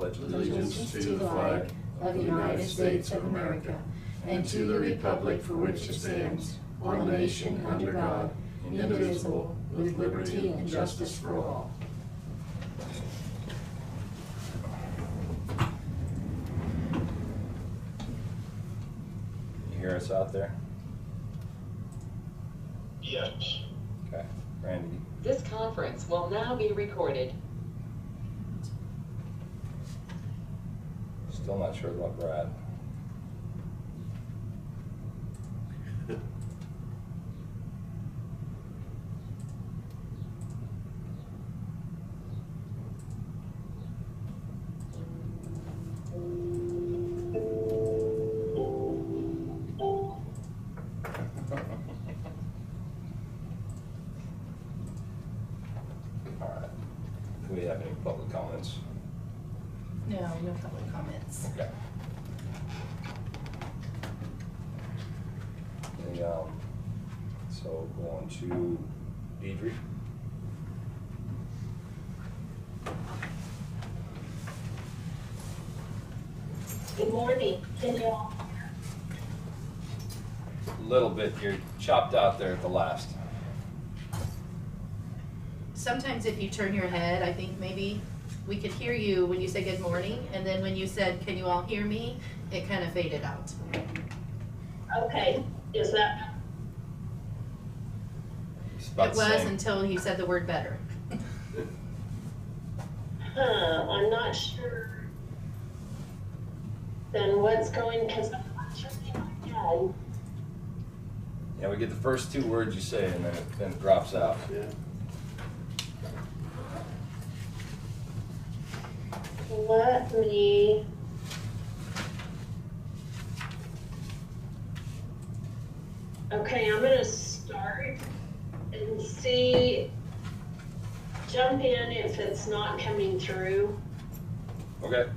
pledge allegiance to the flag of the United States of America and to the republic for which it stands, one nation under God, indivisible, with liberty and justice for all. You hear us out there? Yes. Okay, Randy. This conference will now be recorded. Still not sure about Brad. All right. Do we have any public comments? No, no public comments. Okay. So going to Deidre. Good morning. Can you all A little bit, you're chopped out there at the last. Sometimes if you turn your head, I think maybe we could hear you when you said good morning, and then when you said, can you all hear me? It kind of faded out. Okay, is that, It's about It the was same. until you said the word better. I'm not sure then what's going, because I'm not turning my head. Yeah, we get the first two words you say and then it drops out. Yeah. Let me, okay, I'm gonna start and see, jump in if it's not coming through. Okay.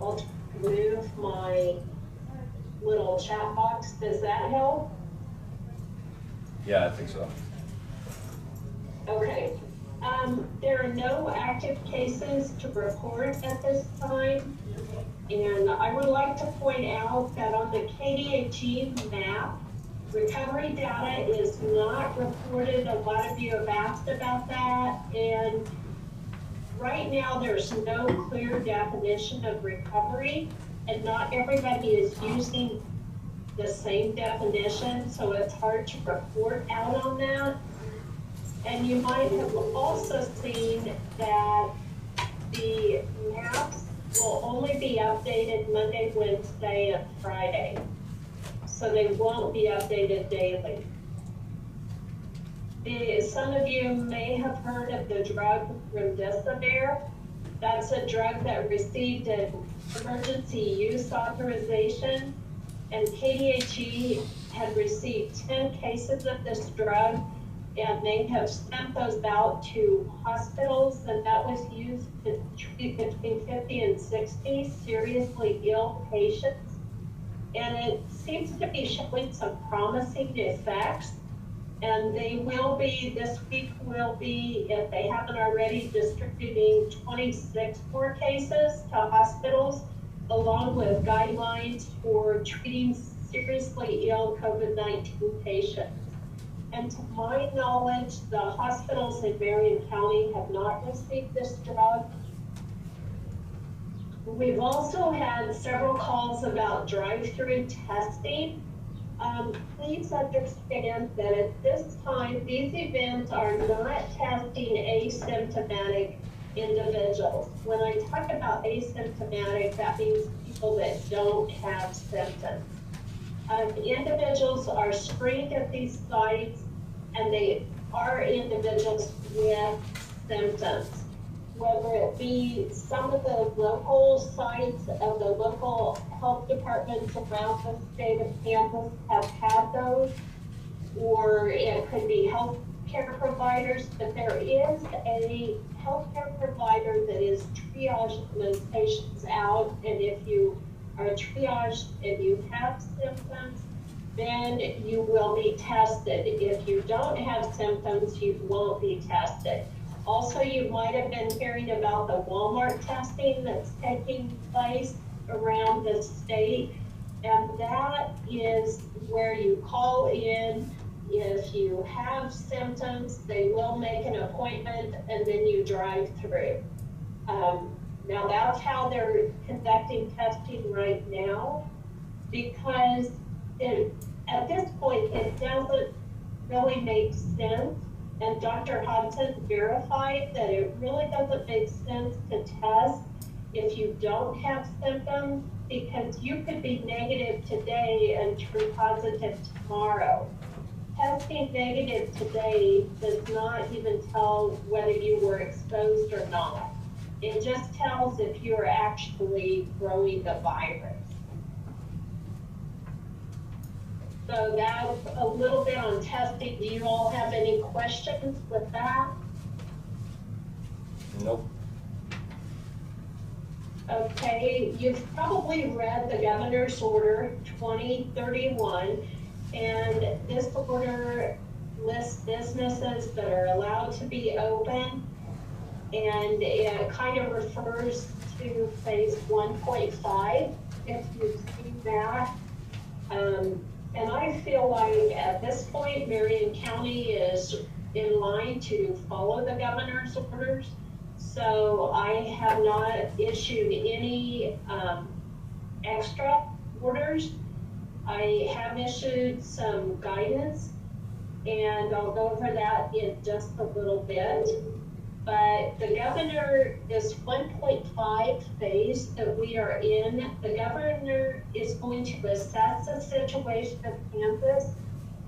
I'll move my little chat box. Does that help? Yeah, I think so. Okay. There are no active cases to report at this time. And I would like to point out that on the KDHE map, recovery data is not reported. A lot of you have asked about that. And right now, there's no clear definition of recovery, and not everybody is using the same definition, so it's hard to report out on that. And you might have also seen that the maps will only be updated Monday, Wednesday, and Friday. So they won't be updated daily. Some of you may have heard of the drug remdesivir. That's a drug that received an emergency use authorization, and KDHE had received 10 cases of this drug, and they have sent those out to hospitals, and that was used to treat between 50 and 60 seriously ill patients. And it seems to be showing some promising effects. And they will be, this week will be, if they haven't already, distributing 26 more cases to hospitals, along with guidelines for treating seriously ill COVID-19 patients. And to my knowledge, the hospitals in Marion County have not received this drug. We've also had several calls about drive-through testing. Please understand that at this time, these events are not testing asymptomatic individuals. When I talk about asymptomatic, that means people that don't have symptoms. Individuals are screened at these sites, and they are individuals with symptoms. Whether it be some of the local sites of the local health departments around the state of Kansas have had those, or it could be healthcare providers, but there is a healthcare provider that is triaging those patients out, and if you are triaged and you have symptoms, then you will be tested. If you don't have symptoms, you won't be tested. Also, you might have been hearing about the Walmart testing that's taking place around the state. And that is where you call in. If you have symptoms, they will make an appointment and then you drive through. Now that's how they're conducting testing right now, because at this point, it doesn't really make sense. And Dr. Hodson verified that it really doesn't make sense to test if you don't have symptoms, because you could be negative today and turn positive tomorrow. Testing negative today does not even tell whether you were exposed or not. It just tells if you're actually growing the virus. So that's a little bit on testing. Do you all have any questions with that? Nope. Okay, you've probably read the Governor's Order 2031, and this order lists businesses that are allowed to be open, and it kind of refers to phase 1.5, if you've seen that. And I feel like at this point, Marion County is in line to follow the governor's orders. So I have not issued any extra orders. I have issued some guidance, and I'll go over that in just a little bit. But the governor, this 1.5 phase that we are in, the governor is going to assess the situation of Kansas,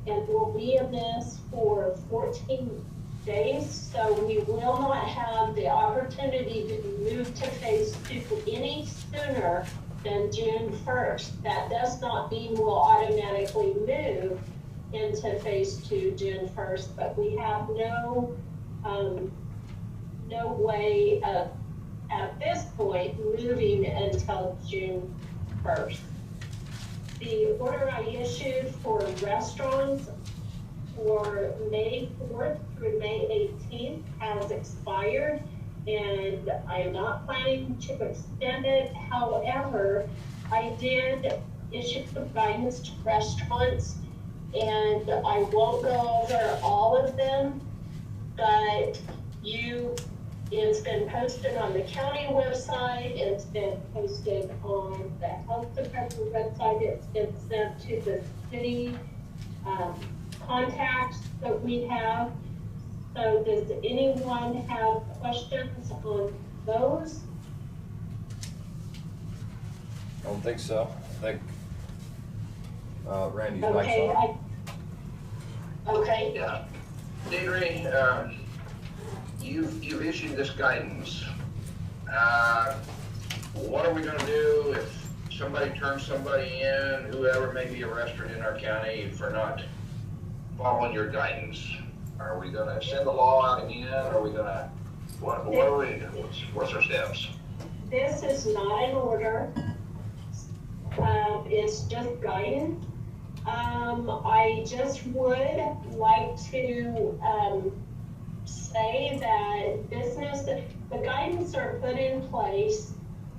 and will be in this for 14 days. So we will not have the opportunity to move to phase 2 any sooner than June 1st. That does not mean we'll automatically move into phase 2 June 1st, but we have no way of, at this point, moving until June 1st. The order I issued for restaurants for May 4th through May 18th has expired, and I'm not planning to extend it. However, I did issue some guidance to restaurants, and I won't go over all of them, but it's been posted on the county website, it's been posted on the health department website, it's been sent to the city contacts that we have. So does anyone have questions on those? I don't think so. I think Randy's mic's Okay, on. okay. Yeah. Deidre, you've issued this guidance. What are we gonna do if somebody turns somebody in, whoever may be arrested in our county for not following your guidance? Are we gonna send the law out again? Are we gonna, what are we, what's our steps? This is not an order. It's just guidance. I just would like to say that the guidance are put in place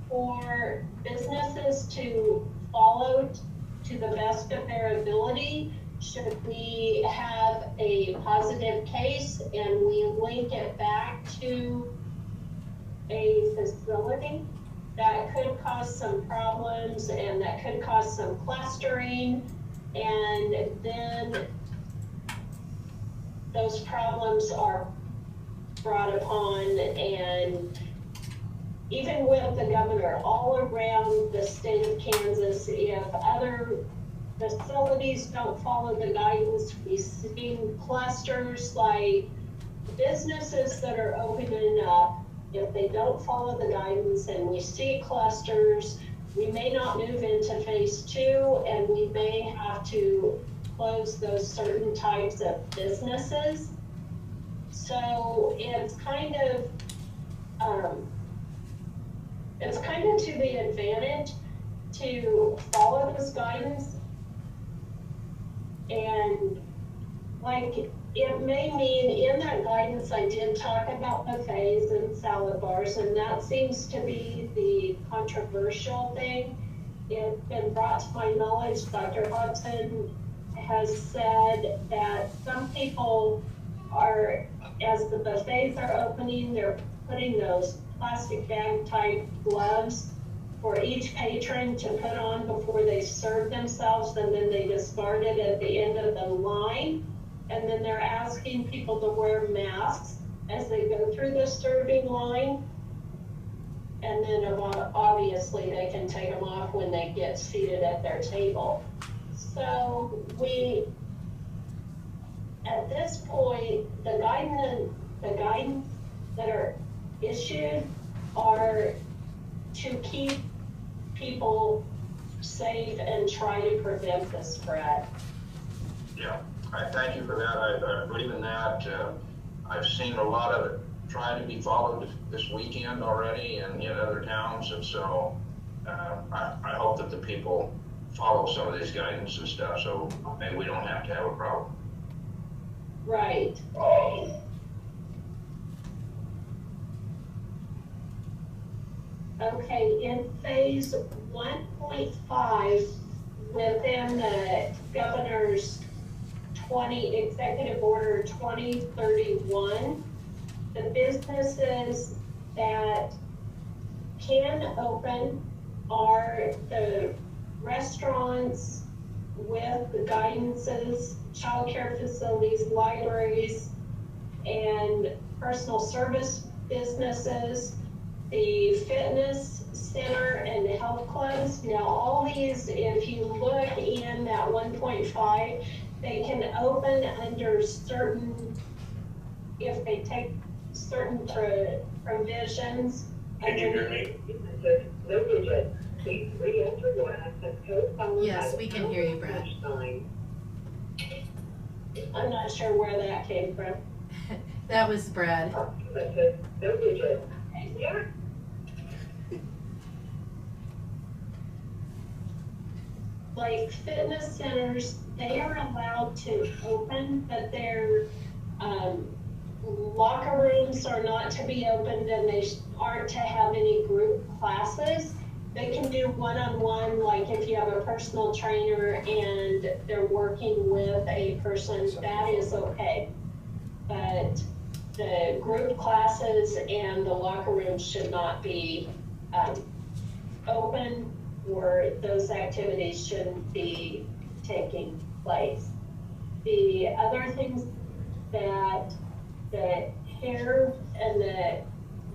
for businesses to follow to the best of their ability. Should we have a positive case and we link it back to a facility, that could cause some problems and that could cause some clustering, and then those problems are brought upon. And even with the governor all around the state of Kansas, if other facilities don't follow the guidance, we see clusters, like businesses that are opening up. If they don't follow the guidance and we see clusters, we may not move into phase 2, and we may have to close those certain types of businesses. So it's kind of to the advantage to follow this guidance. And like it may mean, in that guidance, I did talk about buffets and salad bars, and that seems to be the controversial thing. It's been brought to my knowledge, Dr. Hudson has said that some people are, as the buffets are opening, they're putting those plastic bag type gloves for each patron to put on before they serve themselves, and then they discard it at the end of the line. And then they're asking people to wear masks as they go through the serving line. And then obviously they can take them off when they get seated at their table. So at this point, the guidance that are issued are to keep people safe and try to prevent the spread. Yeah, I thank you for that. I believe in that. I've seen a lot of it trying to be followed this weekend already in other towns, and so I hope that the people follow some of these guidance and stuff, so maybe we don't have to have a problem. Right. Okay, in phase 1.5, within the governor's executive order 2031, the businesses that can open are the restaurants with the guidances, childcare facilities, libraries, and personal service businesses, the fitness center and the health clubs. Now, all these, if you look in that 1.5, they can open under certain, if they take certain provisions. Can you hear me? No digit. Please re-enter your access code followed Yes, by we the can hear you, Brad. sign. I'm not sure where that came from. That was Brad. That says no digit. Yeah. Like fitness centers, they are allowed to open, but their locker rooms are not to be opened, and they aren't to have any group classes. They can do one-on-one, like if you have a personal trainer and they're working with a person, that is okay. But the group classes and the locker rooms should not be open, or those activities shouldn't be taking place. The other things that the hair and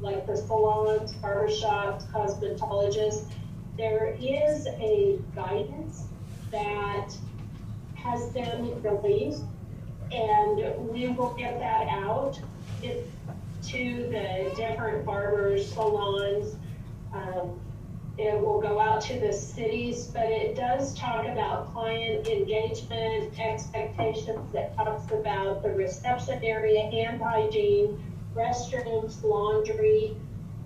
like the salons, barbershops, cosmetologists, there is a guidance that has been released, and we will get that out to the different barbers, salons. It will go out to the cities, but it does talk about client engagement, expectations. That talks about the reception area, hand hygiene, restrooms, laundry,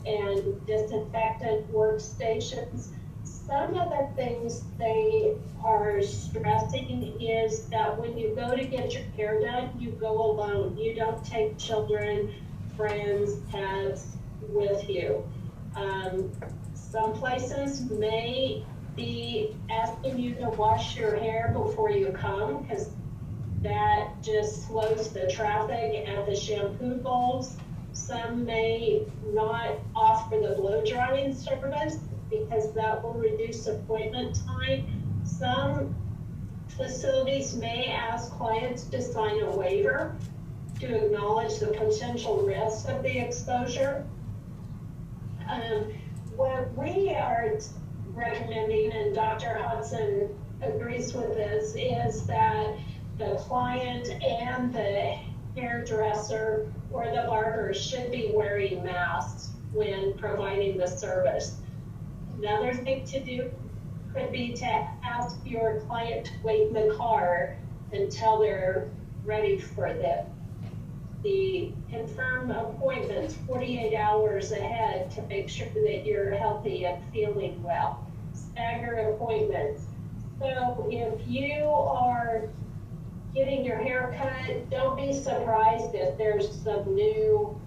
and disinfectant workstations. Some of the things they are stressing is that when you go to get your hair done, you go alone. You don't take children, friends, pets with you. Some places may be asking you to wash your hair before you come, because that just slows the traffic at the shampoo bowls. Some may not offer the blow drying service because that will reduce appointment time. Some facilities may ask clients to sign a waiver to acknowledge the potential risks of the exposure. What we are recommending, and Dr. Hudson agrees with this, is that the client and the hairdresser or the barber should be wearing masks when providing the service. Another thing to do could be to ask your client to wait in the car until they're ready for the confirm appointments 48 hours ahead to make sure that you're healthy and feeling well. Stagger appointments. So if you are getting your hair cut, don't be surprised if there's some new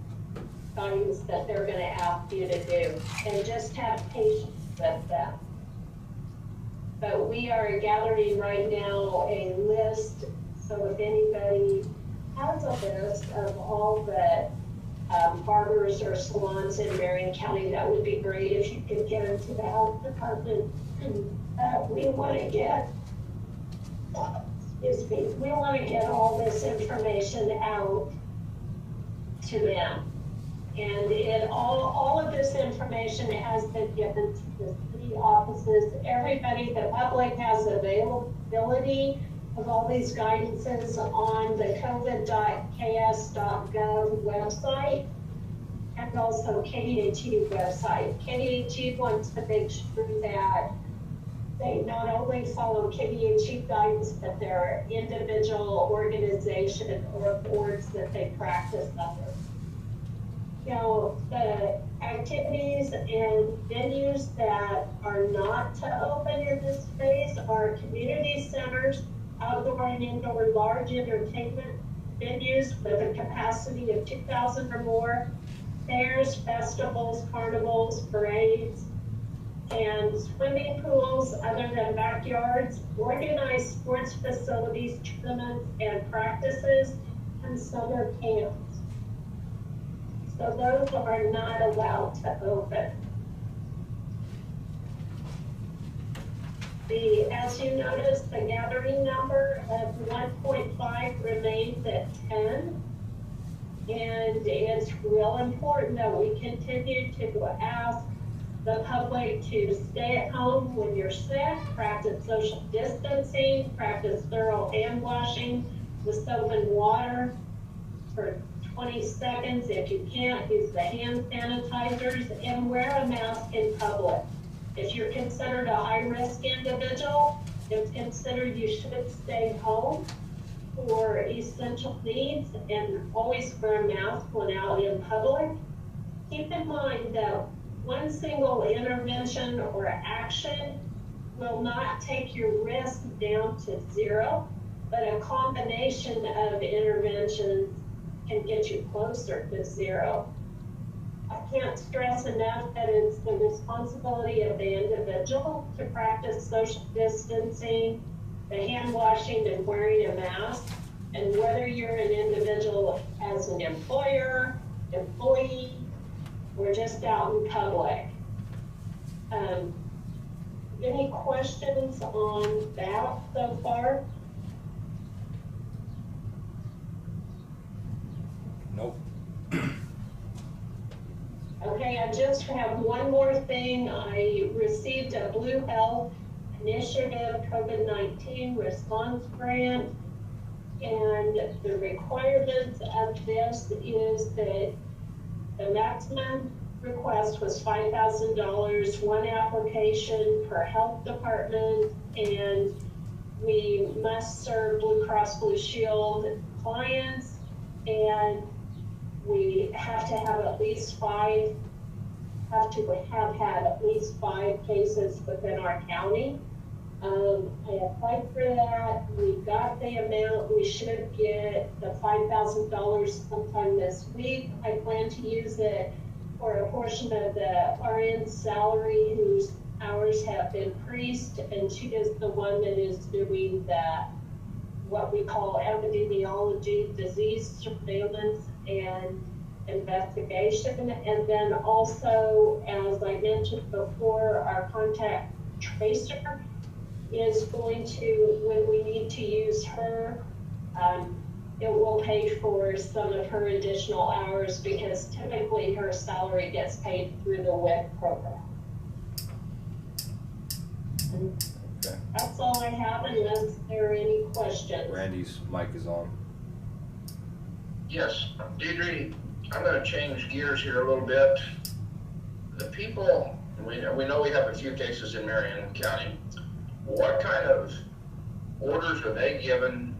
things that they're gonna ask you to do, and just have patience with them. But we are gathering right now a list, so if anybody has a list of all the barbers or salons in Marion County, that would be great if you could get them to the health department. We wanna get, excuse me, we wanna get all this information out to them. And all of this information has been given to the city offices. Everybody, the public has availability of all these guidances on the covid.ks.gov website and also KDHE website. KDHE wants to make sure that they not only follow KDHE guidance, but their individual organization or boards that they practice under. You know, the activities and venues that are not to open in this phase are community centers, outdoor and indoor large entertainment venues with a capacity of 2,000 or more, fairs, festivals, carnivals, parades, and swimming pools other than backyards, organized sports facilities, tournaments, and practices, and summer camps. So those are not allowed to open. As you notice, the gathering number of 1.5 remains at 10. And it's real important that we continue to ask the public to stay at home when you're sick, practice social distancing, practice thorough hand washing with soap and water for 20 seconds. If you can't, use the hand sanitizers and wear a mask in public. If you're considered a high-risk individual, it's considered you should stay home for essential needs and always wear a mask when out in public. Keep in mind that one single intervention or action will not take your risk down to zero, but a combination of interventions can get you closer to zero. I can't stress enough that it's the responsibility of the individual to practice social distancing, the hand washing and wearing a mask, and whether you're an individual as an employer, employee, or just out in public. Any questions on that so far? Nope. Okay, I just have one more thing. I received a Blue Health Initiative COVID-19 response grant, and the requirements of this is that the maximum request was $5,000, one application per health department, and we must serve Blue Cross Blue Shield clients, and we have to have at least have had at least 5 cases within our county. I applied for that. We got the amount. We should get the $5,000 sometime this week. I plan to use it for a portion of the RN's salary whose hours have increased, and she is the one that is doing the what we call epidemiology, disease surveillance and investigation. And then also, as I mentioned before, our contact tracer is going to, when we need to use her, it will pay for some of her additional hours because typically her salary gets paid through the WIC program. And Okay. that's all I have unless there are any questions. Randy's mic is on. Yes, Deidre, I'm gonna change gears here a little bit. The people, we know we have a few cases in Marion County. What kind of orders are they given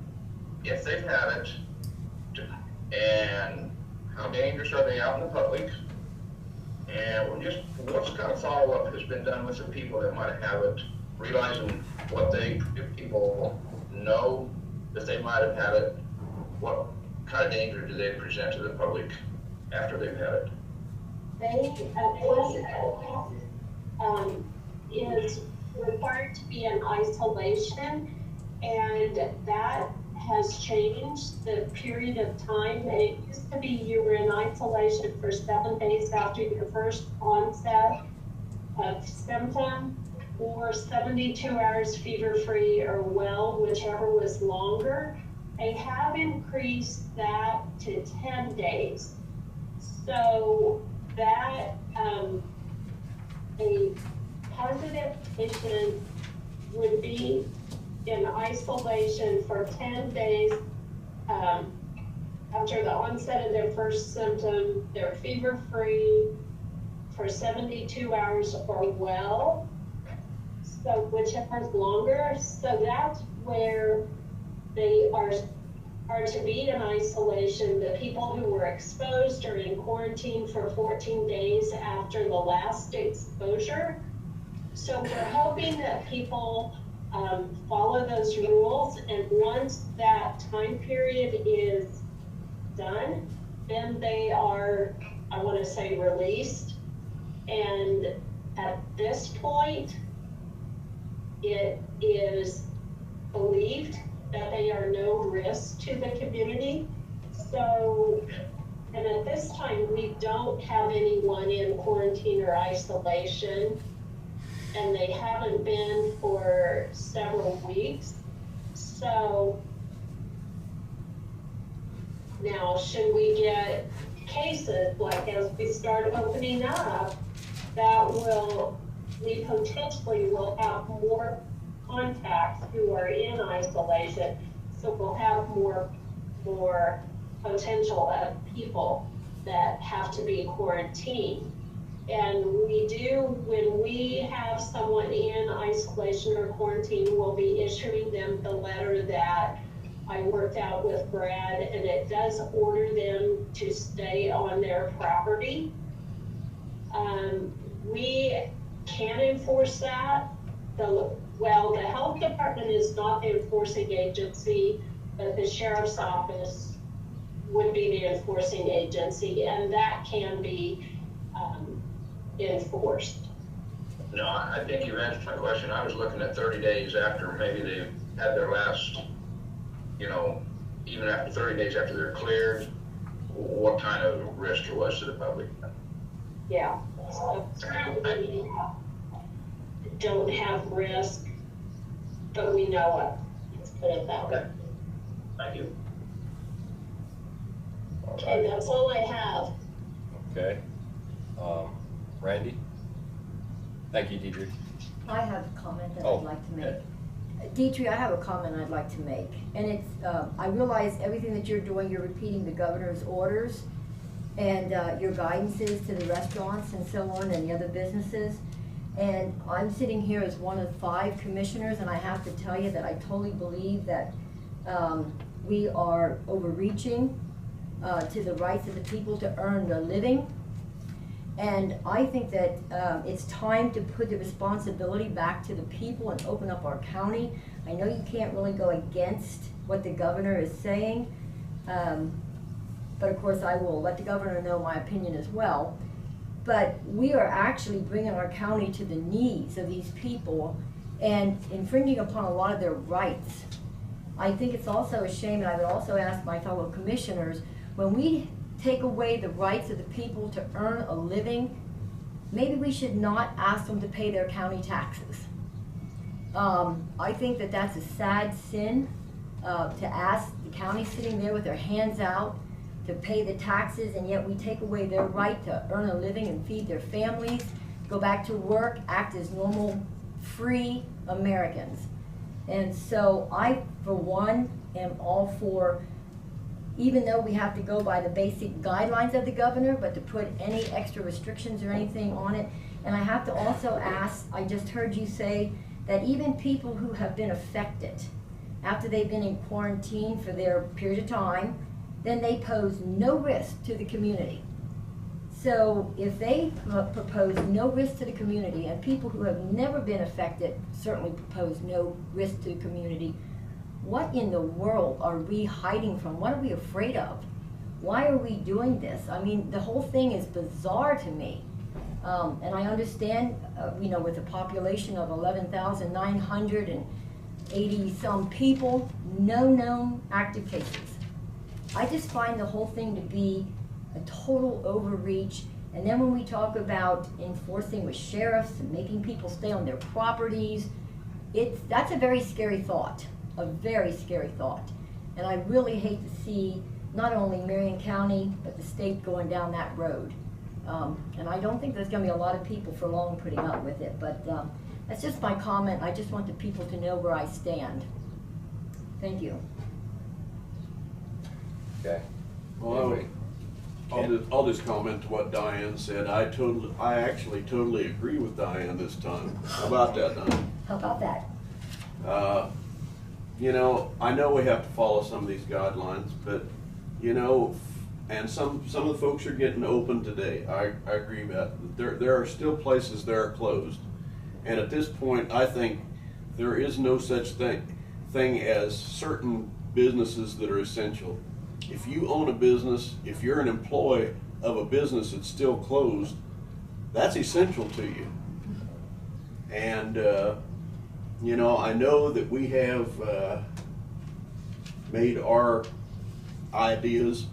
if they've had it? And how dangerous are they out in the public? And what kind of follow-up has been done with the people that might have it, realizing what people know if they might have had it, what kind of danger do they present to the public after they've had it? Is required to be in isolation, and that has changed the period of time. It used to be you were in isolation for 7 days after your first onset of symptom, or 72 hours fever-free or well, whichever was longer. They have increased that to 10 days. So that a positive patient would be in isolation for 10 days after the onset of their first symptom. They're fever-free for 72 hours or well, so whichever is longer. So that's where they are to be in isolation. The people who were exposed are in quarantine for 14 days after the last exposure. So we're hoping that people follow those rules, and once that time period is done, then they are, I want to say, released. And at this point, it is believed that they are no risk to the community. So, and at this time, we don't have anyone in quarantine or isolation, and they haven't been for several weeks. So now, should we get cases, like as we start opening up, we potentially will have more contacts who are in isolation. So we'll have more potential of people that have to be quarantined. And we do, when we have someone in isolation or quarantine, we'll be issuing them the letter that I worked out with Brad, and it does order them to stay on their property. We can enforce that. The health department is not the enforcing agency, but the sheriff's office would be the enforcing agency, and that can be enforced. No, I think you've answered my question. I was looking at 30 days after maybe they had their last, even after 30 days after they're cleared, what kind of risk it was to the public. Yeah. So currently, don't have risk, but we know it. Let's put it that way. Okay. Thank you. Okay, that's all I have. Okay. Randy? Thank you, Deidre. I have a comment that Oh, I'd like to make. okay. Deidre, I have a comment I'd like to make. And it's, I realize everything that you're doing, you're repeating the governor's orders and your guidances to the restaurants and so on and the other businesses. And I'm sitting here as one of 5 commissioners, and I have to tell you that I totally believe that we are overreaching to the rights of the people to earn their living. And I think that it's time to put the responsibility back to the people and open up our county. I know you can't really go against what the governor is saying, but of course I will let the governor know my opinion as well. But we are actually bringing our county to the knees of these people and infringing upon a lot of their rights. I think it's also a shame, and I would also ask my fellow commissioners, when we take away the rights of the people to earn a living, maybe we should not ask them to pay their county taxes. I think that that's a sad sin, to ask the county sitting there with their hands out to pay the taxes, and yet we take away their right to earn a living and feed their families, go back to work, act as normal, free Americans. And so I, for one, am all for, even though we have to go by the basic guidelines of the governor, but to put any extra restrictions or anything on it. And I have to also ask, I just heard you say that even people who have been affected after they've been in quarantine for their period of time, then they pose no risk to the community. So if they propose no risk to the community, and people who have never been affected certainly propose no risk to the community, what in the world are we hiding from? What are we afraid of? Why are we doing this? I mean, the whole thing is bizarre to me. And I understand, with a population of 11,980 some people, no known active cases. I just find the whole thing to be a total overreach. And then when we talk about enforcing with sheriffs and making people stay on their properties, that's a very scary thought, a very scary thought. And I really hate to see not only Marion County, but the state going down that road. And I don't think there's going to be a lot of people for long putting up with it, but that's just my comment. I just want the people to know where I stand. Thank you. Okay. Well, I'll just comment to what Diane said. I actually totally agree with Diane this time. How about that, Diane? How about that? I know we have to follow some of these guidelines, but and some of the folks are getting open today. I agree with that. There are still places that are closed, and at this point, I think there is no such thing as certain businesses that are essential. If you own a business, if you're an employee of a business that's still closed, that's essential to you. And I know that we have made our ideas,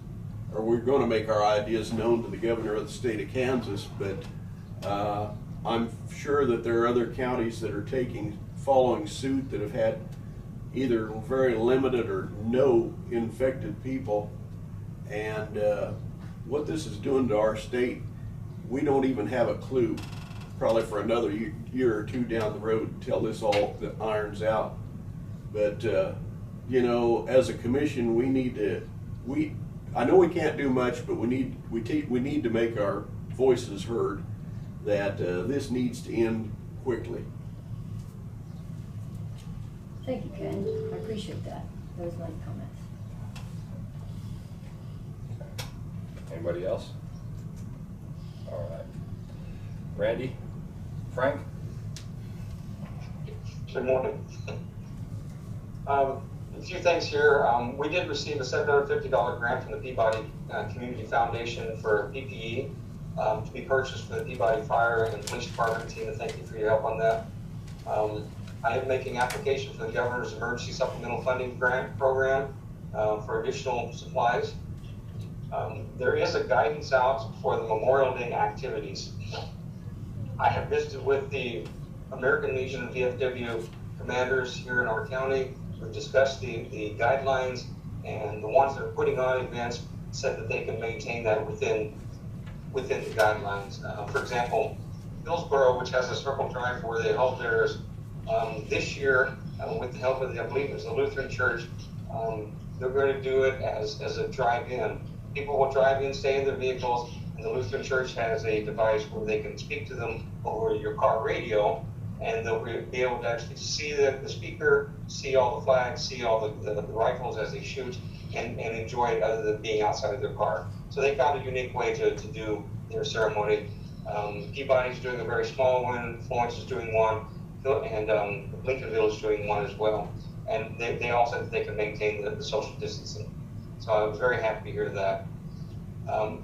or we're going to make our ideas known to the governor of the state of Kansas, but I'm sure that there are other counties that are following suit that have had either very limited or no infected people. And what this is doing to our state, we don't even have a clue, probably for another year or two down the road until this all irons out. But as a commission, I know we can't do much, but we need to make our voices heard that this needs to end quickly. Thank you, Ken. I appreciate that. Those nice comments. Anybody else? All right. Randy? Frank? Good morning. A few things here. We did receive a $750 grant from the Peabody Community Foundation for PPE to be purchased for the Peabody Fire and Police Department. Tina, thank you for your help on that. I am making application for the Governor's Emergency Supplemental Funding Grant Program for additional supplies. There is a guidance out for the Memorial Day activities. I have visited with the American Legion and VFW commanders here in our county. We've discussed the guidelines, and the ones that are putting on events said that they can maintain that within the guidelines. For example, Hillsborough, which has a circle drive where they hold theirs, this year, with the help of I believe it was the Lutheran Church, they're going to do it as a drive-in. People will drive in, stay in their vehicles, and the Lutheran Church has a device where they can speak to them over your car radio, and they'll be able to actually see the speaker, see all the flags, see all the rifles as they shoot, and enjoy it other than being outside of their car. So they found a unique way to do their ceremony. Peabody's doing a very small one, Florence is doing one, and Lincolnville is doing one as well. And they all said that they can maintain the social distancing. So I was very happy to hear that.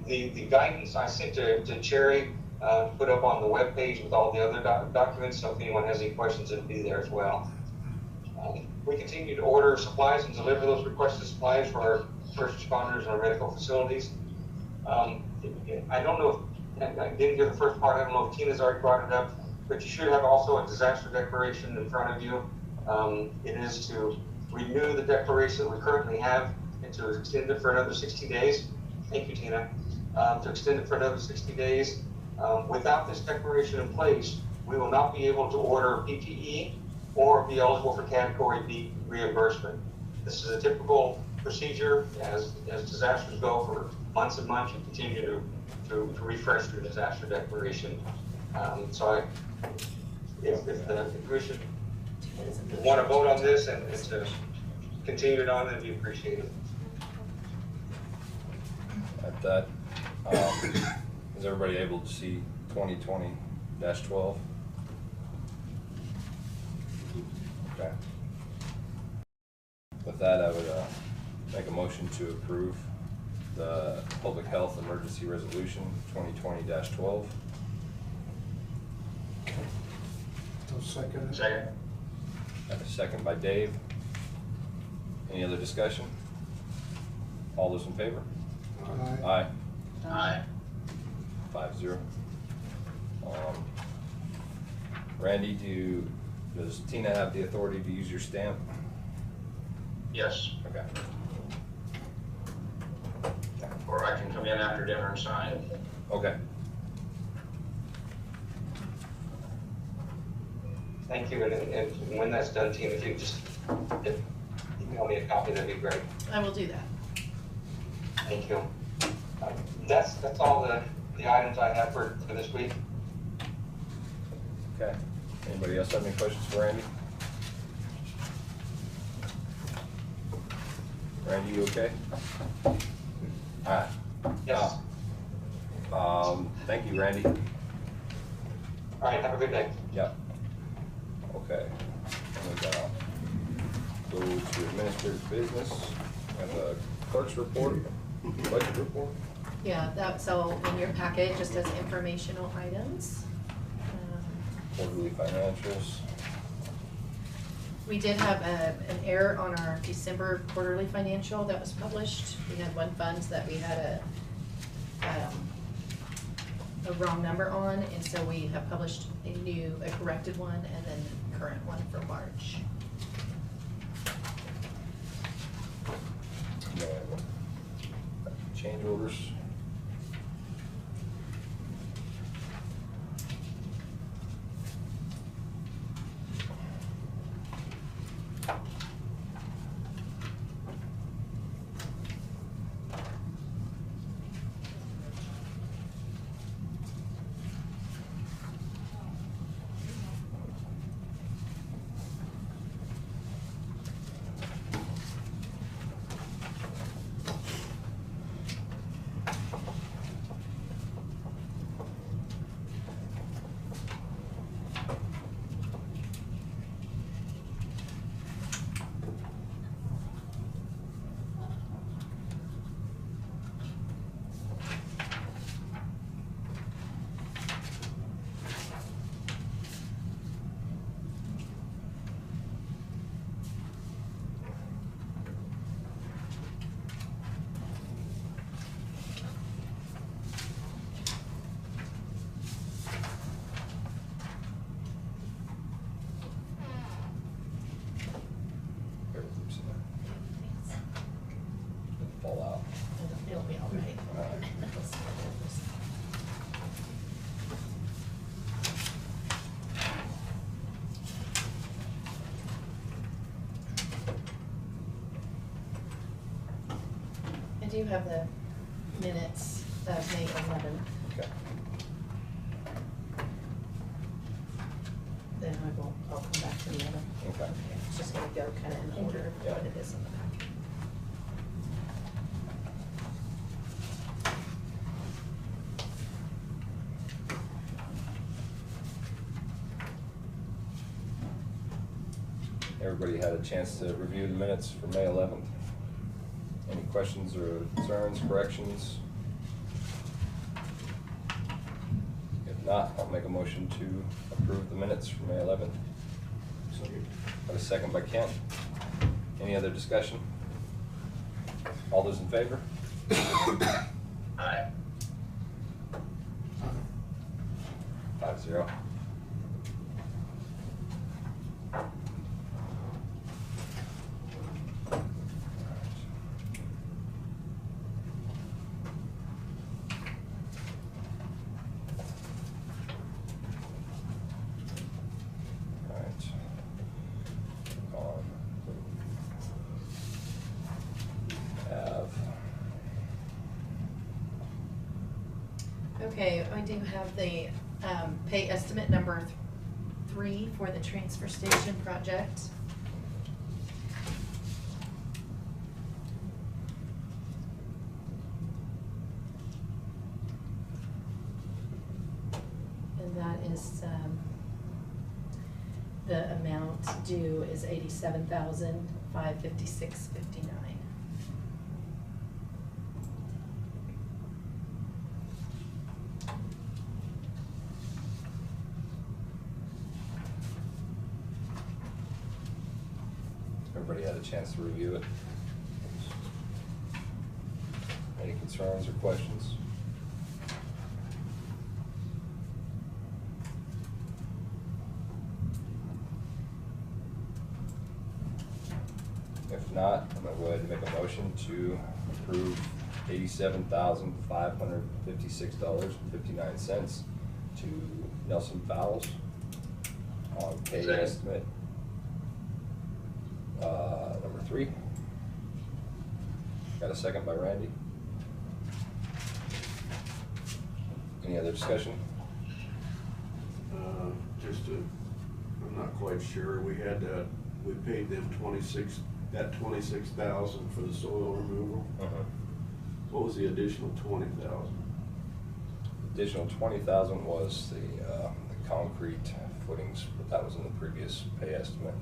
The guidance I sent to Cherry, put up on the webpage with all the other documents, so if anyone has any questions, it'll be there as well. We continue to order supplies and deliver those requested supplies for our first responders and our medical facilities. I don't know if, I didn't hear the first part, I don't know if Tina's already brought it up, but you should have also a disaster declaration in front of you. It is to renew the declaration that we currently have and to extend it for another 60 days. Thank you, Tina. To extend it for another 60 days. Without this declaration in place, we will not be able to order PPE or be eligible for Category B reimbursement. This is a typical procedure as disasters go for months and months. You continue to refresh your disaster declaration. If the commission want to vote on this and to continue it on, it'd be appreciated. At that, is everybody able to see 2020-12? Okay. with that, I would make a motion to approve the Public Health Emergency Resolution 2020-12. I'll second it. Second. I have a second by Dave. Any other discussion? All those in favor? Aye. Aye. Aye. 5-0. Randy, does Tina have the authority to use your stamp? Yes, Okay. or I can come in after dinner and sign. Okay. Thank you, and when that's done, team, if you just email me a copy, that'd be great. I will do that. Thank you. That's all the items I have for this week. Okay. Anybody else have any questions for Randy? Randy, you okay? Alright. Yes. Thank you, Randy. All right, have a good day. Yep. Okay. And we got go to administrative business. We have a clerk's report, budget report. Yeah, that's all in your packet, just as informational items. Quarterly financials. We did have an error on our December quarterly financial that was published. We had one fund that we had a wrong number on, and so we have published a corrected one and then the current one for March. Change orders. Fall out. It'll be all right. I do have the minutes of May 11th. Okay. Then I'll come back to the other. Okay. It's just gonna go kind of in order of Yeah. what it is in the packet. Everybody had a chance to review the minutes for May 11th. Any questions or concerns, corrections? If not, I'll make a motion to approve the minutes for May 11th. Got a second by Kent. Any other discussion? All those in favor? Aye. 5-0. Okay, I do have the pay estimate number 3 for the transfer station project. And that is, the amount due is $87,000. $556.59. Everybody had a chance to review it. Any concerns or questions? If not, I'm gonna go ahead and make a motion to approve $87,556.59 to Nelson Fowles on pay Second. estimate number 3. Got a second by Randy. Any other discussion? I'm not quite sure, we paid them that 26,000 for the soil removal. What was the additional 20,000? Additional 20,000 was the concrete footings, but that was in the previous pay estimate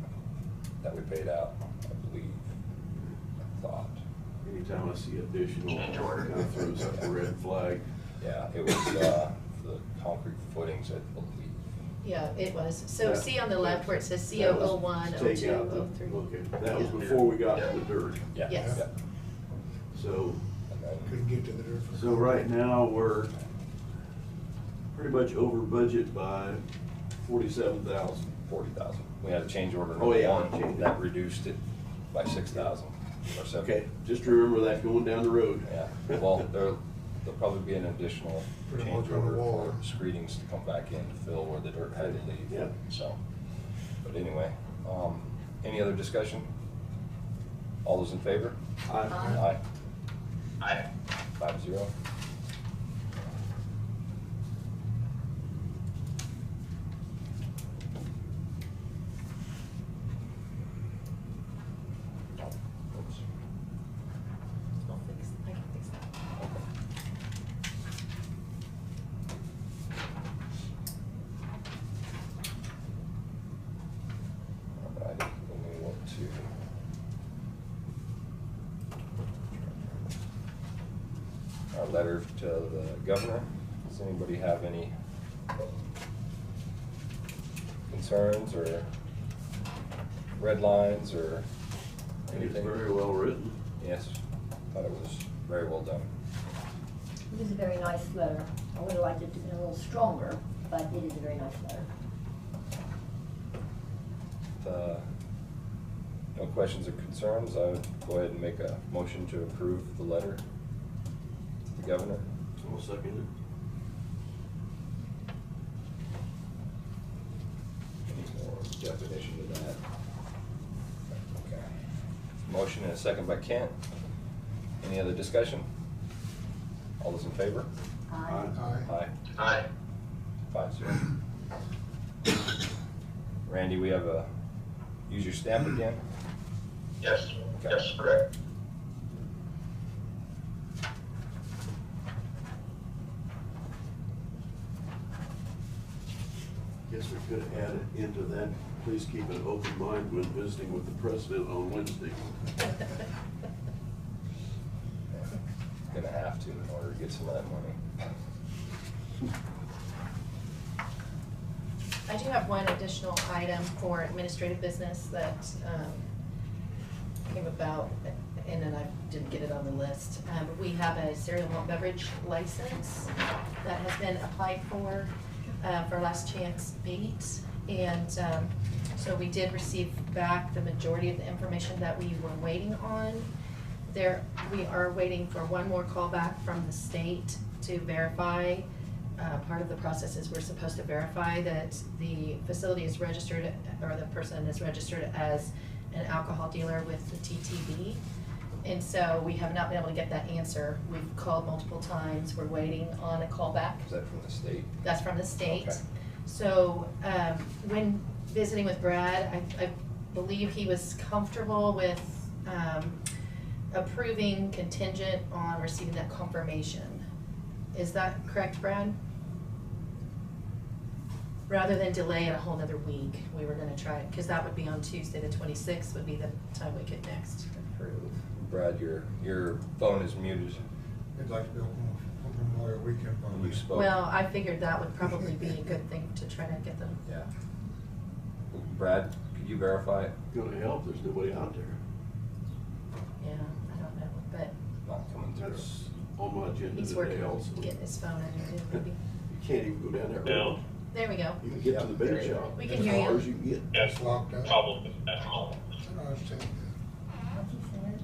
that we paid out, I believe, I thought. Anytime I see additional, Change it order. kind of throws up a red flag. Yeah, it was the concrete footings, I believe. Yeah, it was. So Yeah. see on the left where it says That was CO01, take 02, out the- 03. Okay, that was before we got to the dirt. Yeah. Yes. Yeah. So, And then- Couldn't get to the dirt. so right now, we're pretty much over budget by 47,000. 40,000. We had a change order Oh, number yeah, 1 change. that reduced it by 6,000 or 7. Okay, just remember that going down the road. Yeah, well, there'll probably be an additional Put a change mark on the order wall. for screedings to come back in to fill where the dirt had to leave. Yeah. So, but anyway, any other discussion? All those in favor? Aye. Aye. 5-0. Oops. I can fix that. Alright, then we want to our letter to the governor. Does anybody have any concerns or red lines or I think it's anything? very well written. Yes, thought it was very well done. It is a very nice letter. I would have liked it to be a little stronger, but it is a very nice letter. No questions or concerns, I would go ahead and make a motion to approve the letter to the governor. I'll second Any more definition to that? Okay. Motion and a second by Kent. Any other discussion? All those in favor? Aye. Aye. Aye. Aye. 5-0. Randy, we have a, use your stamp again? Yes, Okay. yes, correct. it. Guess we could have added into that, please keep an open mind when visiting with the president on Wednesday. Gonna have to in order to get some of that money. I do have one additional item for administrative business that came about, and then I didn't get it on the list. We have a cereal malt beverage license that has been applied for Last Chance Beat. And so we did receive back the majority of the information that we were waiting on. We are waiting for one more call back from the state to verify. Part of the process is we're supposed to verify that the facility is registered, or the person is registered as an alcohol dealer with the TTB. And so we have not been able to get that answer. We've called multiple times. We're waiting on a call back. Is that from the state? That's from the state. Okay. So when visiting with Brad, I believe he was comfortable with approving contingent on receiving that confirmation. Is that correct, Brad? rather than delay it a whole nother week, we were gonna try it, cause that would be on Tuesday, the 26th would be the time we could next approve. Brad, your phone is muted. I'd like to be open Memorial Weekend. You spoke. Well, I figured that would probably be a good thing to try to get them. Yeah. Brad, could you verify? Gonna help, there's nobody out there. Yeah, I don't know, but Not coming through. That's on my agenda he's today working also. on getting his phone in there, maybe. You can't even go down that road. There we go. You can get to the bait shop. We can as hear you. far as you can get. It's locked up. Problem with that. I don't understand that. What's he saying?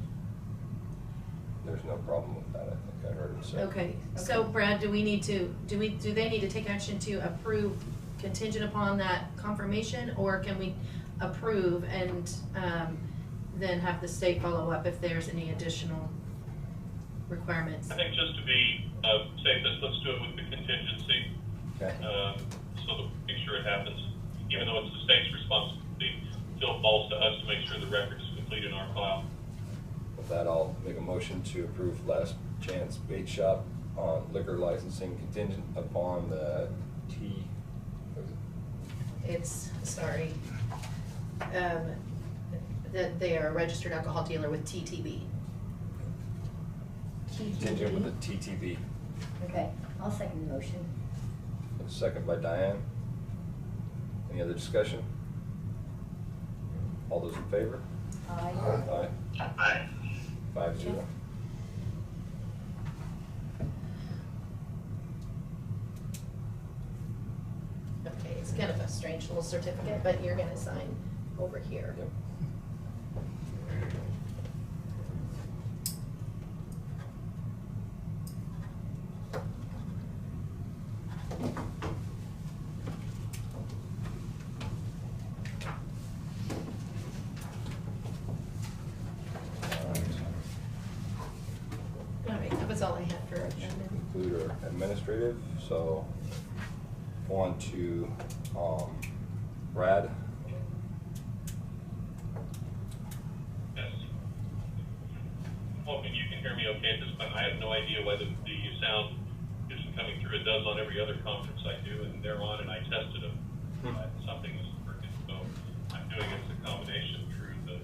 There's no problem with that, I think I heard him say. Okay, so Brad, do they need to take action to approve contingent upon that confirmation? Or can we approve and, then have the state follow up if there's any additional requirements? I think just to be safe, let's do it with the contingency, Okay. so that we make sure it happens. Even though it's the state's responsibility, it still falls to us to make sure the record is complete in our file. With that, I'll make a motion to approve Last Chance Bait Shop on liquor licensing contingent upon the That they are a registered alcohol dealer with TTB. contingent with the TTB. Okay, I'll second the motion. A second by Diane. Any other discussion? All those in favor? Aye. Aye. Aye. 5-0. Okay, it's kind of a strange little certificate, but you're gonna sign over here. Yep. All right, that was all I had for agenda. Conclude our administrative, so on to Brad. Yes. Hoping you can hear me okay at this point. I have no idea whether the sound isn't coming through. It does on every other conference I do, and they're on, and I tested them. Something isn't working, so I'm doing it as a combination through the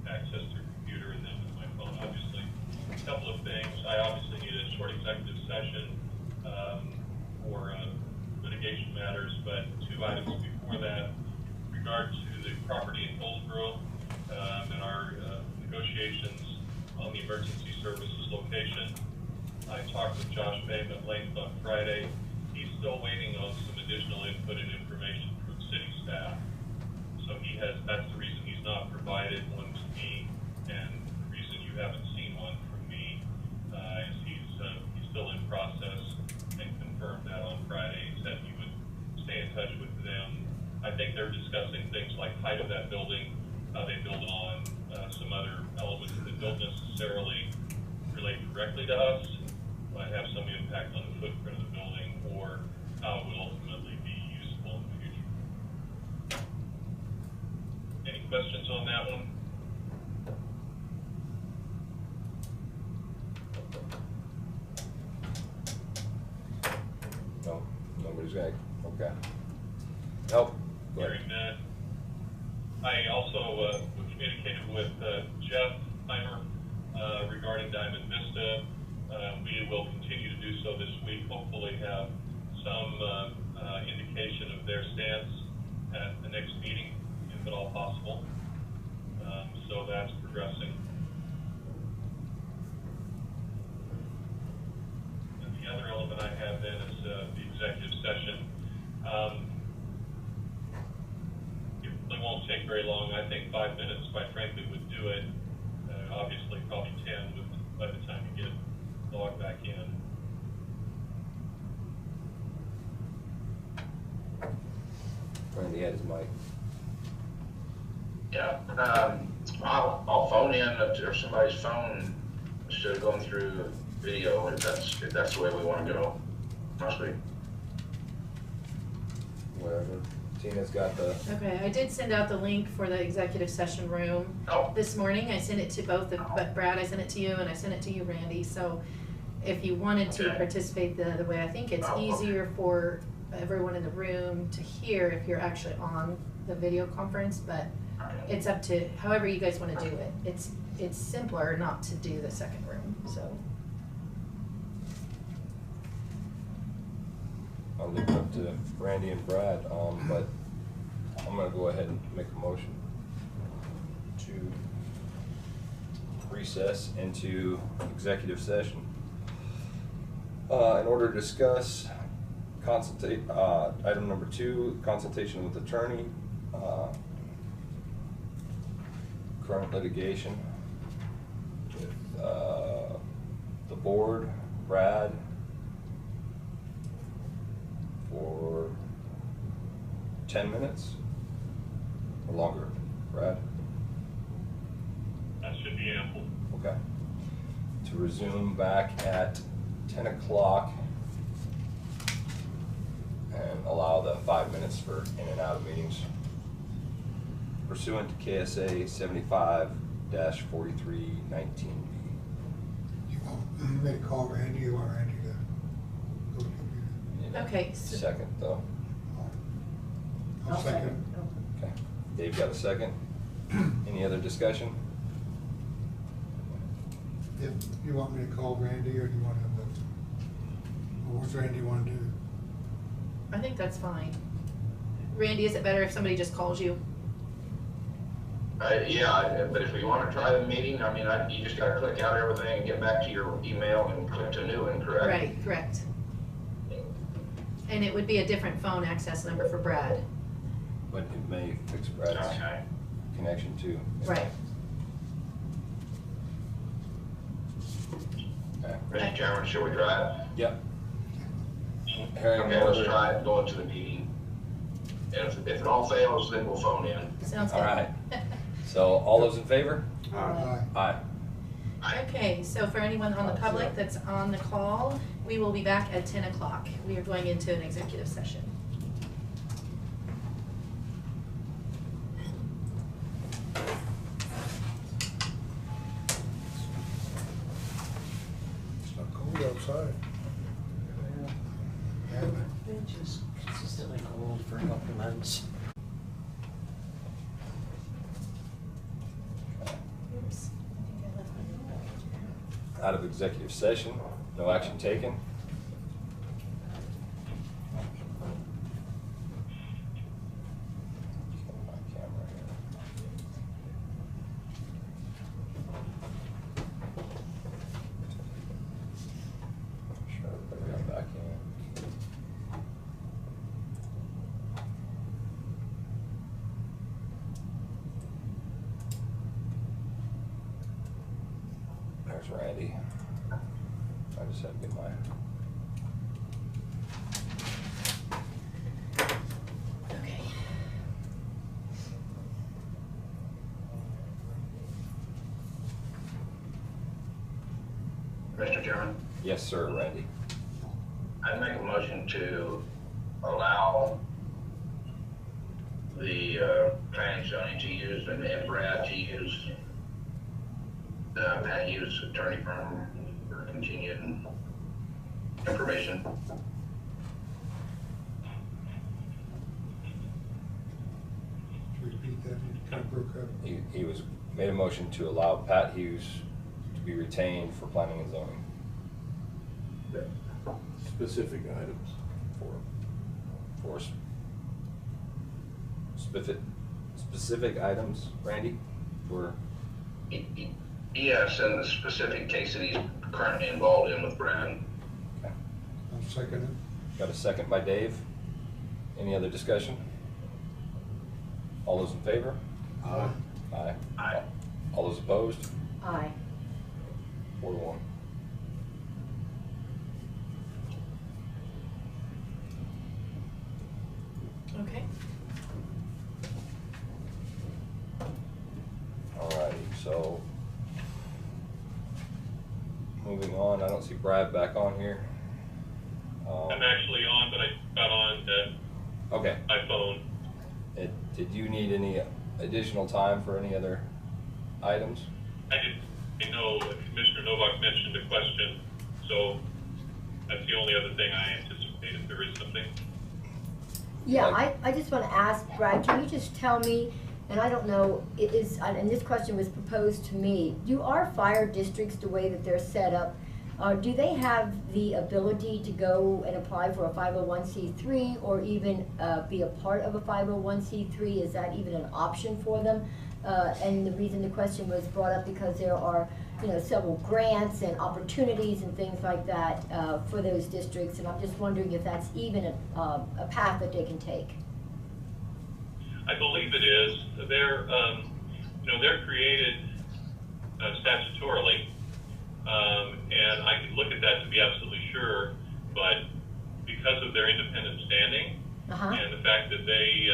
access through computer and then with my phone, obviously. A couple of things. I obviously need a short executive session for litigation matters, but two items before that. In regard to the property in Hillsborough and our negotiations on the emergency services location, I talked with Josh Bain at length on Friday. He's still waiting on some additional input and information from city staff. So that's the reason he's not provided one to me, and the reason you haven't seen one from me is he's still in process and confirmed that on Friday. He said he would stay in touch with them. I think they're discussing things like height of that building, how they build on, some other elements that don't necessarily relate directly to us, might have some impact on the footprint of the building or how it would ultimately be useful in the future. Any questions on that one? No, nobody's got, okay. Nope. Go ahead. Hearing that, I also communicated with Jeff Heimer regarding Diamond Vista. We will continue to do so this week, hopefully have some indication of their stance at the next meeting, if at all possible. So that's progressing. And the other element I have then is the executive session. It really won't take very long. I think 5 minutes, quite frankly, would do it. Obviously, probably 10 by the time you get logged back in. Randy had his mic. Yeah, I'll phone in or somebody's phone instead of going through video if that's the way we want to go. Must be. Whatever. Tina's got the. Okay, I did send out the link for the executive session room this morning. I sent it to both but Brad, I sent it to you, and I sent it to you, Randy. So if you wanted to participate the other way, I think it's easier for everyone in the room to hear if you're actually on the video conference, but it's up to however you guys want to do it. It's simpler not to do the second room, so. I'll leave it up to Randy and Brad, but I'm gonna go ahead and make a motion to recess into executive session in order to discuss item number 2, consultation with attorney, current litigation with the board, Brad, for 10 minutes or longer. Brad? That should be ample. Okay. To resume back at 10 o'clock and allow the 5 minutes for in and out of meetings pursuant to KSA 75-4319B. You want me to call Randy, or want Randy to go to the computer? Okay, so- Second, though. I'll second. Okay. Dave got a second. Any other discussion? If you want me to call Randy, or do you want him to, or what's Randy want to do? I think that's fine. Randy, is it better if somebody just calls you? Yeah, but if we want to try the meeting, I mean, you just gotta click out everything and get back to your email and click to new one, correct? Right, correct. And it would be a different phone access number for Brad. But it may fix Brad's Okay. connection too. Right. Okay. Mr. Chairman, should we try it? Yep. Hearing Okay, no let's other- try it, go into the meeting. And if it all fails, then we'll phone in. Sounds good. All right. So all those in favor? Aye. Aye. Okay, so for anyone on the public that's on the call, we will be back at 10 o'clock. We are going into an executive session. It's not cold outside. Yeah, but It's just consistently cold for a couple months. Oops. Out of executive session, no action taken. My camera here. Sure, everybody got back in. There's Randy. I just had to get my. Okay. Mr. Chairman, Yes, sir, Randy. I'd make a motion to allow the planning zoning to use and Brad to use Pat Hughes attorney firm for continued information. repeat that, it kind of broke up. He made a motion to allow Pat Hughes to be retained for planning and zoning Specific items. for specific items, Randy, for, Yes, in the specific case that he's currently involved in with Brad. okay. I'll second it. Got a second by Dave. Any other discussion? All those in favor? Aye. Aye. Aye. All those opposed? Aye. 4-1. Okay. Alrighty, so moving on, I don't see Brad back on here. I'm actually on, but I got on Okay. my phone. Did you need any additional time for any other items? I know Commissioner Novak mentioned a question, so that's the only other thing I anticipate if there is something. Yeah, Like- I just want to ask, Brad, can you just tell me, and I don't know, it is, and this question was proposed to me, do our fire districts, the way that they're set up, do they have the ability to go and apply for a 501c3 or even be a part of a 501c3? Is that even an option for them? And the reason the question was brought up because there are, several grants and opportunities and things like that for those districts, and I'm just wondering if that's even a path that they can take. I believe it is. They're created statutorily, and I could look at that to be absolutely sure, but because of their independent standing and the fact that they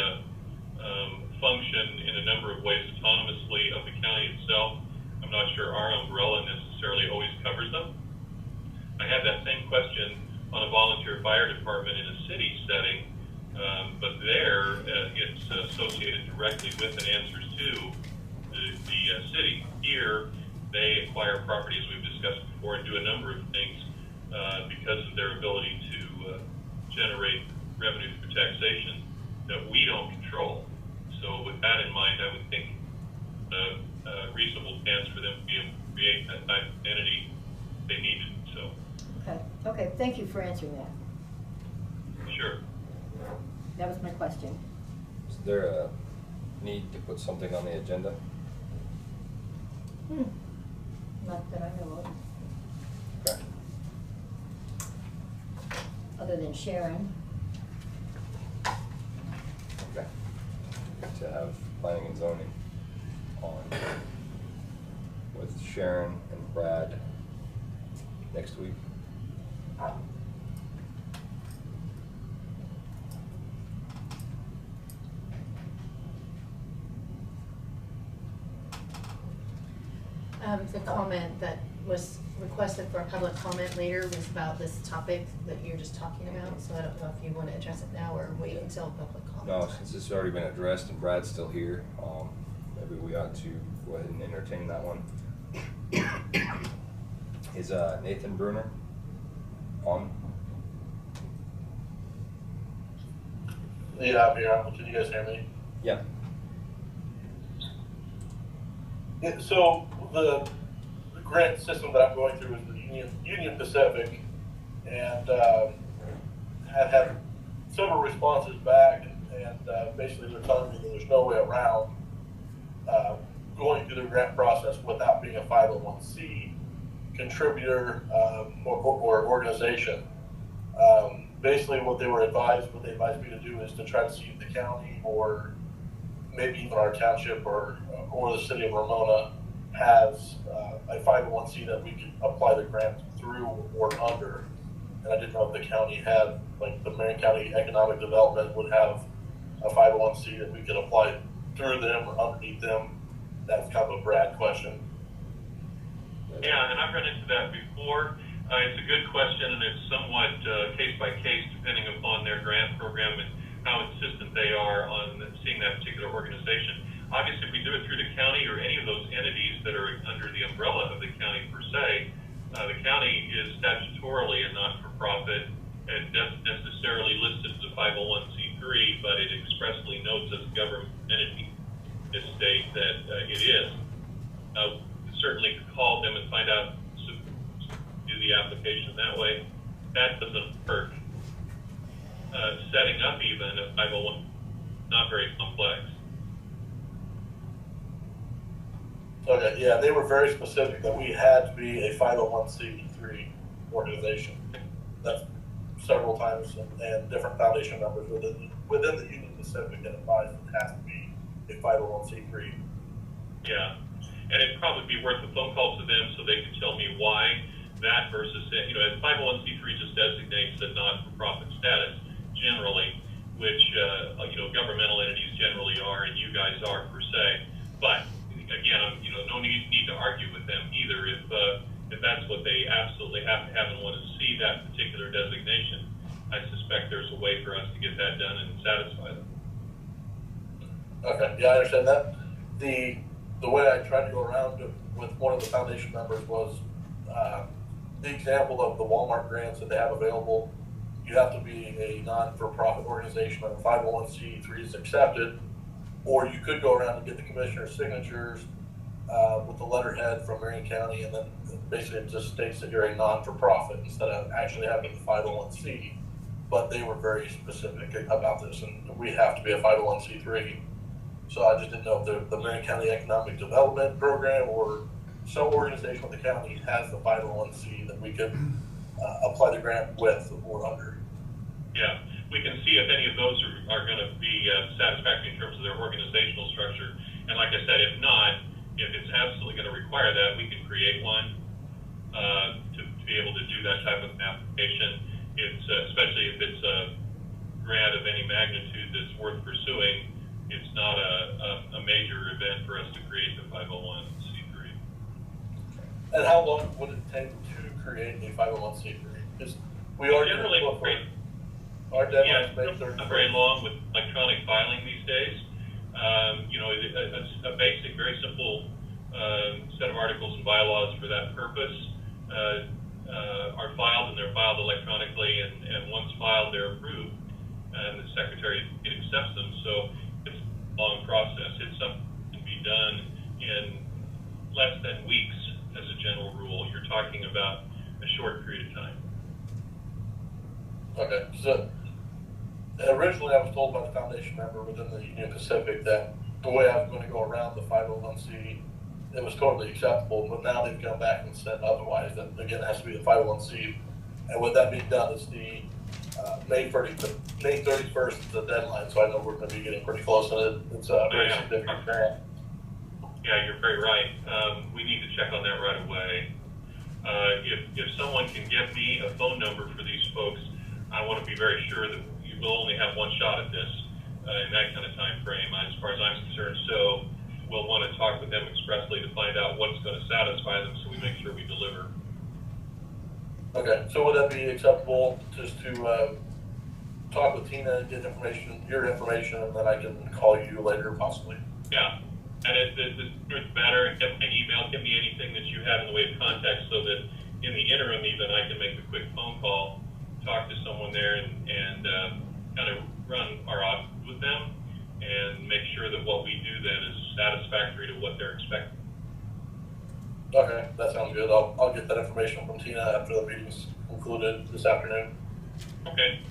function in a number of ways autonomously of the county itself, I'm not sure our umbrella necessarily always covers them. I had that same question on a volunteer fire department in a city setting, but there it's associated directly with and answers to the city. Here, they acquire property, as we've discussed before, and do a number of things because of their ability to generate revenue through taxation that we don't control. So with that in mind, I would think a reasonable chance for them to be able to create that type of entity they needed. So. Okay, thank you for answering that. Sure. That was my question. Is there a need to put something on the agenda? Not that I know of. Okay. Other than Sharon. Okay. To have planning and zoning on with Sharon and Brad next week. The comment that was requested for a public comment later was about this topic that you're just talking about, so I don't know if you want to address it now or wait until public comment. No, since it's already been addressed and Brad's still here, maybe we ought to go ahead and entertain that one. Is Nathan Bruner on? Yeah, I'm here. Can you guys hear me? Yeah. So the grant system that I'm going through is the Union Pacific, and had several responses back, and basically they're telling me that there's no way around going through the grant process without being a 501c contributor or organization. Basically what they advised me to do is to try to see if the county or maybe even our township or the city of Ramona has a 501c that we could apply the grant through or under. And I didn't know if the county had, like the Marion County Economic Development would have a 501c that we could apply through them or underneath them. That's kind of a Brad question. Yeah, and I've run into that before. It's a good question, and it's somewhat case by case depending upon their grant program and how insistent they are on seeing that particular organization. Obviously, if we do it through the county or any of those entities that are under the umbrella of the county per se, the county is statutorily a not-for-profit. It doesn't necessarily list it as a 501c3, but it expressly notes as a government entity to state that it is. Certainly could call them and find out, do the application that way. That doesn't hurt. Setting up even a 501, not very complex. Okay, yeah, they were very specific that we had to be a 501c3 organization. That's several times, and different foundation members within the Union Pacific that advised it has to be a 501c3. Yeah, and it'd probably be worth a phone call to them so they can tell me why that versus, as 501c3 just designates a not-for-profit status generally, which, governmental entities generally are, and you guys are per se. But again, no need to argue with them either. If that's what they absolutely have to have and want to see that particular designation, I suspect there's a way for us to get that done and satisfy them. Okay, yeah, I understand that. The way I tried to go around it with one of the foundation members was the example of the Walmart grants that they have available you have to be a non-for-profit organization and a 501c3 is accepted, or you could go around and get the commissioner's signatures with the letterhead from Marion County, and then basically it just states that you're a non-for-profit instead of actually having the 501c. But they were very specific about this, and we have to be a 501c3. So I just didn't know if the Marion County Economic Development Program or some organization with the county has the 501c that we could apply the grant with or under. Yeah, we can see if any of those are going to be satisfactory in terms of their organizational structure. And like I said, if not, if it's absolutely going to require that, we can create one to be able to do that type of application. It's especially if it's a grant of any magnitude that's worth pursuing. It's not a major event for us to create the 501c3. And how long would it take to create a 501c3? Because we are generally our deadline is May not very long with electronic filing these days. You know, a basic, very simple set of articles and bylaws for that purpose are filed, and they're filed electronically, and once filed, they're approved, and the secretary accepts them. So it's a long process. It's something that can be done in less than weeks as a general rule. You're talking about a short period of time. Okay, so originally I was told by the foundation member within the Union Pacific that the way I was going to go around the 501c, it was totally acceptable, but now they've come back and said otherwise, that again, it has to be the 501c. And with that being done, it's the May 31st is the deadline, so I know we're going to be getting pretty close, and it's a very significant grant. Yeah, you're very right. We need to check on that right away. If someone can give me a phone number for these folks, I want to be very sure that you will only have one shot at this in that kind of time frame, as far as I'm concerned. So we'll want to talk with them expressly to find out what's going to satisfy them, so we make sure we deliver. Okay, so would that be acceptable just to talk with Tina and get your information, and then I can call you later possibly? Yeah, and the sooner the better. Get my email, give me anything that you have in the way of contact, so that in the interim even I can make a quick phone call, talk to someone there, and kind of run our audit with them and make sure that what we do then is satisfactory to what they're expecting. Okay, that sounds good. I'll get that information from Tina after the meeting's concluded this afternoon. Okay.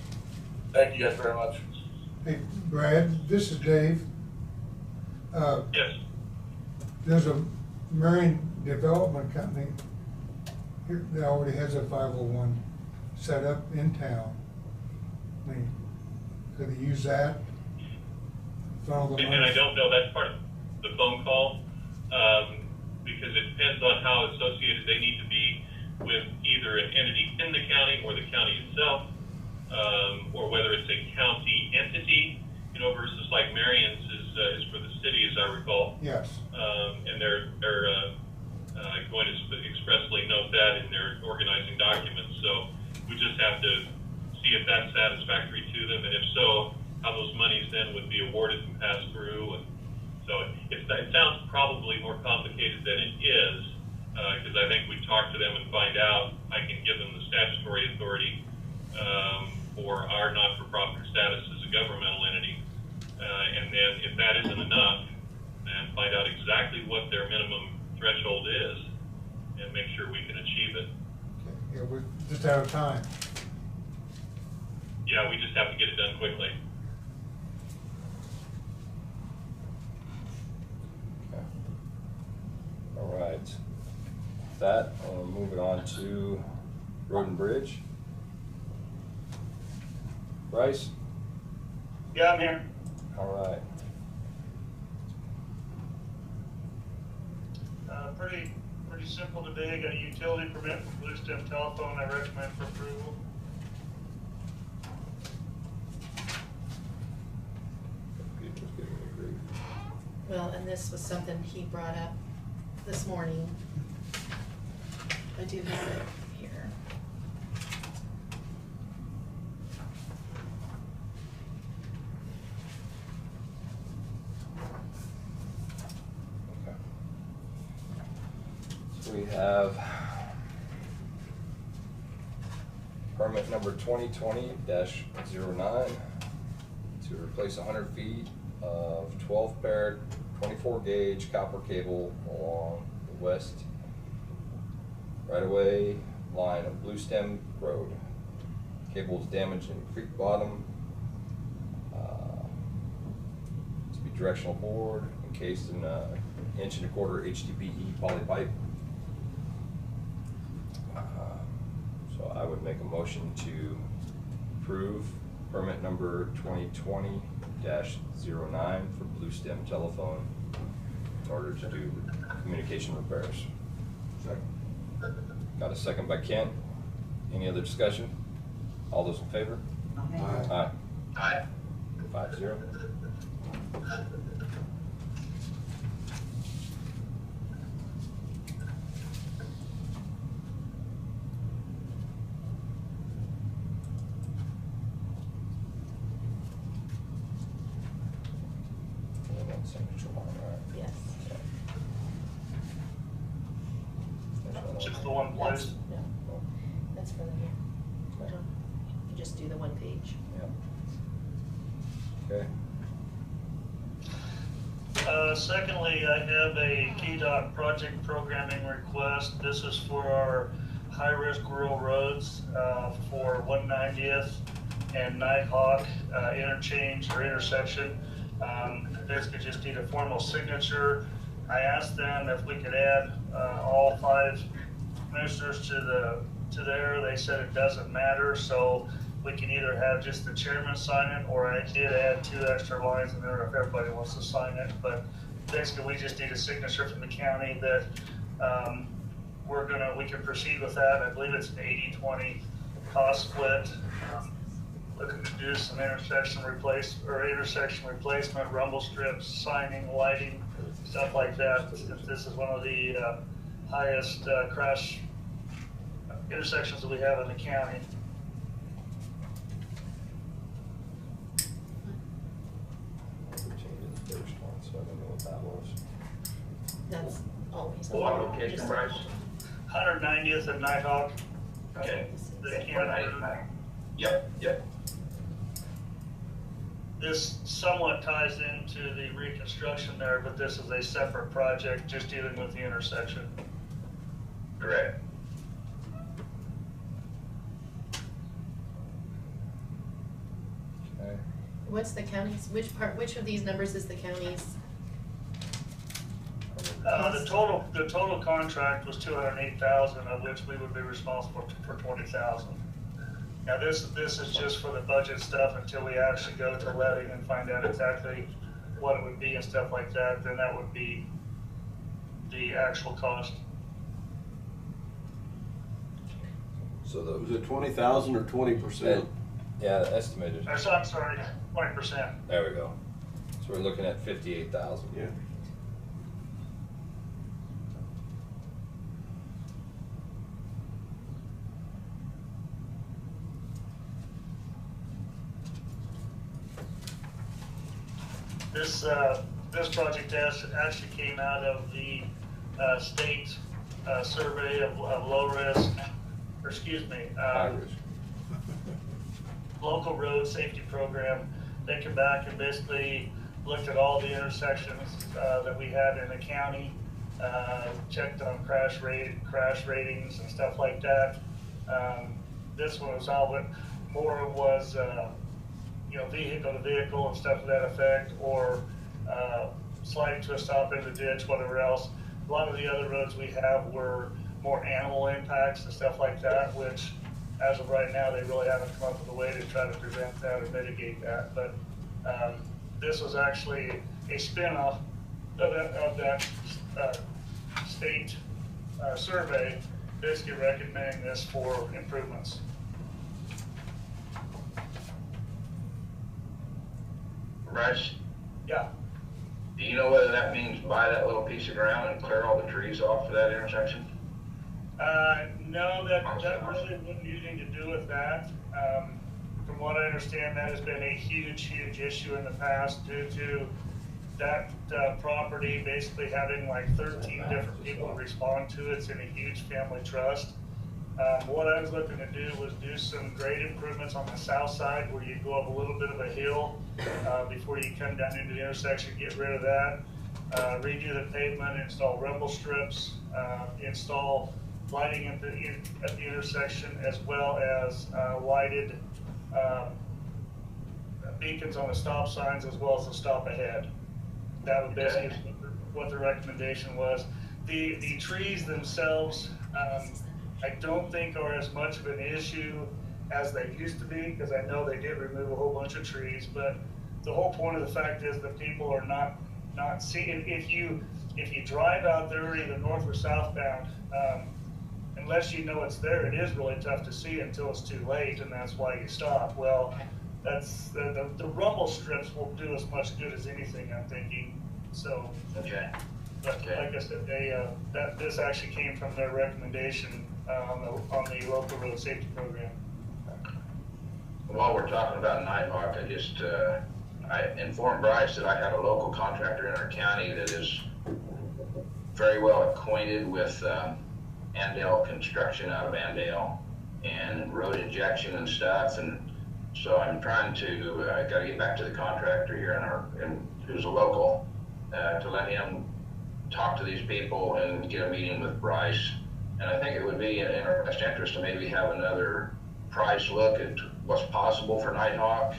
Thank you guys very much. Hey, Brad, this is Dave. Yes. There's a marine development company here that already has a 501 set up in town. I mean, could they use that? Funnel the And I don't know, that's part of the phone call, because it depends on how associated they need to be with either an entity in the county or the county itself, or whether it's a county entity, you know, versus like Marion's is for the city, as I recall. Yes. And they're going to expressly note that in their organizing documents. So we just have to see if that's satisfactory to them, and if so, how those monies then would be awarded and passed through. And so it sounds probably more complicated than it is, because I think we talk to them and find out. I can give them the statutory authority for our not-for-profit status as a governmental entity, and then if that isn't enough, then find out exactly what their minimum threshold is and make sure we can achieve it. Okay. Yeah, we're just out of time. Yeah, we just have to get it done quickly. All right. With that, I'll move it on to Road and Bridge. Bryce? Yeah, I'm here. All right. Pretty simple today. Got a utility permit for Blue Stem Telephone. I recommend for approval. Well, and this was something he brought up this morning. I do have it here. Okay. So we have permit permit number 2020-09 to replace 100 feet of 12 paired 24 gauge copper cable along the west right-of-way line of Blue Stem Road. Cable is damaged in creek bottom. To be directional board encased in an 1.25 inch HDPE poly pipe. So I would make a motion to approve permit number 2020-09 for Blue Stem Telephone in order to do communication repairs. Second. Got a second by Kent. Any other discussion? All those in favor? Aye. Aye. 5-0. And then signature line, right? Yes. Just the one place. No, that's for the year. You just do the one page. Yeah. Okay. Secondly, I have a KDOT project programming request. This is for our high-risk rural roads for 190th and Nighthawk interchange or intersection. Basically just need a formal signature. I asked them if we could add all 5 commissioners to there. They said it doesn't matter, so we can either have just the chairman sign it, or I did add 2 extra lines in there if everybody wants to sign it. But basically, we just need a signature from the county that we can proceed with that. I believe it's an 80-20 cost split. Looking to do some intersection replacement, rumble strips, signing, lighting, stuff like that. This is one of the highest crash intersections that we have in the county. The first one, so I don't know what that was. That's always. What location, Bryce? 190th and Nighthawk. Okay. The Okay, county. Yep. This somewhat ties into the reconstruction there, but this is a separate project just dealing with the intersection. Correct. Okay. What's the county's, which of these numbers is the county's? The total contract was 208,000, of which we would be responsible for 20,000. Now this is just for the budget stuff until we actually go to letting and find out exactly what it would be and stuff like that. Then that would be the actual cost. So Was it 20,000 or 20%? Yeah, estimated. I'm sorry, 20%. There we go. So we're looking at 58,000. Yeah. This project actually came out of the state survey of low risk, or excuse me, High risk. local road safety program. They came back and basically looked at all the intersections that we had in the county, checked on crash ratings and stuff like that. This one was all, but more was vehicle to vehicle and stuff to that effect, or sliding to a stop in the ditch, whatever else. A lot of the other roads we have were more animal impacts and stuff like that, which as of right now, they really haven't come up with a way to try to prevent that or mitigate that. But this was actually a spin-off of that state survey, basically recommending this for improvements. Bryce, Yeah. do you know whether that means buy that little piece of ground and clear all the trees off of that intersection? No, that really wouldn't need anything to do with that. From what I understand, that has been a huge issue in the past due to that property basically having like 13 different people respond to it. It's in a huge family trust. What I was looking to do was do some grade improvements on the south side where you go up a little bit of a hill before you come down into the intersection, get rid of that, redo the pavement, install rumble strips, install lighting at the intersection, as well as lighted beacons on the stop signs, as well as the stop ahead. That would basically what the recommendation was. The trees themselves, I don't think are as much of an issue as they used to be, because I know they did remove a whole bunch of trees, but the whole point of the fact is that people are not seeing, if you drive out there either north or southbound, unless you know it's there, it is really tough to see until it's too late, and that's why you stop. Well, that's the rumble strips will do as much good as anything, I'm thinking. So, Okay. but like I said, this actually came from their recommendation on the local road safety program. While we're talking about Nighthawk, I informed Bryce that I had a local contractor in our county that is very well acquainted with Andale construction out of Andale and road injection and stuff, and so I'm trying to got to get back to the contractor here who's a local to let him talk to these people and get a meeting with Bryce. And I think it would be in our best interest to maybe have another price look at what's possible for Nighthawk.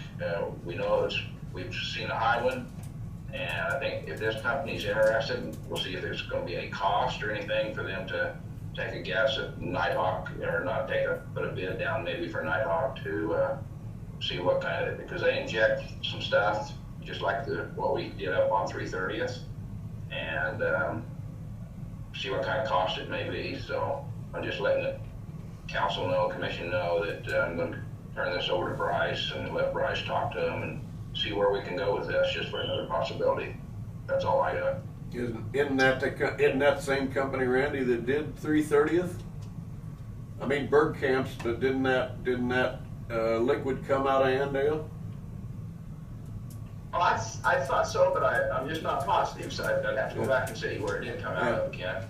We know we've seen a high one, and I think if this company's interested, we'll see if there's going to be any cost or anything for them to take a guess at Nighthawk, or not put a bid down maybe for Nighthawk to see what kind of, because they inject some stuff just like what we did up on 330th, and see what kind of cost it may be. So I'm just letting the council know, commission know that I'm going to turn this over to Bryce and let Bryce talk to him and see where we can go with this, just for another possibility. That's all I got. Isn't that same company, Randy, that did 330th? I mean Bergkamp's, but didn't that liquid come out of Andale? Oh, I thought so, but I'm just not positive, so I'd have to go back and see where it did come out of, Ken.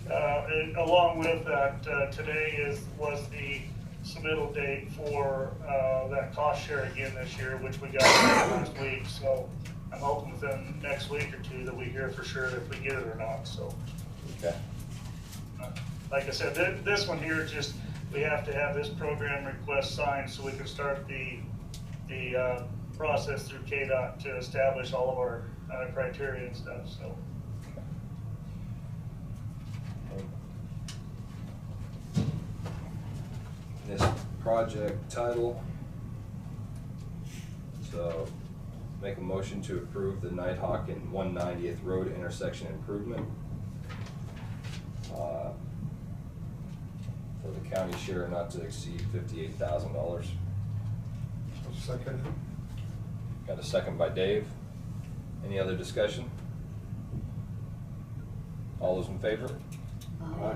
And along with that, today was the submittal date for that cost share again this year, which we got last week. So I'm hoping within the next week or two that we hear for sure if we get it or not. So, okay. Like I said, this one here, just we have to have this program request signed so we can start the process through KDOT to establish all of our criteria and stuff. So. This project title, so make a motion to approve the Nighthawk and 190th Road intersection improvement for the county share not to exceed $58,000. Second. Got a second by Dave. Any other discussion? All those in favor? Aye.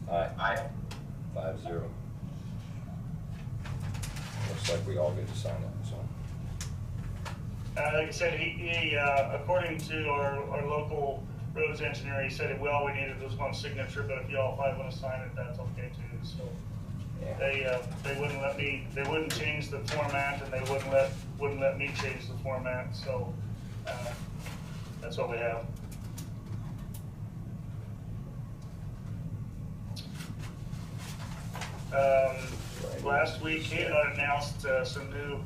Aye. 5-0. Looks like we all get to sign it, so. Like I said, he according to our local roads engineer, he said all we needed was one signature, but if y'all five want to sign it, that's okay too. So yeah. They wouldn't change the format, and they wouldn't let me change the format. So that's what we have. Last week, KDOT announced some new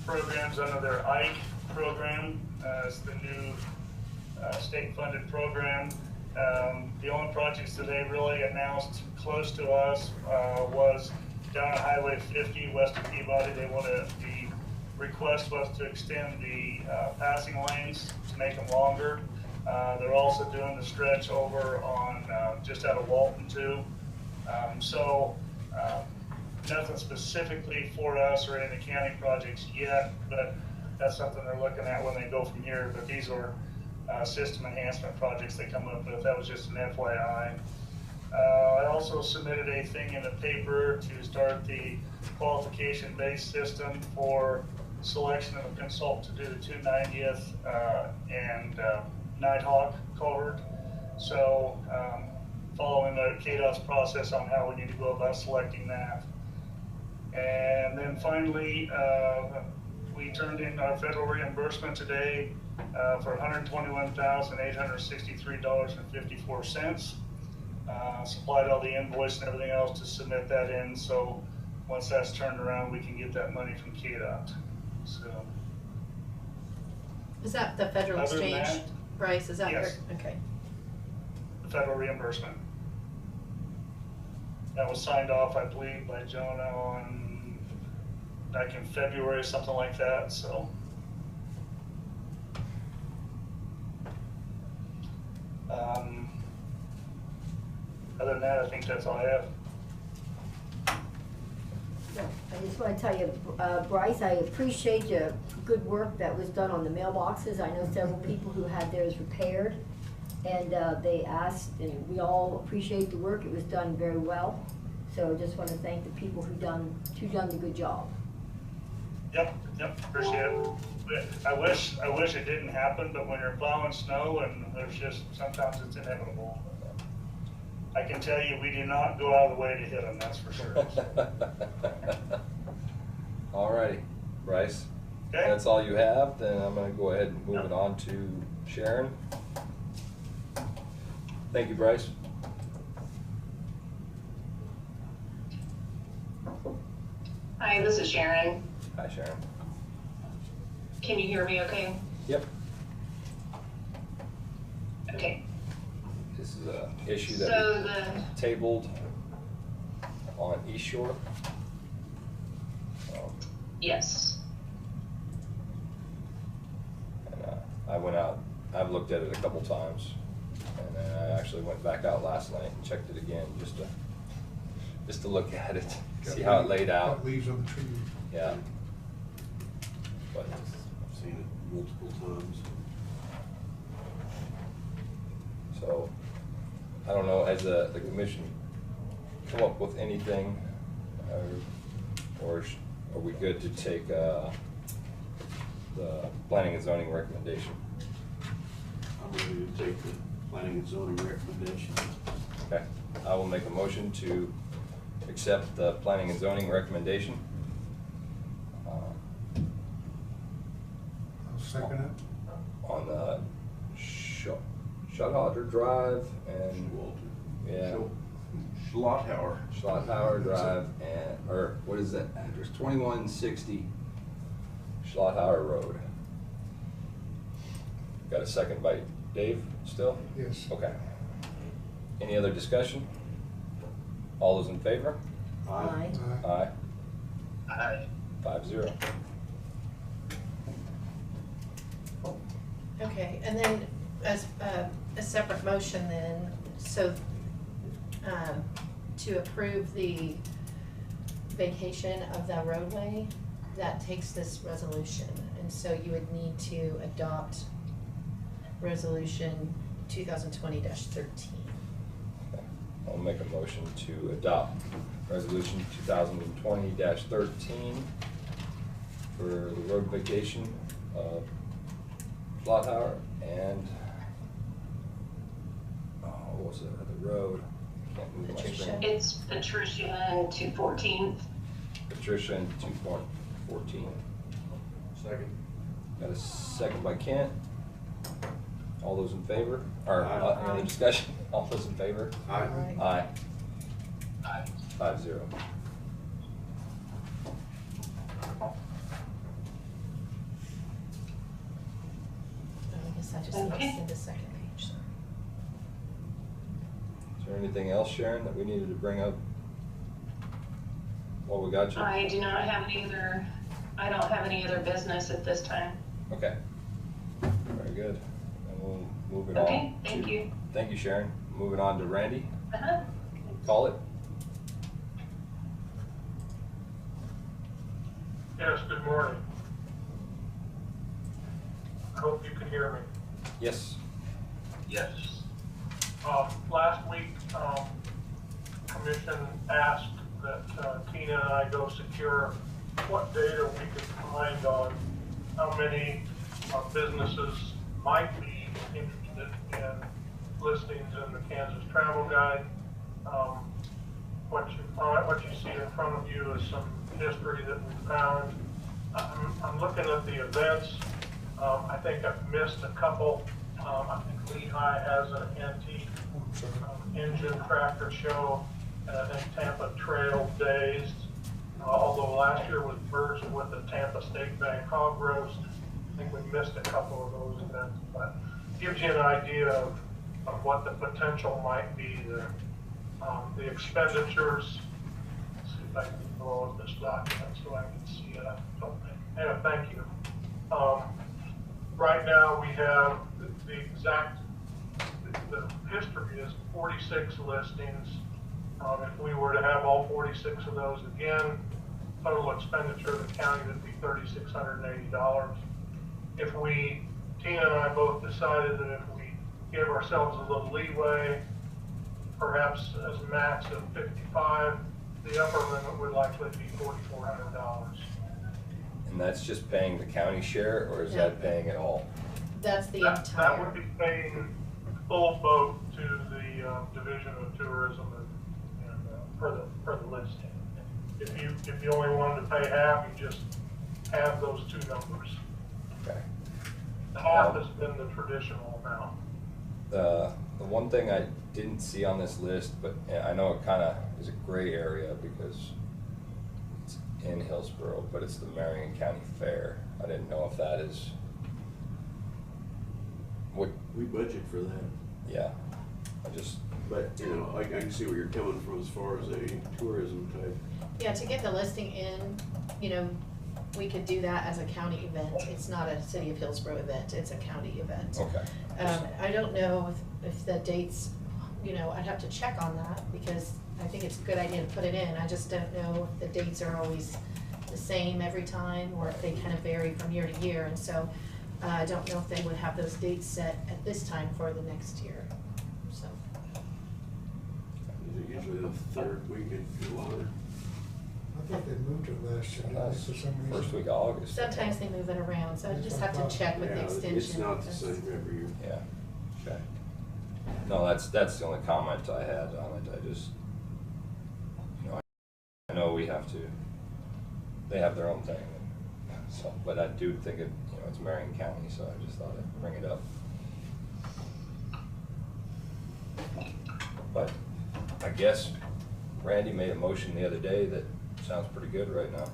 programs under their IKE program. It's the new state-funded program. The only projects that they really announced close to us was down on Highway 50 west of Peabody. The request was to extend the passing lanes to make them longer. They're also doing the stretch over on just out of Walton too. Nothing specifically for us or any county projects yet, but that's something they're looking at when they go from here. But these are system enhancement projects they come up with. That was just an FYI. I also submitted a thing in the paper to start the qualification-based system for selection of a consultant to do the 290th and Nighthawk culvert. So following the KDOT's process on how we need to go about selecting that. And then finally, we turned in our federal reimbursement today for $121,863.54. Supplied all the invoice and everything else to submit that in, so once that's turned around, we can get that money from KDOT. So. Is that the federal Other than exchange, that, Bryce? Is that yes. okay? The federal reimbursement. That was signed off, I believe, by Jonah on, back in February, something like that, so. Other than that, I think that's all I have. I just want to tell you, Bryce, I appreciate your good work that was done on the mailboxes. I know several people who had theirs repaired, and they asked, and we all appreciate the work. It was done very well. So I just want to thank the people who done the good job. Yep, appreciate it. I wish it didn't happen, but when you're plowing snow and there's just, sometimes it's inevitable. I can tell you, we do not go out of the way to hit them, that's for sure. All righty, Bryce. Okay. That's all you have, then I'm gonna go ahead and move it on to Sharon. Thank you, Bryce. Hi, this is Sharon. Hi, Sharon. Can you hear me okay? Yep. Okay. This is an issue that So we tabled on East Shore. Yes. And I went out, I've looked at it a couple times, and then I actually went back out last night and checked it again just to look at it, see how it laid out. Got leaves on the tree. Yeah. But I've seen it multiple times. so, I don't know, has the commission come up with anything, or are we good to take the planning and zoning recommendation? I'm ready to take the planning and zoning recommendation. Okay, I will make a motion to accept the planning and zoning recommendation. I'll second it. On the Shuthaller Drive and, yeah, Schlotthauer Drive and, or what is that address? 2160 Schlotthauer Road. Got a second by Dave still? Yes. Okay. Any other discussion? All those in favor? Aye. Aye. Aye. 5-0. Okay, and then as a separate motion then, so to approve the vacation of the roadway, that takes this resolution. And so you would need to adopt resolution 2020-13. I'll make a motion to adopt resolution 2020-13 for the road vacation of Schlotthauer and, what was it, the road? Can't move my screen. It's Patricia and 214. Patricia and 2.14. Second. Got a second by Kent. All those in favor? Or any Aye. other discussion? All those in favor? Aye. Aye. Aye. 5-0. I guess I just need to Okay. send a second page. So. Is there anything else, Sharon, that we needed to bring up while we got you? I do not have any other, I don't have any other business at this time. Okay. Very good. And we'll move it on. Okay, thank to- you. Thank you, Sharon. Moving on to Randy. Uh-huh. Call it. Yes, good morning. I hope you can hear me. Yes. Yes. Last week, commission asked that Tina and I go secure what data we could find on how many businesses might be interested in listings in the Kansas Travel Guide. What you see in front of you is some history that we found. I'm looking at the events. I think I've missed a couple. I think Lehigh has an antique engine tractor show, and I think Tampa Trail Days. Although last year was merged with the Tampa State Bank Hog Roast. I think we missed a couple of those events, but gives you an idea of what the potential might be. The expenditures. Let's see if I can blow up this document so I can see it. Yeah, thank you. Right now we have the exact, the history is 46 listings. If we were to have all 46 of those again, total expenditure of the county would be $3,680. If Tina and I both decided that if we give ourselves a little leeway, perhaps as a max of 55, the upper limit would likely be $4,400. And that's just paying the county share, or is that paying it all? That's the That entire. would be paying full boat to the Division of Tourism and for the listing. If you only wanted to pay half, you just have those two numbers. Okay. Half has been the traditional amount. The one thing I didn't see on this list, but I know it kind of is a gray area because it's in Hillsborough, but it's the Marion County Fair. I didn't know if that is what We budget for that. Yeah, But, you know, I can see where you're coming from as far as a tourism type. Yeah, to get the listing in, you know, we could do that as a county event. It's not a City of Hillsborough event, it's a county event. Okay. I don't know if the dates, you know, I'd have to check on that because I think it's a good idea to put it in. I just don't know if the dates are always the same every time or if they kind of vary from year to year. And so I don't know if they would have those dates set at this time for the next year, so. Is it usually the third week in July? I think they moved it last year, didn't they, for some reason? First week of August. Sometimes they move it around, so I just have to check with the Yeah, extension. it's not the same every year. Yeah, okay. No, that's the only comment I had on it. I just, you know, I know they have their own thing. So, but I do think it, you know, it's Marion County, so I just thought I'd bring it up. But I guess Randy made a motion the other day that sounds pretty good right now.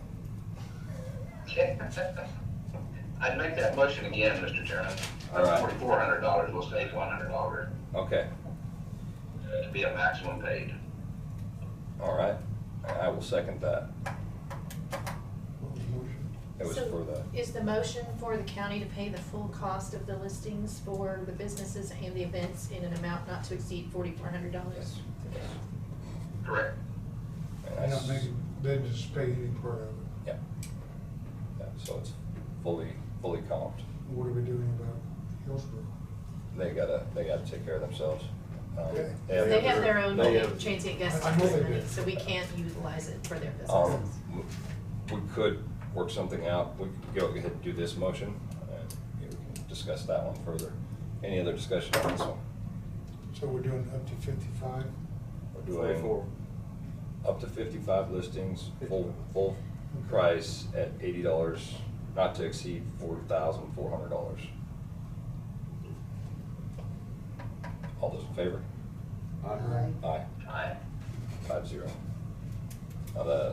I'd make that motion again, Mr. Chairman. All right. $4,400, we'll save $100 Okay, to be a maximum paid. all right. I will second that. What was the motion? It was So for the, is the motion for the county to pay the full cost of the listings for the businesses and the events in an amount not to exceed $4,400? yes. Correct. And You're not that's- making business pay any part of it. Yeah. Yeah, so it's fully comped. What are we doing about Hillsborough? They gotta take care of themselves. Okay. They have their own They have- transient guest I know they money, do. so we can't utilize it for their Um, businesses. we could work something out. We could go ahead and do this motion and we can discuss that one further. Any other discussion on this one? So we're doing up to 55? We're doing 44. up to 55 listings, full Okay. price at $80, not to exceed $4,400. All those in favor? Aye. Aye. Aye. 5-0. Now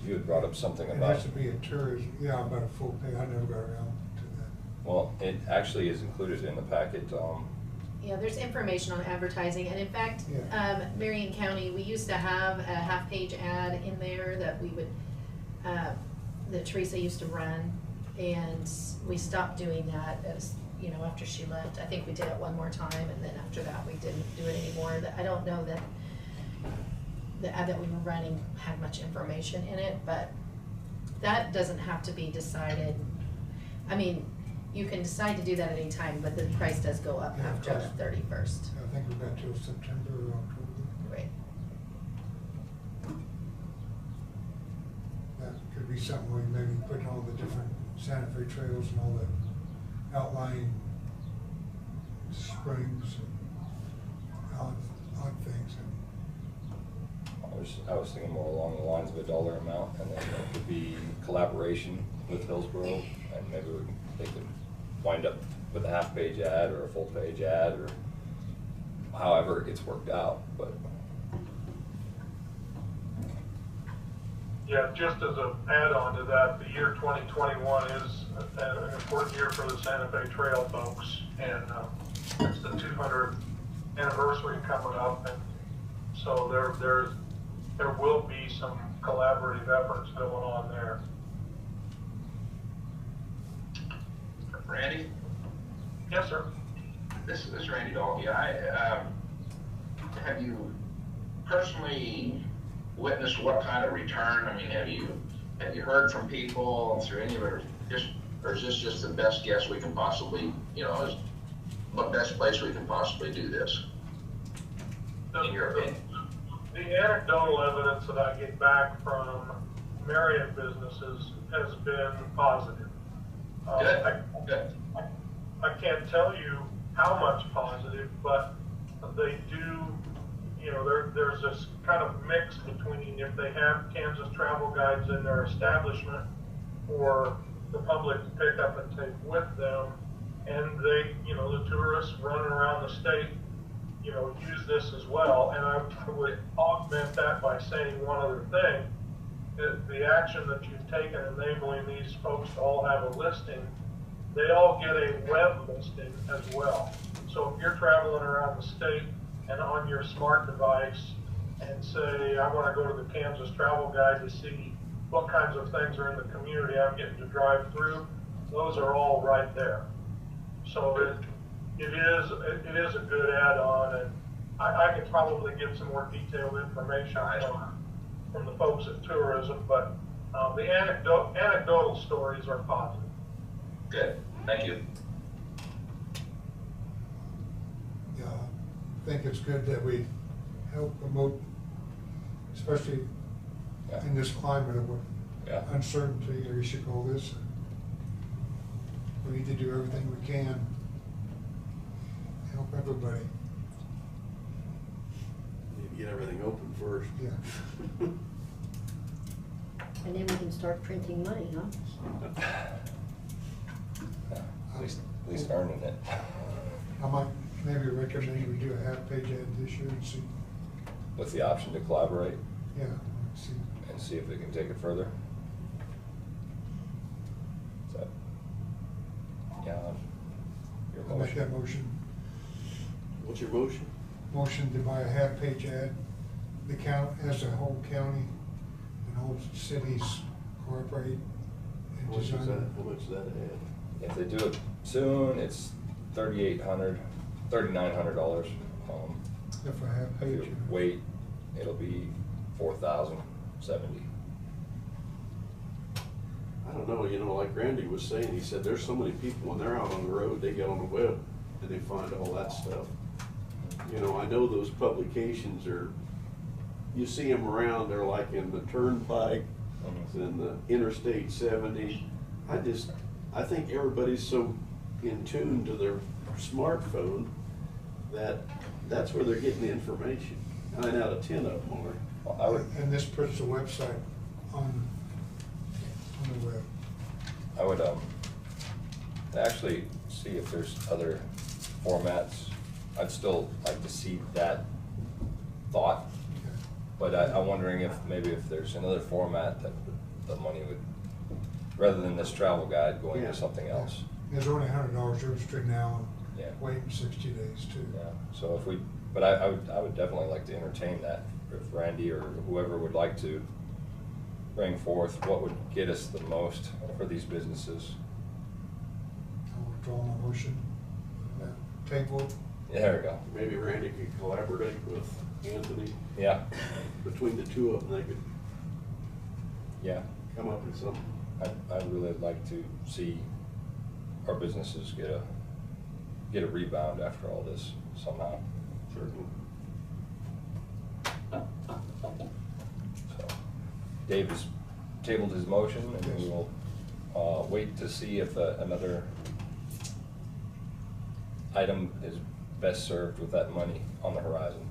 you had brought up something It about, has to be a tourism, yeah, about a full pay, I never got around to that. well, it actually is included in the packet. Yeah, there's information on advertising, and in fact, Yeah. Marion County, we used to have a half-page ad in there that we would, that Teresa used to run, and we stopped doing that as, you know, after she left. I think we did it one more time, and then after that, we didn't do it anymore. I don't know that the ad that we were running had much information in it, but that doesn't have to be decided. I mean, you can decide to do that at any time, but the price does go up Yeah, of after the course. 31st. I think we've got till September or October. Right. That could be something where you maybe put all the different Santa Fe trails and all the outlying springs and on things. I was thinking more along the lines of a dollar amount, and then it could be collaboration with Hillsborough, and maybe they could wind up with a half-page ad or a full-page ad, or however it gets worked out, but. Yeah, just as an add-on to that, the year 2021 is an important year for the Santa Fe Trail folks, and it's the 200th anniversary coming up, and so there will be some collaborative efforts going on there. Randy? Yes, sir. This is Randy Dalby. Have you personally witnessed what kind of return? I mean, have you heard from people through any of it, or is this just the best guess we can possibly, is the best place we can possibly do this? In your opinion? The anecdotal evidence that I get back from Marion businesses has been positive. Good. I can't tell you how much positive, but they do, there's this kind of mix between if they have Kansas travel guides in their establishment or the public to pick up and take with them, and they, the tourists running around the state, use this as well. And I would augment that by saying one other thing. The action that you've taken enabling these folks to all have a listing, they all get a web listing as well. So if you're traveling around the state and on your smart device and say, I want to go to the Kansas Travel Guide to see what kinds of things are in the community I'm getting to drive through, those are all right there. So it is a good add-on, and I could probably get some more detailed information from the folks at tourism, but the anecdotal stories are positive. Good, thank you. Yeah, I think it's good that we help promote, especially in this climate of uncertainty, or you should call this. We need to do everything we can to help everybody. Need to get everything open first. Yeah. And then we can start printing money, huh? At least earning it. I might maybe recommend we do a half-page ad this year and see. With the option to collaborate? Yeah, see. And see if we can take it further? Is that, your I'll make motion? that motion. What's your motion? Motion to buy a half-page ad. The count, as a whole county and whole cities cooperate and How much is design. that? How much is that ad? If they do it soon, it's $3,900. If I have If page. you wait, it'll be $4,070. I don't know, like Randy was saying, he said there's so many people when they're out on the road, they get on the web and they find all that stuff. I know those publications you see them around, they're like in the Turnpike, in the Interstate 70. I think everybody's so in tune to their smartphone that that's where they're getting the information. 9 out of 10 of them are. Well, I would, And this puts the website on the web. I would actually see if there's other formats. I'd still like to see that thought, but I'm wondering if there's another format that the money would, rather than this travel guide going to something else. There's only $100 registered now, Yeah. waiting 60 days too. Yeah, so but I would definitely like to entertain that, if Randy or whoever would like to bring forth what would get us the most for these businesses. I'll withdraw my motion. Table. Yeah, there we go. Maybe Randy could collaborate with Anthony. Yeah. Between the two of them, they could come up with something. I'd really like to see our businesses get a rebound after all this somehow. Certainly. So, Dave has tabled his motion, and we will wait to see if another item is best served with that money on the horizon.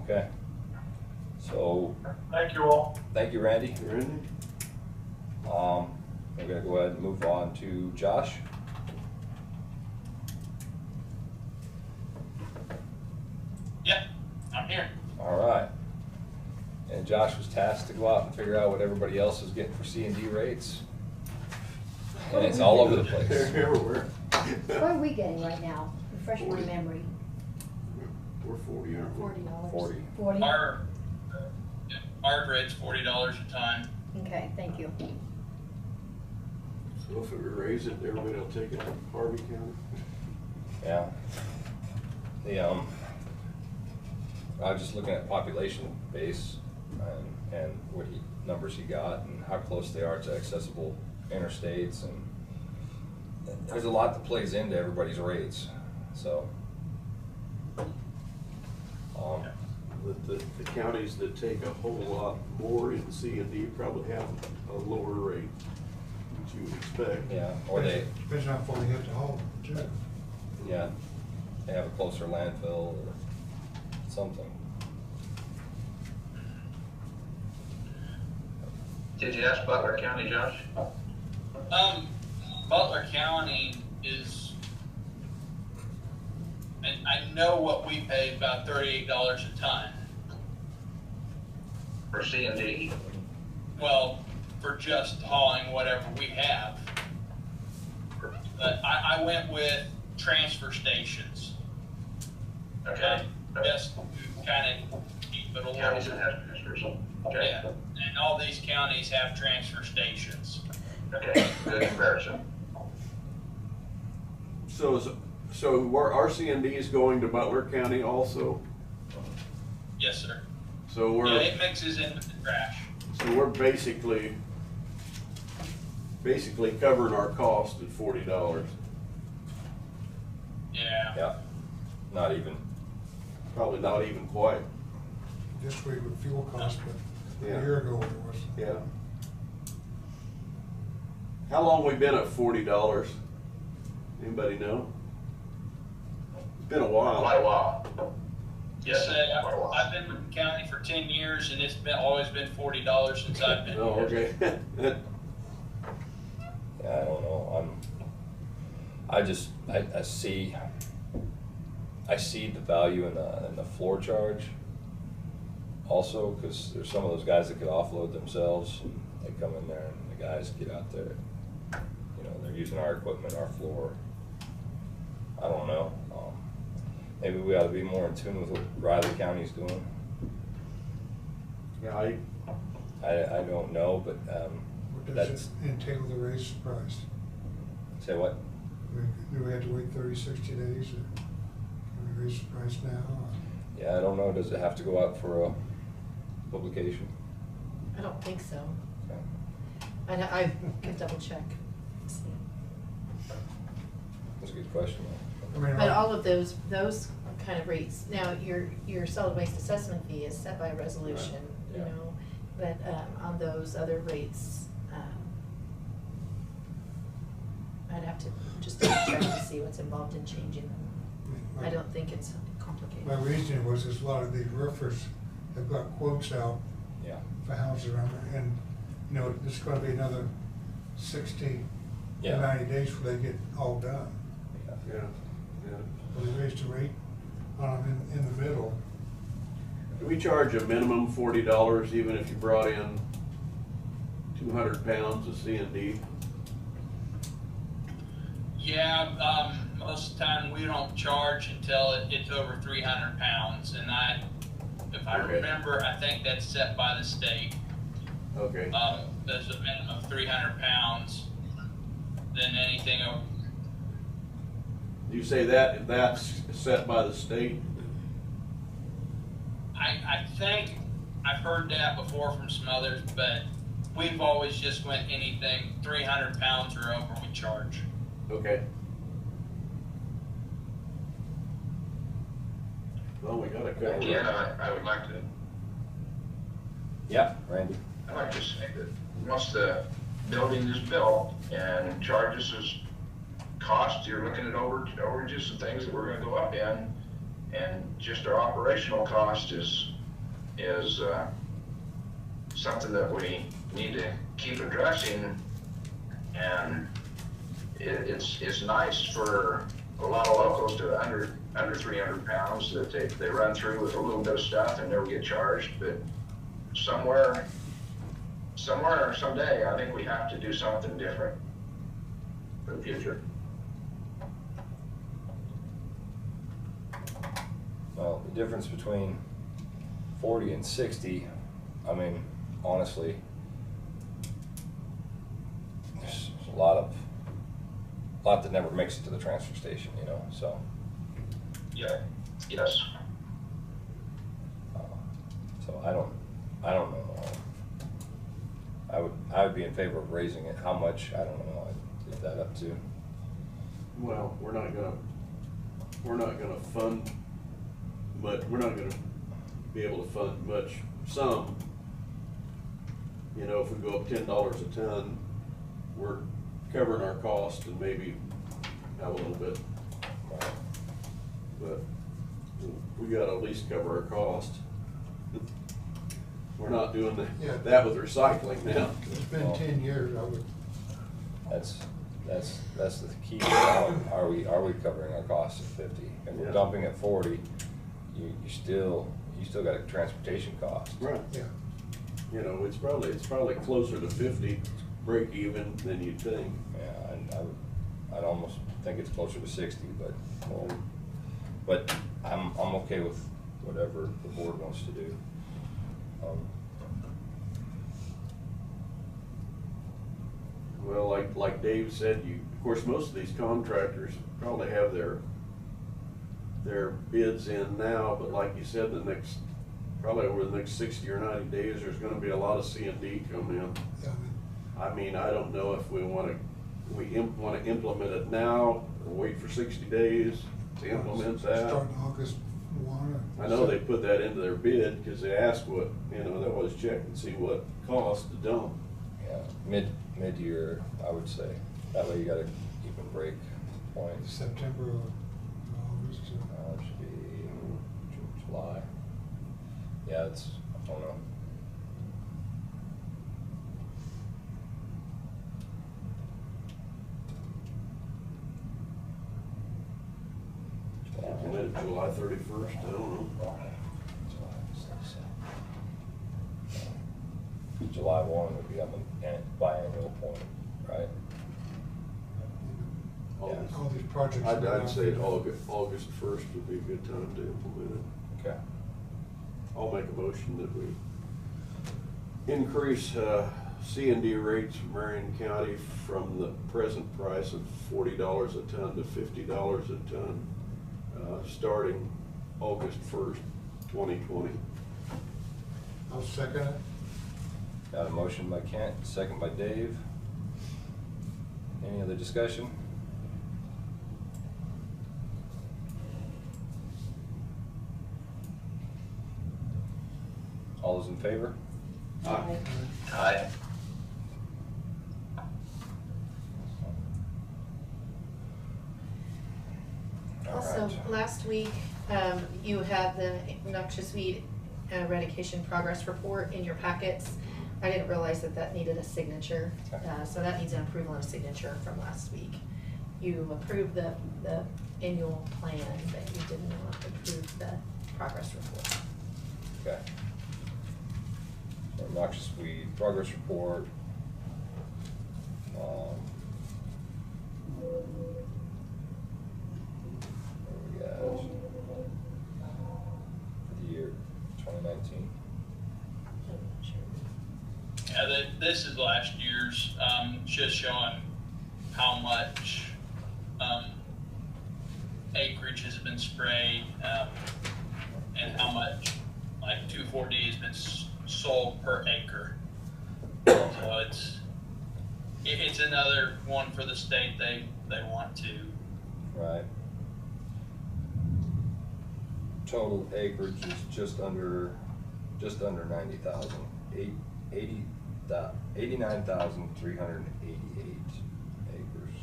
Okay. So. Thank you all. Thank you, Randy. Randy? We're gonna go ahead and move on to Josh. Yeah, I'm here. All right. And Josh was tasked to go out and figure out what everybody else is getting for C&D rates. And it's all over the place. They're everywhere. What are we getting right now? Refresh my 40. memory. We're 40, aren't we? $40. 40. 40? Our grade's $40 a ton. Okay, thank you. So if we raise it, everybody will take it to Harvey County. Yeah. I was just looking at population base and what numbers he got and how close they are to accessible interstates, and there's a lot that plays into everybody's rates. So, The counties that take a whole lot more in C&D probably have a lower rate, which you would expect. yeah, or they, Depends on how far you have to haul, too. yeah, they have a closer landfill or something. Did you ask Butler County, Josh? Butler County is, and I know what we pay, about $38 a ton. For C&D? Well, for just hauling whatever we have. But I went with transfer stations. Okay. Just to kind of keep it a Counties little. that have transfers. Okay. Yeah, and all these counties have transfer stations. Okay, good comparison. So our C&D is going to Butler County also? Yes, sir. So we're. Yeah, it mixes into the trash. So we're basically covering our cost at $40. Yeah. Yeah, not even. Probably not even quite. This week with fuel costs, but Yeah. a year ago it was. Yeah. How long we been at $40? Anybody know? It's been a while. Quite a while. Yes, quite a while. I've been with the county for 10 years, and it's always been $40 since I've been Oh, here. okay. Yeah, I don't know. I see the value in the floor charge also, because there's some of those guys that could offload themselves, and they come in there and the guys get out there, they're using our equipment, our floor. I don't know. Maybe we ought to be more in tune with what Riley County's doing. Yeah, I don't know, but What does that's, it entail the raise price? say what? Do we have to wait 30, 60 days, or can we raise the price now? Yeah, I don't know. Does it have to go out for a publication? I don't think so. Okay. I can double check. See. That's a good question. I mean, But all of those kind of rates, now your solid waste assessment fee is set by resolution, Right. Yeah. but on those other rates, I'd have to just double check to see what's involved in changing them. I don't think it's complicated. My reasoning was there's a lot of these roofers have got quotes out Yeah. for houses around there, and, it's gonna be another 60 Yeah. to 90 days before they get all done. yeah. So they raised the rate on them in the middle. Do we charge a minimum $40 even if you brought in 200 pounds of C&D? Yeah, most of the time we don't charge until it's over 300 pounds, and if I Okay. remember, I think that's set by the state. Okay. There's a minimum of 300 pounds, then anything over. You say that's set by the state? I think I've heard that before from some others, but we've always just went anything 300 pounds or over we charge. Okay. Well, we gotta cover Again, it. I would like to, Yeah, Randy. I'd like to say that once the building is built and charges is costs, you're looking at overages and things that we're gonna go up in, and just our operational cost is something that we need to keep addressing. And it's nice for a lot of locals to under 300 pounds that they run through with a little bit of stuff and never get charged. But somewhere or someday, I think we have to do something different for the future. Well, the difference between 40 and 60, I mean, honestly, there's a lot that never makes it to the transfer station, you know, so. Yeah, yes. So I don't know. I would be in favor of raising it. How much, I don't know, I'd leave that up to. Well, we're not gonna fund, but we're not gonna be able to fund much, some. You know, if we go up $10 a ton, we're covering our cost and maybe have a little bit. But we gotta at least cover our cost. We're not doing that with recycling now. It's been 10 years, I would. That's the key. Are we covering our costs at 50? And we're dumping at 40. You still got a transportation cost. Right. Yeah. You know, it's probably closer to 50 break even than you'd think. Yeah, I'd almost think it's closer to 60, but I'm okay with whatever the board wants to do. Well, like Dave said, of course, most of these contractors probably have their bids in now, but like you said, probably over the next 60 or 90 days, there's gonna be a lot of C&D coming in. Yeah. I mean, I don't know if we wanna implement it now, or wait for 60 days to implement that. Starting August 1. I know they put that into their bid, cause they asked what, they always check and see what cost to dump. Yeah, mid-year, I would say. That way you gotta keep and break points. September or August. It should be July. Yeah, I don't know. July 31st, I don't know. July 1 would be on the biannual point, right? All these projects. I'd say August 1st would be a good time to implement it. Okay. I'll make a motion that we increase C&D rates in Marion County from the present price of $40 a ton to $50 a ton, starting August 1st, 2020. I'll second it. Got a motion by Kent, second by Dave. Any other discussion? All those in favor? Aye. Aye. Also, last week, you had the noxious weed eradication progress report in your packets. I didn't realize that needed a signature, so that needs an approval and a signature from last week. You approved the annual plan, but you did not approve the progress report. Okay. So noxious weed progress report. What do we got for the year 2019? Yeah, this is last year's, just showing how much acreage has been sprayed, and how much like 2,4-D has been sold per acre. So it's another one for the state they want to. Right. Total acreage is just under 90,000. 89,388 acres.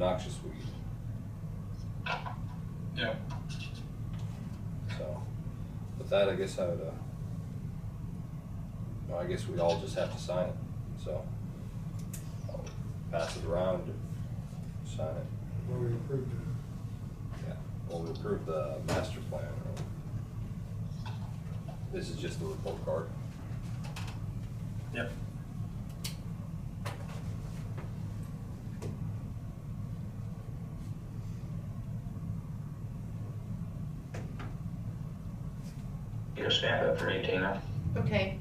noxious weed. Yeah. So, with that, I guess I would, I guess we all just have to sign it, so I'll pass it around and sign it. Well, we approved it. Yeah, well, we approved the master plan. This is just the report card. Yep. Get a stand up for you, Tina. Okay,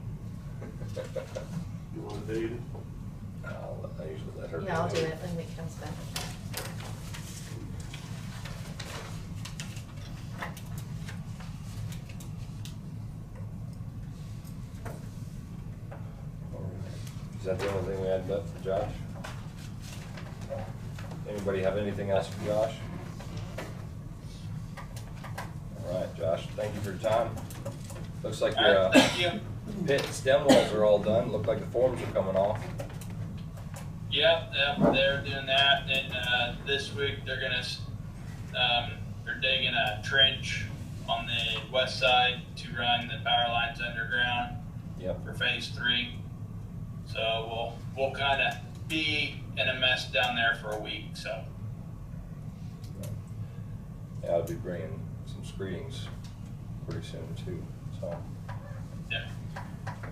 You want to date it? I usually let her. yeah, I'll do it when we comes back. Is that the only thing we had left for Josh? Anybody have anything else for Josh? All right, Josh, thank you for your time. Looks like your Thank you. pit and stem walls are all done. Look like the forms are coming off. Yep, they're doing that. And this week they're gonna, they're digging a trench on the west side to run the power lines underground. Yep. For phase 3. So we'll kind of be in a mess down there for a week. So Yeah, I'll be bringing some screenings pretty soon too. So yeah.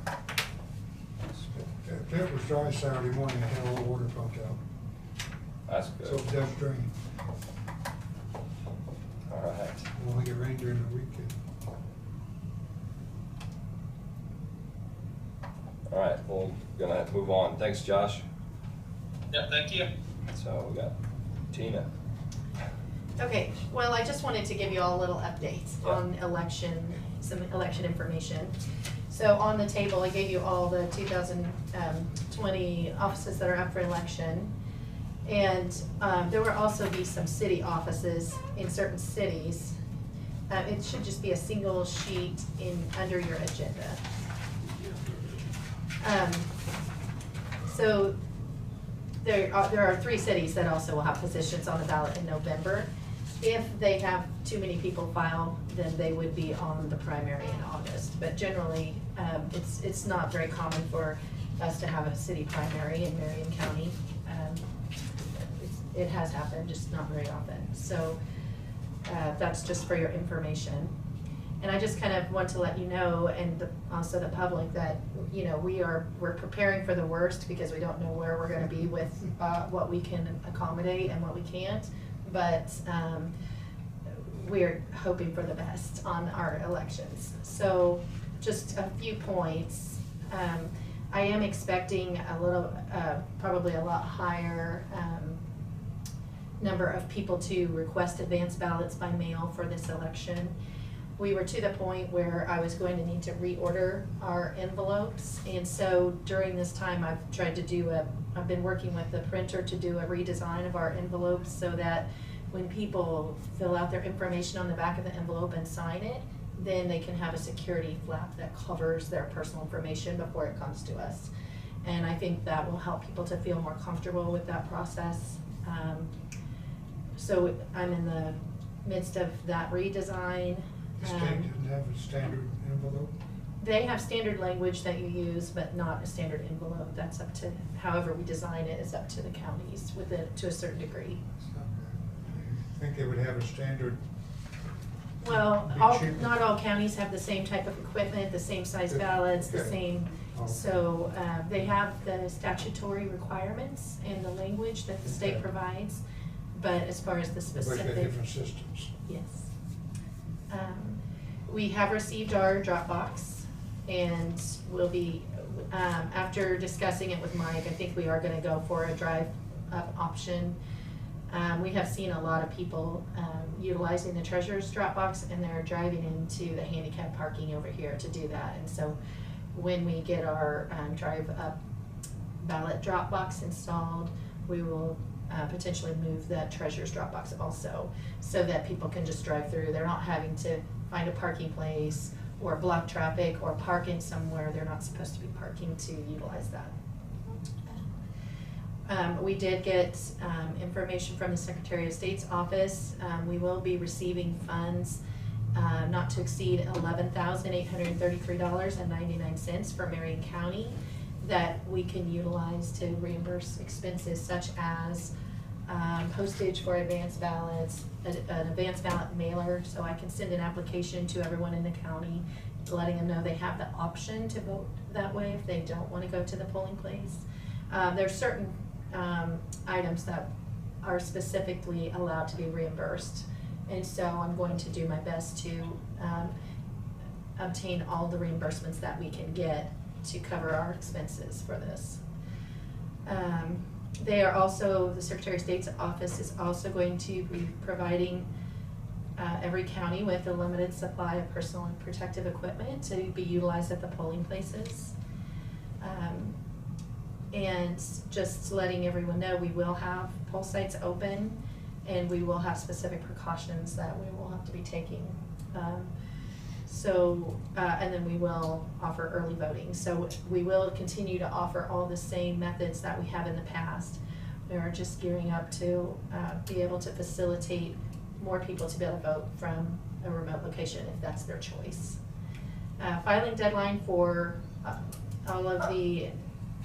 that's good. That pit was dry Saturday morning, I had all the water pumped out, That's so good. it does drain. All right. We'll only get rain during the weekend. All right. Well, gonna have to move on. Thanks, Josh. Yep. Thank you. So we got Tina. Okay, well, I just wanted to give you all a little updates Yeah. on some election information. So on the table, I gave you all the 2020 offices that are up for election. And there will also be some city offices in certain cities. It should just be a single sheet under your agenda. So there are 3 cities that also will have positions on the ballot in November. If they have too many people file, then they would be on the primary in August. But generally, it's not very common for us to have a city primary in Marion County. It has happened, just not very often. So that's just for your information. And I just kind of want to let you know, and also the public, that, you know, we're preparing for the worst because we don't know where we're gonna be with what we can accommodate and what we can't. But we're hoping for the best on our elections. So just a few points. I am expecting a little, probably a lot higher number of people to request advance ballots by mail for this election. We were to the point where I was going to need to reorder our envelopes, and so during this time I've been working with the printer to do a redesign of our envelopes so that when people fill out their information on the back of the envelope and sign it, then they can have a security flap that covers their personal information before it comes to us. And I think that will help people to feel more comfortable with that process. So I'm in the midst of that redesign. The state doesn't have a standard envelope? They have standard language that you use, but not a standard envelope. That's up to, however we design it, is up to the counties to a certain degree. I think they would have a standard. Well, Be cheaper. not all counties have the same type of equipment, the same size ballots, the Okay. same, Oh. so they have the statutory requirements and the language that the state Okay. provides, but as far as the Everybody's got specific. different systems. Yes. We have received our Dropbox, and we'll be, after discussing it with Mike, I think we are gonna go for a drive-up option. We have seen a lot of people utilizing the treasurer's Dropbox, and they're driving into the handicap parking over here to do that. And so when we get our drive-up ballot Dropbox installed, we will potentially move that treasurer's Dropbox also, so that people can just drive through. They're not having to find a parking place or block traffic or park in somewhere they're not supposed to be parking to utilize that. We did get information from the Secretary of State's office. We will be receiving funds not to exceed $11,833.99 for Marion County that we can utilize to reimburse expenses such as postage for advance ballots, an advance ballot mailer, so I can send an application to everyone in the county, letting them know they have the option to vote that way if they don't want to go to the polling place. There's certain items that are specifically allowed to be reimbursed, and so I'm going to do my best to obtain all the reimbursements that we can get to cover our expenses for this. They are also, the Secretary of State's office is also going to be providing every county with a limited supply of personal and protective equipment to be utilized at the polling places. And just letting everyone know, we will have poll sites open and we will have specific precautions that we will have to be taking. And then we will offer early voting. So we will continue to offer all the same methods that we have in the past. We are just gearing up to be able to facilitate more people to be able to vote from a remote location if that's their choice. Filing deadline for all of the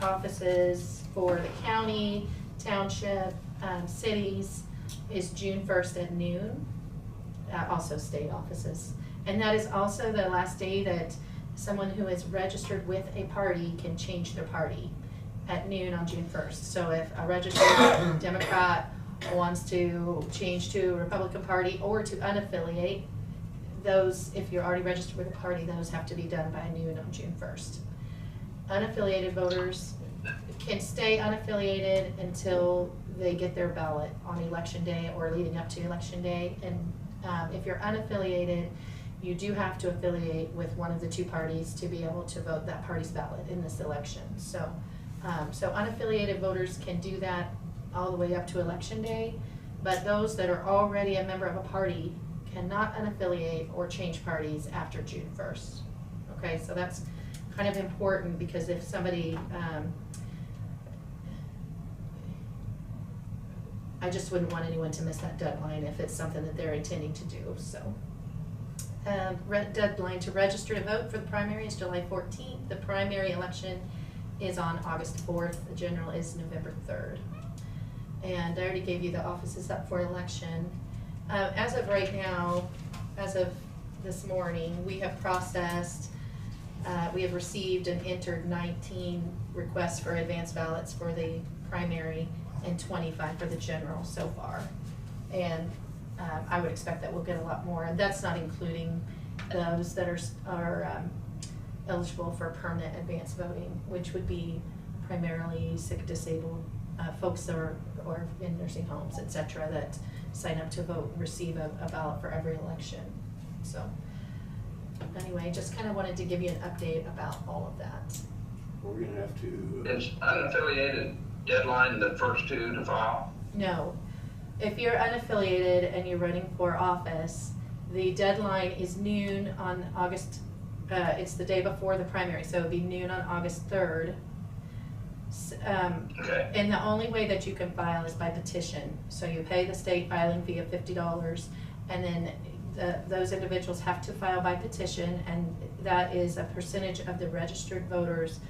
offices for the county, township, cities is June 1st at noon, also state offices. And that is also the last day that someone who is registered with a party can change their party at noon on June 1st. So if a registered Democrat wants to change to a Republican Party or to unaffiliate, those, if you're already registered with a party, those have to be done by noon on June 1st. Unaffiliated voters can stay unaffiliated until they get their ballot on election day or leading up to election day. And if you're unaffiliated, you do have to affiliate with one of the two parties to be able to vote that party's ballot in this election. So unaffiliated voters can do that all the way up to election day, but those that are already a member of a party cannot unaffiliate or change parties after June 1st. Okay, so that's kind of important because if somebody, I just wouldn't want anyone to miss that deadline if it's something that they're intending to do, so. Deadline to register to vote for the primary is July 14th. The primary election is on August 4th. The general is November 3rd. And I already gave you the offices up for election. As of right now, as of this morning, we have processed, we have received and entered 19 requests for advance ballots for the primary and 25 for the general so far. And I would expect that we'll get a lot more, and that's not including those that are eligible for permanent advance voting, which would be primarily sick, disabled folks that are or in nursing homes, etc., that sign up to vote and receive a ballot for every election. So anyway, just kind of wanted to give you an update about all of that. We're gonna have to. Is unaffiliated deadline the first two to file? No. If you're unaffiliated and you're running for office, the deadline is noon on August, it's the day before the primary, so it'd be noon on August 3rd. Okay. And the only way that you can file is by petition. So you pay the state filing fee of $50, and then those individuals have to file by petition, and that is a percentage of the registered voters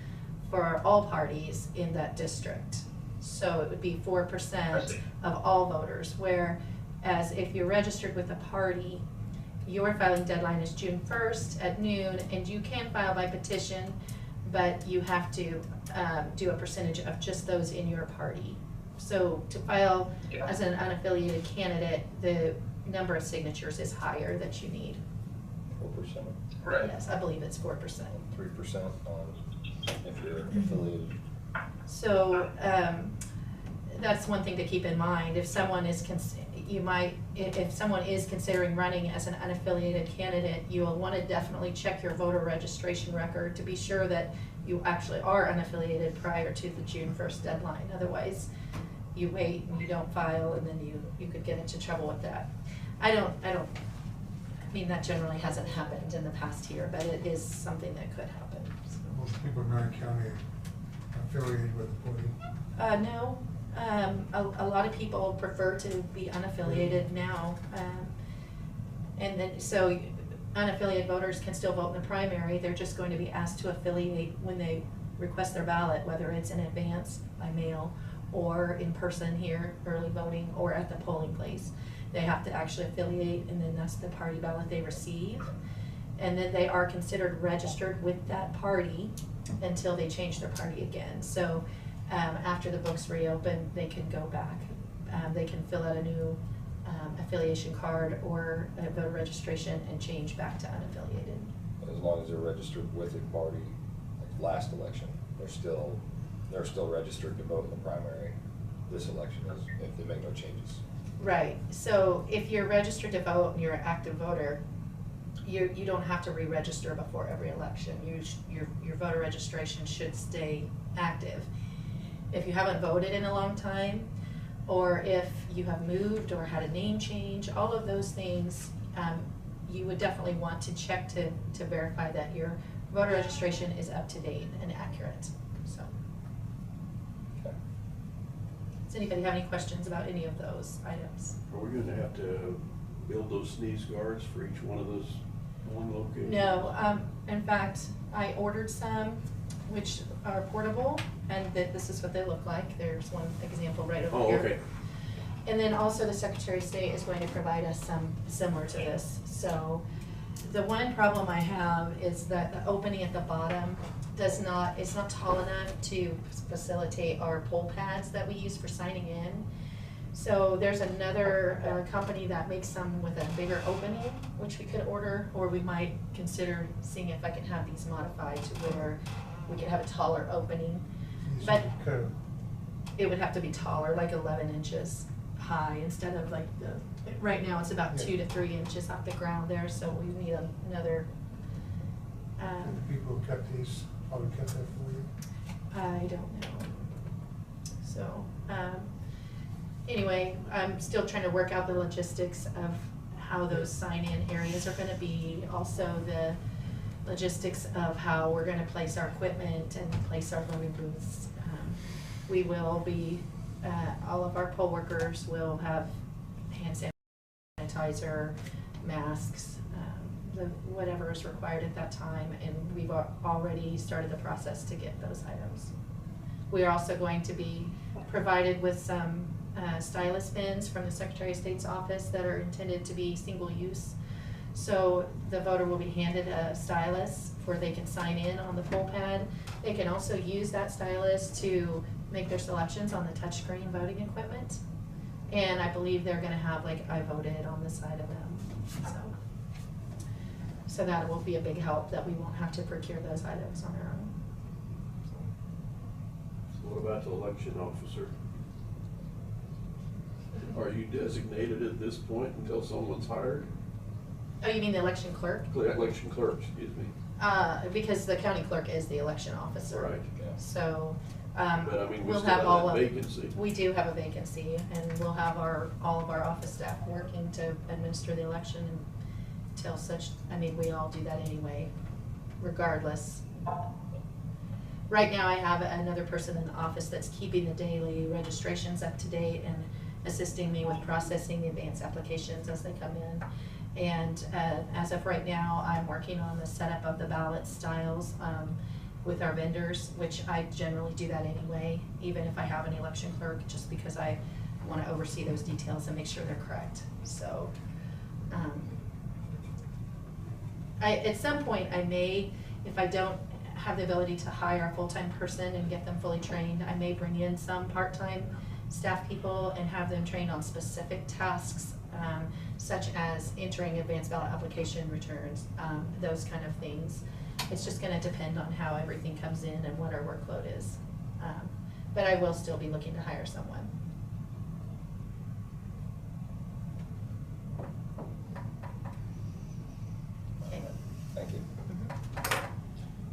for all parties in that district. So it would be 4% of all voters, whereas if you're registered with a party, your filing deadline is June 1st at noon, and you can file by petition, but you have to do a percentage of just those in your party. So to file as an unaffiliated candidate, the number of signatures is higher that you need. 4%. Right. Yes, I believe it's 4%. 3% if you're affiliated. So that's one thing to keep in mind. If someone is if someone is considering running as an unaffiliated candidate, you will want to definitely check your voter registration record to be sure that you actually are unaffiliated prior to the June 1st deadline. Otherwise, you wait and you don't file, and then you could get into trouble with that. I mean, that generally hasn't happened in the past year, but it is something that could happen. Most people in Marion County are affiliated with the party. No, A lot of people prefer to be unaffiliated now. And then, so unaffiliated voters can still vote in the primary. They're just going to be asked to affiliate when they request their ballot, whether it's in advance by mail or in person here, early voting, or at the polling place. They have to actually affiliate, and then that's the party ballot they receive. And then they are considered registered with that party until they change their party again. So after the books reopen, they can go back. They can fill out a new affiliation card or a voter registration and change back to unaffiliated. As long as they're registered with a party, like last election, they're still registered to vote in the primary. This election is, if they make no changes. Right. So if you're registered to vote and you're an active voter, you don't have to re-register before every election. Your voter registration should stay active. If you haven't voted in a long time, or if you have moved or had a name change, all of those things, you would definitely want to check to verify that your voter registration is up to date and accurate. So, Okay. does anybody have any questions about any of those items? Are we gonna have to build those sneeze guards for each one of those polling locations? No, in fact, I ordered some which are portable, and this is what they look like. There's one example right over here. Okay. And then also the Secretary of State is going to provide us some similar to this. So the one problem I have is that the opening at the bottom it's not tall enough to facilitate our poll pads that we use for signing in. So there's another company that makes some with a bigger opening, which we could order, or we might consider seeing if I can have these modified to where we could have a taller opening. But it would have to be taller, like 11 inches high instead of like right now it's about 2 to 3 inches off the ground there, so we need another. The people who cut these probably cut that for you. I don't know. So anyway, I'm still trying to work out the logistics of how those sign-in areas are going to be. Also the logistics of how we're going to place our equipment and place our voting booths. We will be, all of our poll workers will have hand sanitizer, masks, whatever is required at that time, and we've already started the process to get those items. We are also going to be provided with some stylus pins from the Secretary of State's office that are intended to be single use. So the voter will be handed a stylus where they can sign in on the poll pad. They can also use that stylus to make their selections on the touchscreen voting equipment. And I believe they're gonna have like I voted on the side of them. So that will be a big help that we won't have to procure those items on our own. So what about the election officer? Are you designated at this point until someone's hired? Oh, you mean the election clerk? Election clerk, excuse me. Because the county clerk is the election officer. Right. Yeah. So But I mean, we we'll still have all that of vacancy. We do have a vacancy, and we'll have all of our office staff working to administer the election until such. I mean, we all do that anyway, regardless. Right now, I have another person in the office that's keeping the daily registrations up to date and assisting me with processing the advance applications as they come in. And as of right now, I'm working on the setup of the ballot styles with our vendors, which I generally do that anyway, even if I have an election clerk, just because I want to oversee those details and make sure they're correct. So at some point I may, if I don't have the ability to hire a full-time person and get them fully trained, I may bring in some part-time staff people and have them trained on specific tasks, such as entering advanced ballot application returns, those kind of things. It's just going to depend on how everything comes in and what our workload is. But I will still be looking to hire someone. Okay. Thank you.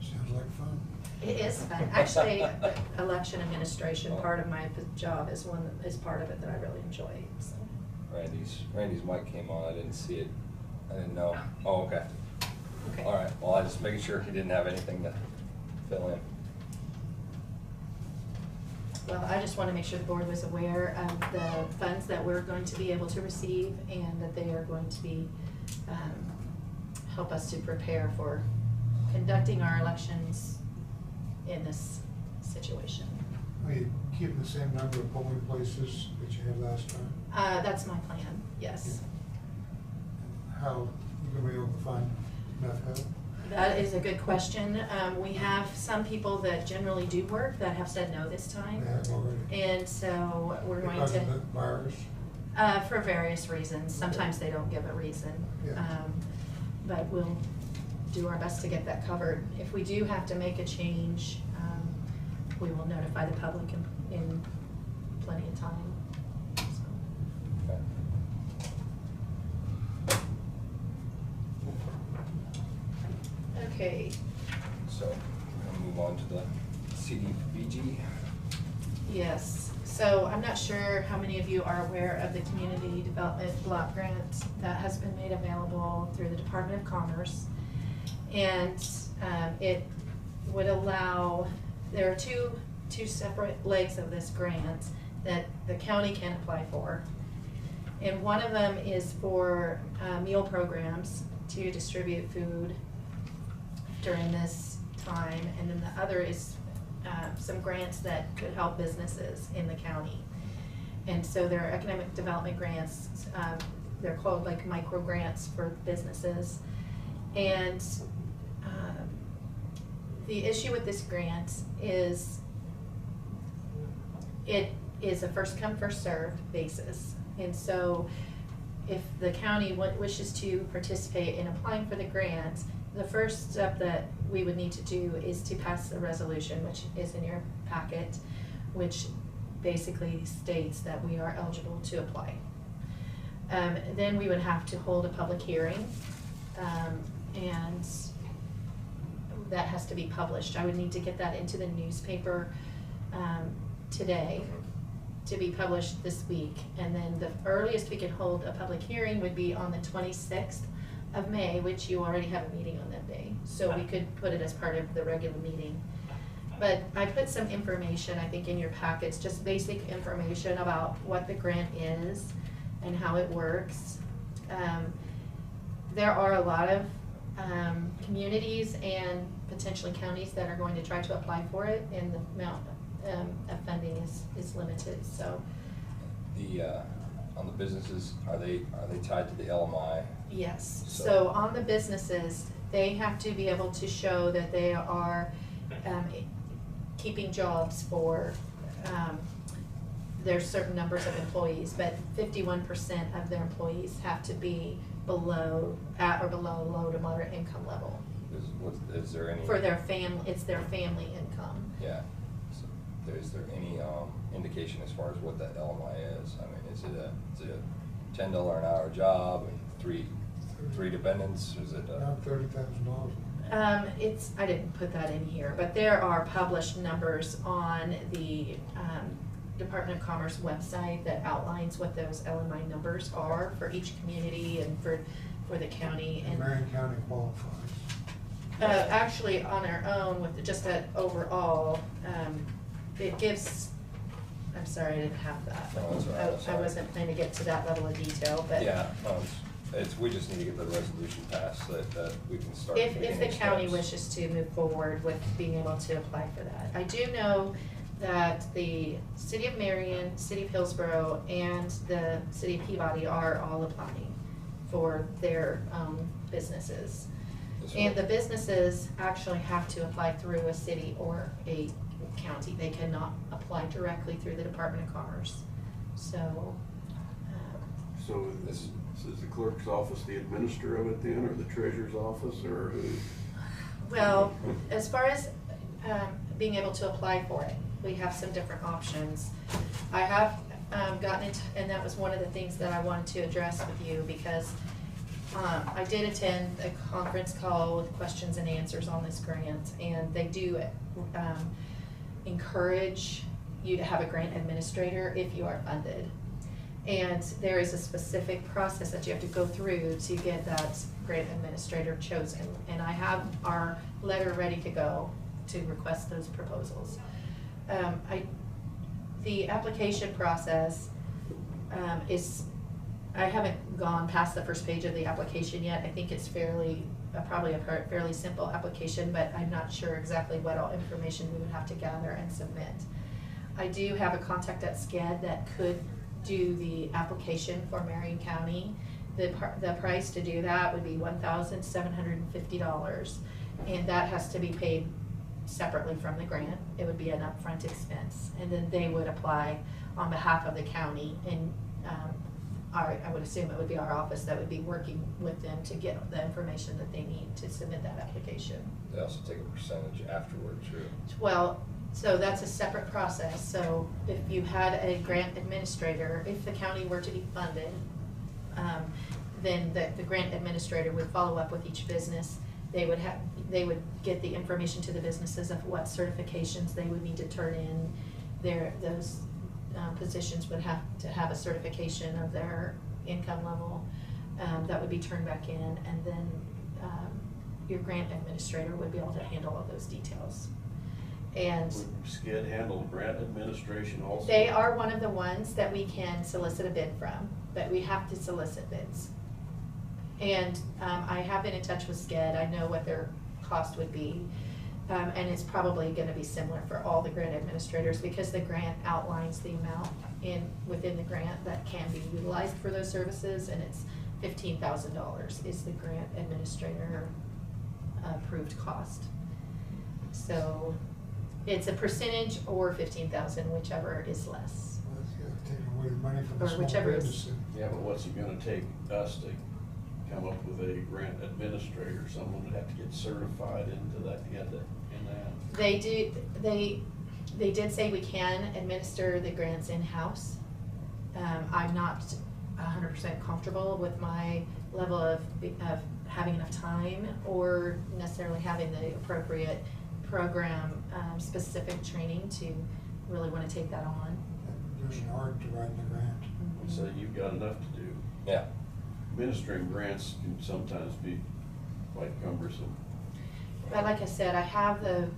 Sounds like fun. It is fun. Actually, the election administration part of my job is part of it that I really enjoy. So. Randy's mic came on. I didn't see it. I didn't know. Oh, okay. Okay. All right. Well, I just making sure he didn't have anything to fill in. Well, I just want to make sure the board was aware of the funds that we're going to be able to receive and that they are going to be, help us to prepare for conducting our elections in this situation. Are you keeping the same number of polling places that you had last time? That's my plan, yes. How you gonna be able to find enough help? That is a good question. We have some people that generally do work that have said no this time. They have already. And so we're going Because to. of the virus? For various reasons. Sometimes they don't give a reason. Yeah. But we'll do our best to get that covered. If we do have to make a change, we will notify the public in plenty of time. So. Okay. So, we'll move on to the CDBG. Yes, so I'm not sure how many of you are aware of the Community Development Block Grant that has been made available through the Department of Commerce. And it would allow, there are two separate legs of this grant that the county can apply for. And one of them is for meal programs to distribute food during this time, and then the other is some grants that could help businesses in the county. And so there are economic development grants, they're called like micro grants for businesses. And the issue with this grant is it is a first come, first served basis. And so if the county wishes to participate in applying for the grant, the first step that we would need to do is to pass a resolution, which is in your packet, which basically states that we are eligible to apply. Then we would have to hold a public hearing, and that has to be published. I would need to get that into the newspaper today to be published this week. And then the earliest we could hold a public hearing would be on the 26th of May, which you already have a meeting on that day. So we could put it as part of the regular meeting. But I put some information, I think, in your packets, just basic information about what the grant is and how it works. There are a lot of communities and potentially counties that are going to try to apply for it, and the amount of funding is limited, so. On the businesses, are they tied to the LMI? Yes, so on the businesses, they have to be able to show that they are keeping jobs for, there's certain numbers of employees, but 51% of their employees have to be at or below low to moderate income level. Is there any? For their it's their family income. Yeah. So is there any indication as far as what that LMI is? I mean, is it a $10 an hour job and three dependents? Is it Around $30,000. I didn't put that in here, but there are published numbers on the Department of Commerce website that outlines what those LMI numbers are for each community and for the county. And Marion County qualifies. Actually, on our own, with just that overall, it gives, I'm sorry, I didn't have that. Oh, that's all right. I wasn't planning to get to that level of detail, but. Yeah, we just need to get the resolution passed so that we can start. If the county wishes to move forward with being able to apply for that. I do know that the City of Marion, City of Hillsborough, and the City of Peabody are all applying for their businesses. And the businesses actually have to apply through a city or a county. They cannot apply directly through the Department of Commerce. So. So is the clerk's office the administrator of it then, or the treasurer's office, or who? Well, as far as being able to apply for it, we have some different options. I have gotten into, and that was one of the things that I wanted to address with you, because I did attend a conference call with questions and answers on this grant, and they do encourage you to have a grant administrator if you are funded. And there is a specific process that you have to go through to get that grant administrator chosen. And I have our letter ready to go to request those proposals. the application process is, I haven't gone past the first page of the application yet. I think it's fairly, probably a fairly simple application, but I'm not sure exactly what all information we would have to gather and submit. I do have a contact at SCED that could do the application for Marion County. The price to do that would be $1,750, and that has to be paid separately from the grant. It would be an upfront expense, and then they would apply on behalf of the county, and I would assume it would be our office that would be working with them to get the information that they need to submit that application. They also take a percentage afterward, too. Well, so that's a separate process. So if you had a grant administrator, if the county were to be funded, then the grant administrator would follow up with each business. They would get the information to the businesses of what certifications they would need to turn in. Those positions would have to have a certification of their income level that would be turned back in, and then your grant administrator would be able to handle all those details. And Would SCED handle grant administration also? they are one of the ones that we can solicit a bid from, but we have to solicit bids. And I have been in touch with SCED. I know what their cost would be. And it's probably gonna be similar for all the grant administrators, because the grant outlines the amount within the grant that can be utilized for those services, and it's $15,000 is the grant administrator approved cost. So it's a percentage or 15,000, whichever is less. Well, that's gonna take away the money from the Or small whichever is- business. Yeah, but what's it gonna take us to come up with a grant administrator? Someone would have to get certified into that, in that. They did say we can administer the grants in-house. I'm not 100% comfortable with my level of having enough time or necessarily having the appropriate program specific training to really want to take that on. There's an art to writing the grant. So you've got enough to do. Yeah. Administering grants can sometimes be quite cumbersome. But like I said, I have the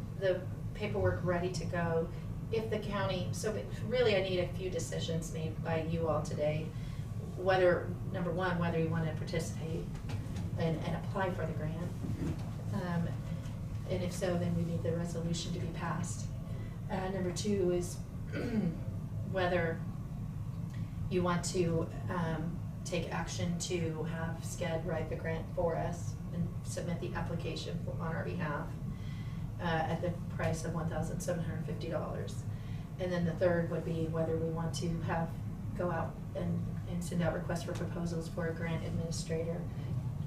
paperwork ready to go. If the county, so really I need a few decisions made by you all today. Whether, number one, whether you want to participate and apply for the grant. And if so, then we need the resolution to be passed. Number two is whether you want to take action to have SCED write the grant for us and submit the application on our behalf at the price of $1,750. And then the third would be whether we want to go out and send out requests for proposals for a grant administrator,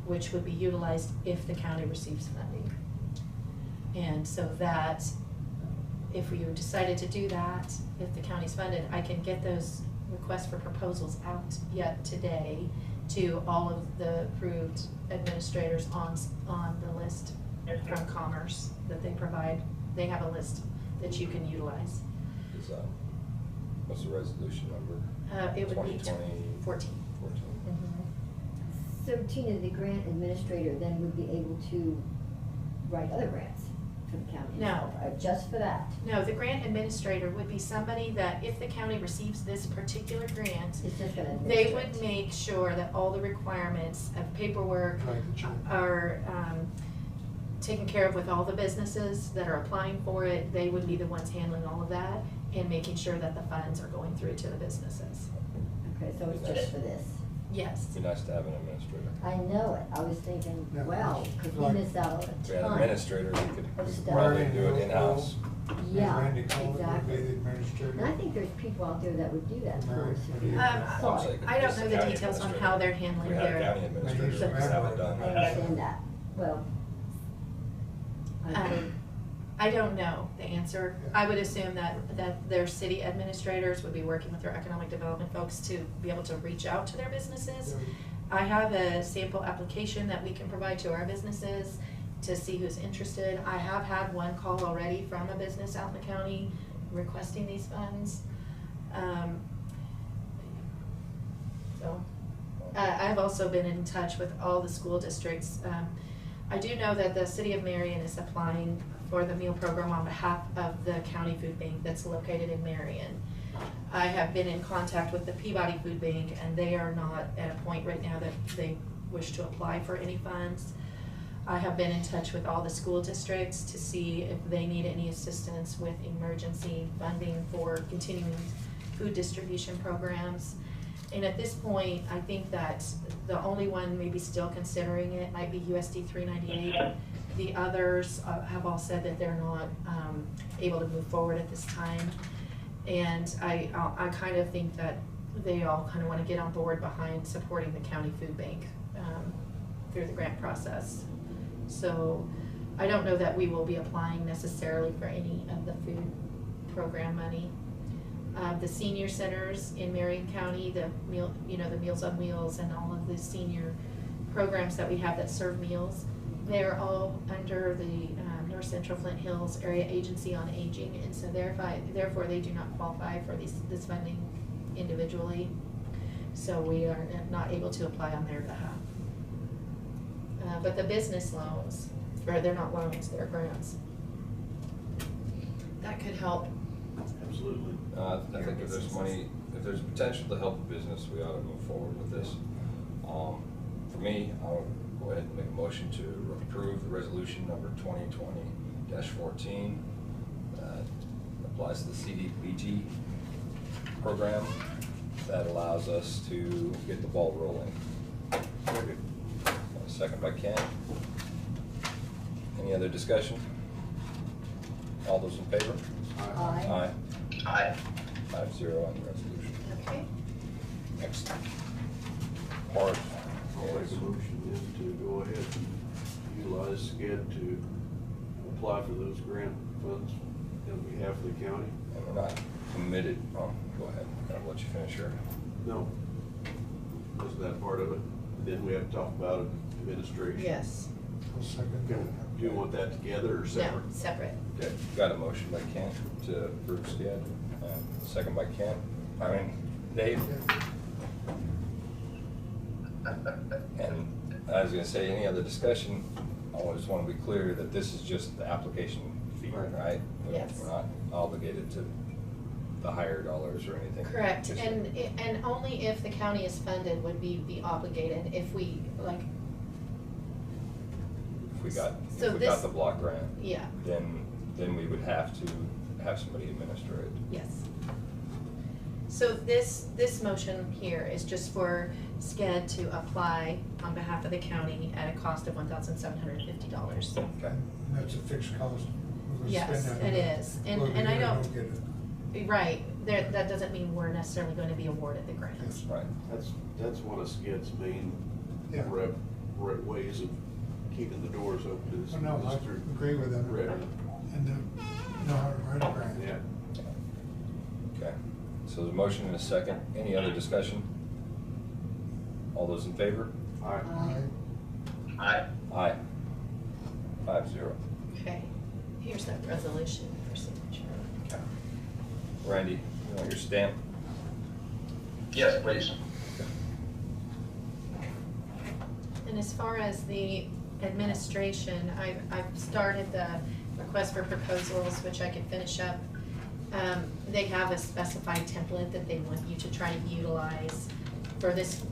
which would be utilized if the county receives funding. And so that, if we decided to do that, if the county's funded, I can get those requests for proposals out yet today to all of the approved administrators on the list from Commerce that they provide. They have a list that you can utilize. Is what's the resolution number? It would be 2020 14. 14. So Tina, the grant administrator then would be able to write other grants for the county? No. Just for that? No, the grant administrator would be somebody that if the county receives this particular grant, It's just gonna they administer would it. make sure that all the requirements of paperwork are taken care of with all the businesses that are applying for it. They would be the ones handling all of that and making sure that the funds are going through to the businesses. Okay, so it's just for this? Yes. It'd be nice to have an administrator. I know it. I was thinking, Yeah, well, it's because we like- missed out on a If we had an ton. administrator, we could of stuff. probably do it in-house. Yeah, Randy Cole would be exactly. the administrator. And I think there's people out there that would do that for us. if we Um, saw I'm it. saying I don't just know the county details on administrator. how they're If handling we had a their. county administrator, we could have it done. I understand that. Well, I don't know the answer. I would assume that their city administrators would be working with their economic development folks to be able to reach out to their businesses. I have a sample application that we can provide to our businesses to see who's interested. I have had one call already from a business out in the county requesting these funds. I've also been in touch with all the school districts. I do know that the city of Marion is applying for the meal program on behalf of the county food bank that's located in Marion. I have been in contact with the Peabody Food Bank, and they are not at a point right now that they wish to apply for any funds. I have been in touch with all the school districts to see if they need any assistance with emergency funding for continuing food distribution programs. And at this point, I think that the only one maybe still considering it might be USD 398. The others have all said that they're not able to move forward at this time. And I kind of think that they all kind of want to get on board behind supporting the county food bank through the grant process. So I don't know that we will be applying necessarily for any of the food program money. The senior centers in Marion County, the Meals on Wheels and all of the senior programs that we have that serve meals, they're all under the North Central Flint Hills Area Agency on Aging, and so therefore they do not qualify for this funding individually. So we are not able to apply on their behalf. But the business loans, or they're not loans, they're grants. That could help. Absolutely. I think if there's money, if there's potential to help the business, we ought to move forward with this. For me, I'll go ahead and make a motion to approve the resolution number 2020-14 that applies to the CDBG program that allows us to get the ball rolling. Second by Ken. Any other discussion? All those in favor? Aye. Aye. 5-0 on the resolution. Okay. Next part. I'll make a motion then to go ahead and utilize SCED to apply for those grant funds on behalf of the county. And we're not committed, go ahead, I'll let you finish here. No. Isn't that part of it? Then we have to talk about administration. Yes. I'll second that. Do you want that together or separate? No, separate. Okay, got a motion by Kent to approve SCED, and second by Dave. And I was gonna say, any other discussion, I just wanna be clear that this is just the application fee, right? Yes. We're not obligated to the higher dollars or anything. Correct, Just- and only if the county is funded would we be obligated. If we, like, If we got this- the block grant, yeah, then we would have to have somebody administer it. yes. So this motion here is just for SCED to apply on behalf of the county at a cost of $1,750. Okay. And that's a fixed cost. We're gonna Yes, spend that it money. is, Well, and I we don't, get it. right, that doesn't mean we're necessarily going to be awarded the grant. Right. That's one of SCED's main Yeah. ways of keeping the doors open. Well, no, I agree with that. Revenue. And know how to write a grant. Yeah. Okay, so there's a motion and a second. Any other discussion? All those in favor? Aye. Aye. Aye. 5-0. Okay, here's that resolution for signature. Okay. Randy, you want your stamp? Yes, please. And as far as the administration, I've started the request for proposals, which I can finish up. They have a specified template that they want you to try to utilize. For this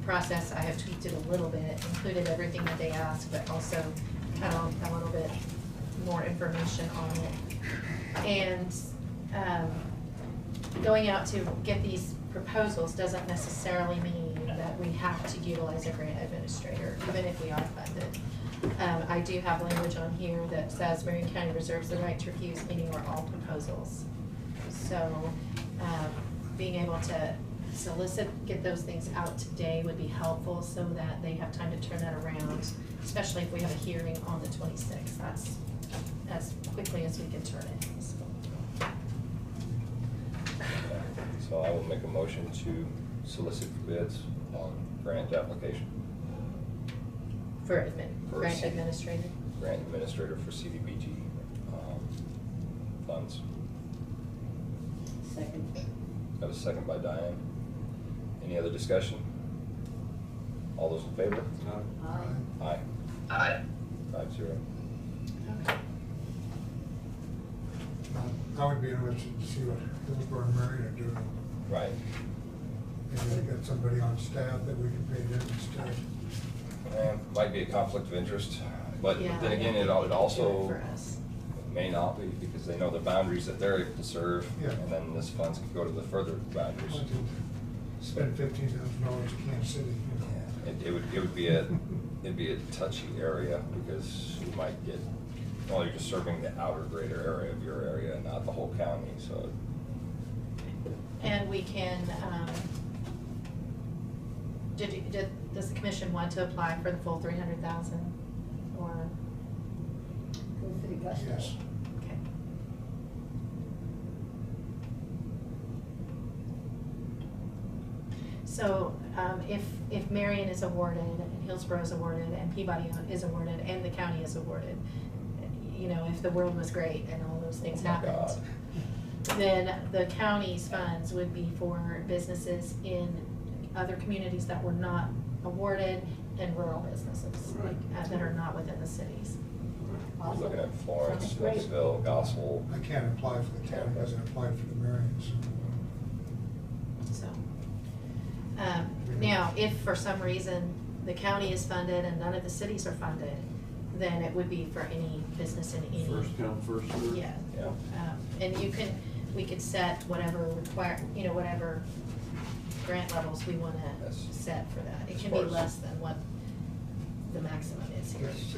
process, I have tweaked it a little bit, included everything that they asked, but also had a little bit more information on it. And going out to get these proposals doesn't necessarily mean that we have to utilize a grant administrator, even if we are funded. I do have language on here that says Marion County reserves the right to refuse any or all proposals. So being able to get those things out today would be helpful so that they have time to turn that around, especially if we have a hearing on the 26th. That's as quickly as we can turn it. So I will make a motion to solicit for bids on grant application. For grant CD administrator. Grant administrator for CDBG funds. Second. Got a second by Diane. Any other discussion? All those in favor? Aye. Aye. Aye. 5-0. Okay. I would be interested to see what Hillsborough and Marion are doing. Right. Maybe they got somebody on staff that we can pay them instead. Might be a conflict of interest, but Yeah, then I again, don't think it they can also do it for us. may not be, because they know the boundaries that they're able to serve, Yeah. and then this funds could go to the further boundaries. Once you spend $15,000 in Kansas City, you know. Yeah, it would be it'd be a touchy area, because you might get, well, you're just serving the outer greater area of your area, not the whole county, so. And we can, does the commission want to apply for the full 300,000 or? Go for the gusto. Yes. Okay. So, if Marion is awarded, and Hillsborough is awarded, and Peabody is awarded, and the county is awarded, you know, if the world was great and all those things Oh my happened, God. then the county's funds would be for businesses in other communities that were not awarded and rural businesses, like, that are not within the cities. We're looking at Florence, Sounds great. Knoxville, Gospel. I can't apply for the county, because I applied for the Marions. So, now, if for some reason the county is funded and none of the cities are funded, then it would be for any business in any. First come, first served. Yeah. Yeah. And we could set whatever whatever grant levels we wanna Yes. set for that. It As can far be as- less than what the maximum is here. That's,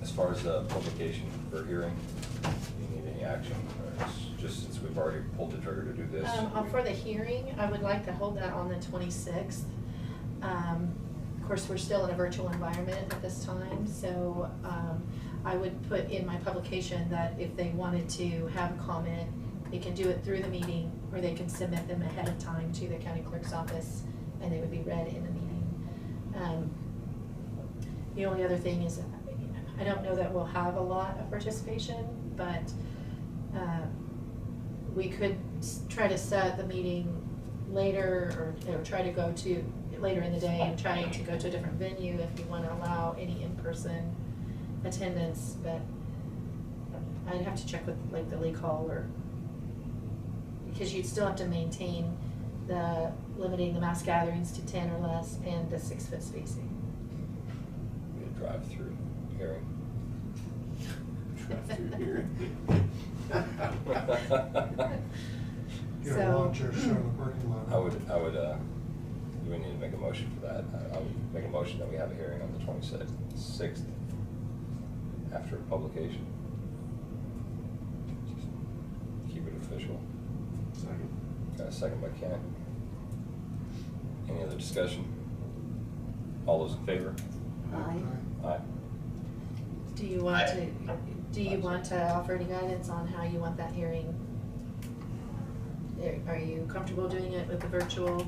As far as the publication for hearing, do you need any action, or it's just since we've already pulled the trigger to do this? For the hearing, I would like to hold that on the 26th. Of course, we're still in a virtual environment at this time, so I would put in my publication that if they wanted to have a comment, they can do it through the meeting, or they can submit them ahead of time to the county clerk's office, and they would be read in the meeting. The only other thing is, I don't know that we'll have a lot of participation, but we could try to set the meeting later, or try to go to later in the day and try to go to a different venue if you want to allow any in-person attendance, but I'd have to check with like the Lake Hall, or because you'd still have to maintain the limiting the mass gatherings to 10 or less and the 6-foot spacing. Be a drive-through hearing. Drive-through hearing. Get a So- lawn chair sit in the parking lot. I would, do we need to make a motion for that? I would make a motion that we have a hearing on the 26th after publication. Just keep it official. Second. Got a second by Ken. Any other discussion? All those in favor? Aye. Aye. Do you want to offer any guidance on how you want that hearing? Are you comfortable doing it with the virtual,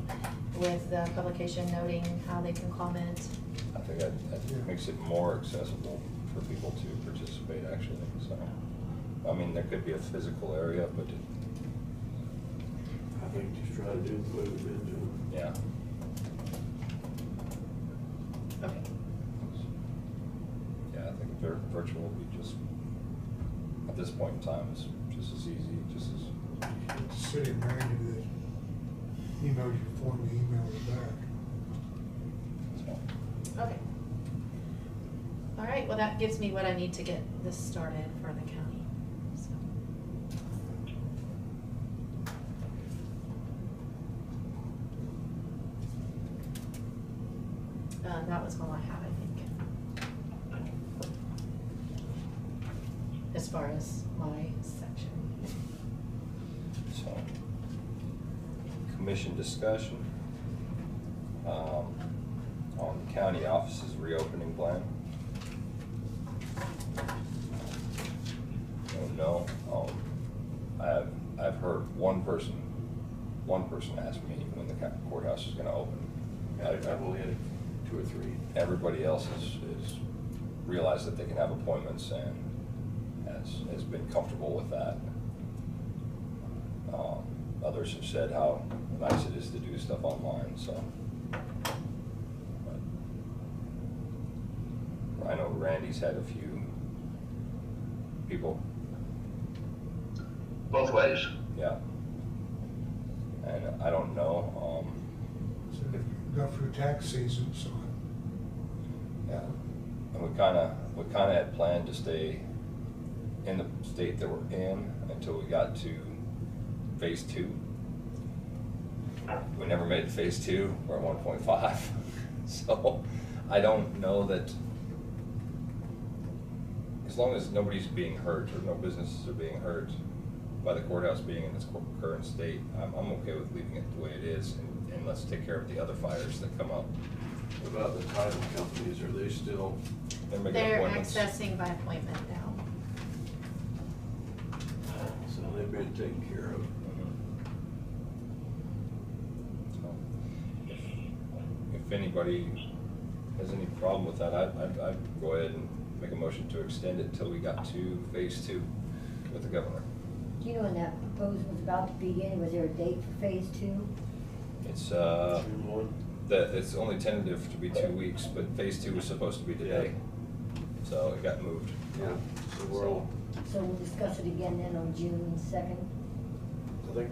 with the publication noting how they can comment? I think that makes it more accessible for people to participate, actually, so. I mean, there could be a physical area, but I think just try to do the way we've been doing. yeah. Okay. Yeah, I think virtual would be just, at this point in time, is just as easy, just as. The city of Marion did this. Emailed you form, you emailed it back. So. Okay. All right, well, that gives me what I need to get this started for the county, so. That was all I have, I think. As far as my section. So, commission discussion on the county office's reopening plan. Don't know. I've heard one person ask me when the courthouse is gonna open. I've only had 2 or 3. Everybody else is realized that they can have appointments and has been comfortable with that. Others have said how nice it is to do stuff online, so. But I know Randy's had a few people both ways. Yeah. And I don't know, Go through tax season, so. yeah. And we kinda had planned to stay in the state that we're in until we got to phase 2. We never made it to phase 2, we're at 1.5. So I don't know that, as long as nobody's being hurt or no businesses are being hurt by the courthouse being in its current state, I'm okay with leaving it the way it is, and let's take care of the other fires that come up. What about the title companies? Are they still? making They're appointments? accessing by appointment now. So they've been taken care of. So, if anybody has any problem with that, I'd go ahead and make a motion to extend it until we got to phase 2 with the governor. Do you know when that proposal was about to begin? Was there a date for phase 2? It's, June 1. it's only tentative to be 2 weeks, but phase 2 was supposed to be today. So it got moved. Yeah, so we're all, So we'll discuss it again then on June 2nd? I think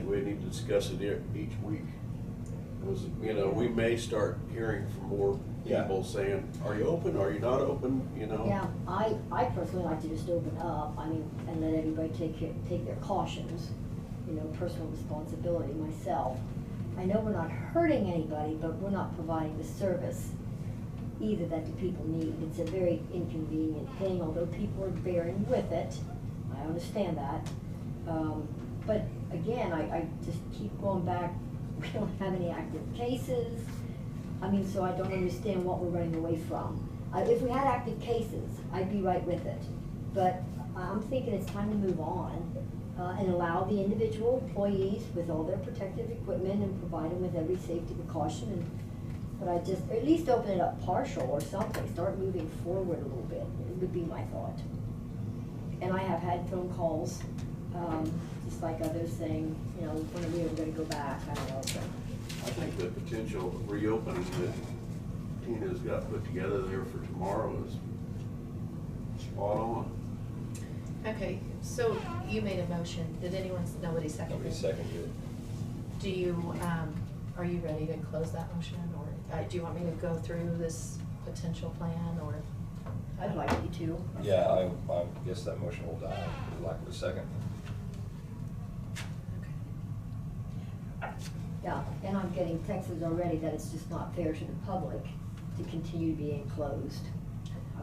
we need to discuss it each week. Because, you know, we may start hearing from more people saying, are you open, are you not open, you know? Yeah, I personally like to just open up, I mean, and let everybody take their cautions, you know, personal responsibility myself. I know we're not hurting anybody, but we're not providing the service either that the people need. It's a very inconvenient thing, although people are bearing with it. I understand that. But again, I just keep going back, we don't have any active cases. I mean, so I don't understand what we're running away from. If we had active cases, I'd be right with it. But I'm thinking it's time to move on and allow the individual employees with all their protective equipment and provide them with every safety precaution. But I just, at least open it up partial or something, start moving forward a little bit, it would be my thought. And I have had phone calls, just like others saying, you know, when are we ever gonna go back, I don't know. But I think the potential reopening that Tina's got put together there for tomorrow is spot on. Okay, so you made a motion. Did nobody seconded? Nobody seconded it. Do you, are you ready to close that motion, or do you want me to go through this potential plan, or? I'd like you to. Yeah, I guess that motion will die for lack of a second. Yeah, and I'm getting texts already that it's just not fair to the public to continue being closed.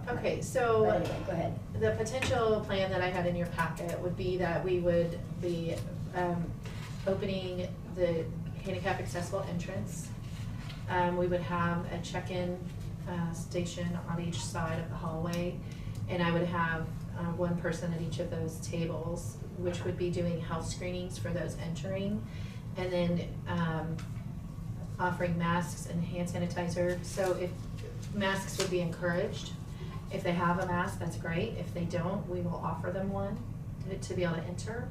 Okay, so. But anyway, go ahead. The potential plan that I had in your packet would be that we would be opening the handicap accessible entrance. We would have a check-in station on each side of the hallway, and I would have one person at each of those tables, which would be doing health screenings for those entering, and then offering masks and hand sanitizer. So if masks would be encouraged, if they have a mask, that's great. If they don't, we will offer them one to be able to enter.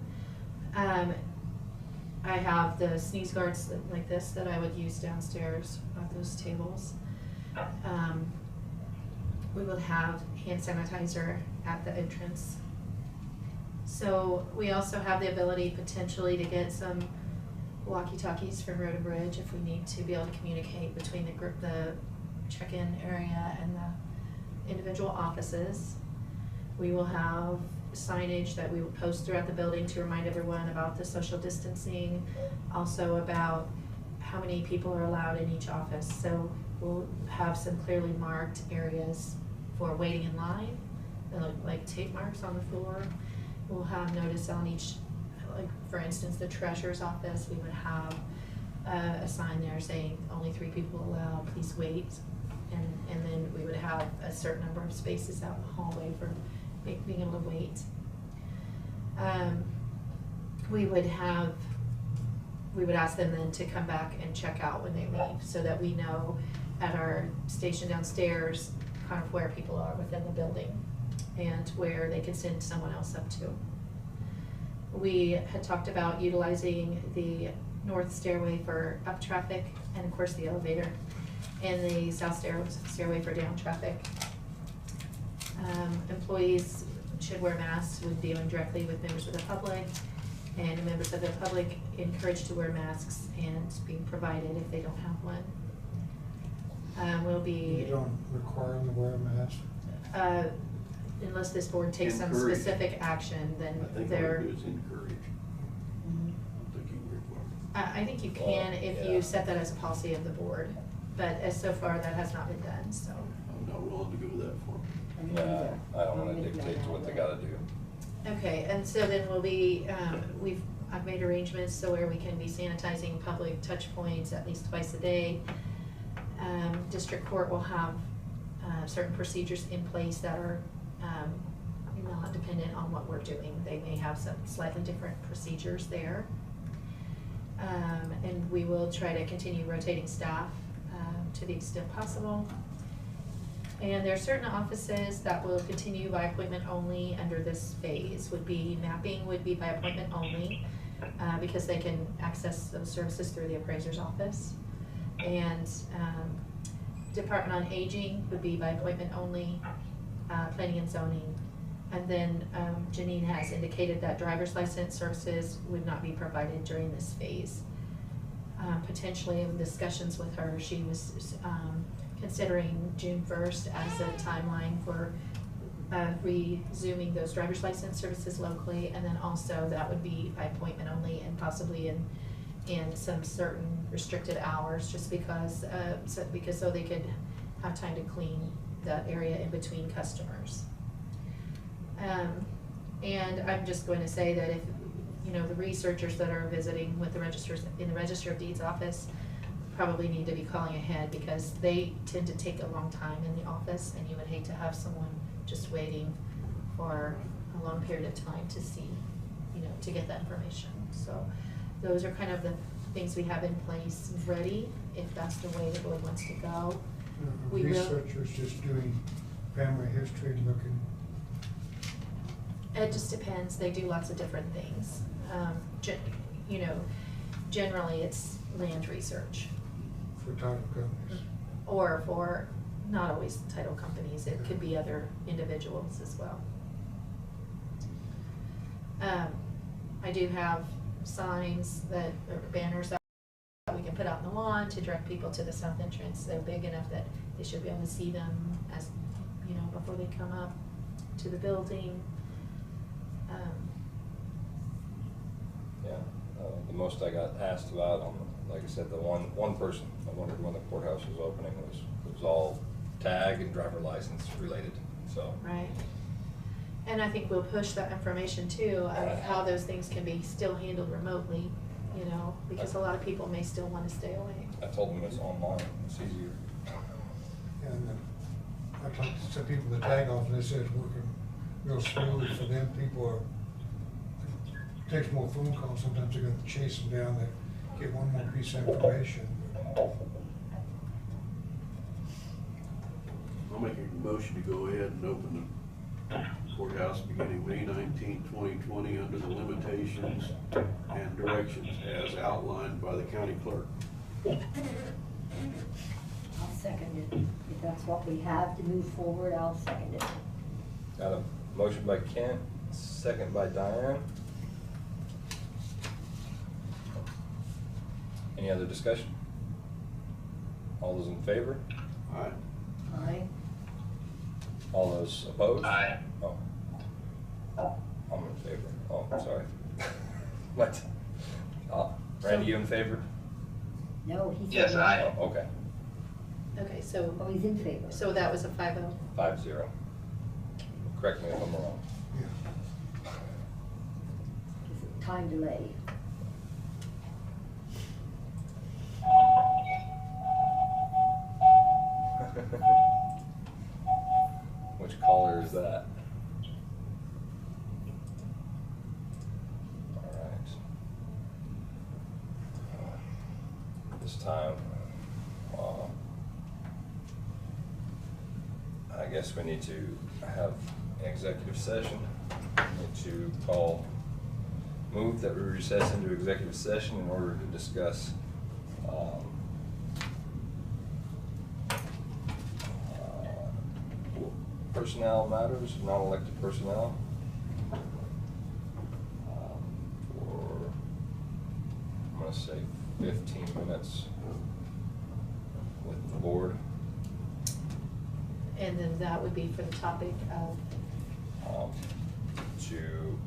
I have the sneeze guards like this that I would use downstairs at those tables. We will have hand sanitizer at the entrance. So we also have the ability potentially to get some walkie-talkies from Road and Bridge if we need to be able to communicate between the check-in area and the individual offices. We will have signage that we will post throughout the building to remind everyone about the social distancing, also about how many people are allowed in each office. So we'll have some clearly marked areas for waiting in line, like tape marks on the floor. We'll have notice on each, like for instance, the treasurer's office, we would have a sign there saying only 3 people allowed, please wait. And then we would have a certain number of spaces out in the hallway for being able to wait. We would ask them then to come back and check out when they leave, so that we know at our station downstairs kind of where people are within the building and where they can send someone else up to. We had talked about utilizing the north stairway for up traffic, and of course the elevator, and the south stairway for down traffic. Employees should wear masks when dealing directly with members of the public, and members of the public encouraged to wear masks and being provided if they don't have one. Will be. You don't require them to wear a mask? Unless this board takes some Encourage. specific action, then I think they're. all we do is encourage. I think you require. I think you can if you set that as a policy of the board, but as so far, that has not been done, so. I'm not willing to go that far. Yeah, I don't wanna dictate to what they gotta do. Okay, and so then we'll be, I've made arrangements so where we can be sanitizing public touch points at least twice a day. District court will have, certain procedures in place that are, not dependent on what we're doing. They may have some slightly different procedures there. And we will try to continue rotating staff, to the extent possible. And there are certain offices that will continue by appointment only under this phase. Mapping would be by appointment only, because they can access those services through the appraiser's office. And Department on Aging would be by appointment only, planning and zoning. And then Janine has indicated that driver's license services would not be provided during this phase. Potentially in discussions with her, she was considering June 1st as a timeline for resuming those driver's license services locally, and then also that would be by appointment only and possibly in some certain restricted hours, just because so they could have time to clean that area in between customers. And I'm just going to say that if, the researchers that are visiting with the registers in the Register of Deeds office probably need to be calling ahead, because they tend to take a long time in the office, and you would hate to have someone just waiting for a long period of time to see, to get that information. So those are kind of the things we have in place ready, if that's the way the board wants to go. The researchers just doing family history, looking. It just depends. They do lots of different things. Generally it's land research. For title companies. Or for, not always title companies, it could be other individuals as well. I do have signs or banners that we can put out in the lawn to direct people to the south entrance. They're big enough that they should be able to see them as, before they come up to the building. The most I got asked about, like I said, the one person, I wondered when the courthouse was opening, was all tag and driver license related, so. Right. And I think we'll push that information too, of how those things can be still handled remotely, because a lot of people may still want to stay away. I told them it's online, it's easier. And I talked to some people at the tag office, and they said it's working real smoothly for them. People are, it takes more phone calls, sometimes they're gonna chase them down to get one more piece of information. I'll make a motion to go ahead and open the courthouse beginning May 19, 2020 under the limitations and directions as outlined by the county clerk. I'll second it. If that's what we have to move forward, I'll second it. Got a motion by Kent, second by Diane. Any other discussion? All those in favor? Aye. Aye. All those opposed? Aye. Oh. I'm in favor. Oh, I'm sorry. What? Randy, you in favor? No, he said. Yes, no. aye. Oh, okay. Okay, so. Oh, he's in favor. So that was a 5-0. 5-0. Correct me if I'm wrong. Yeah. Time delay. Which color is that? All right. This time, I guess we need to have an executive session. We need to move that we recess into executive session in order to discuss personnel matters, non-elected personnel, to say 15 minutes with the board. And then that would be for the topic of? To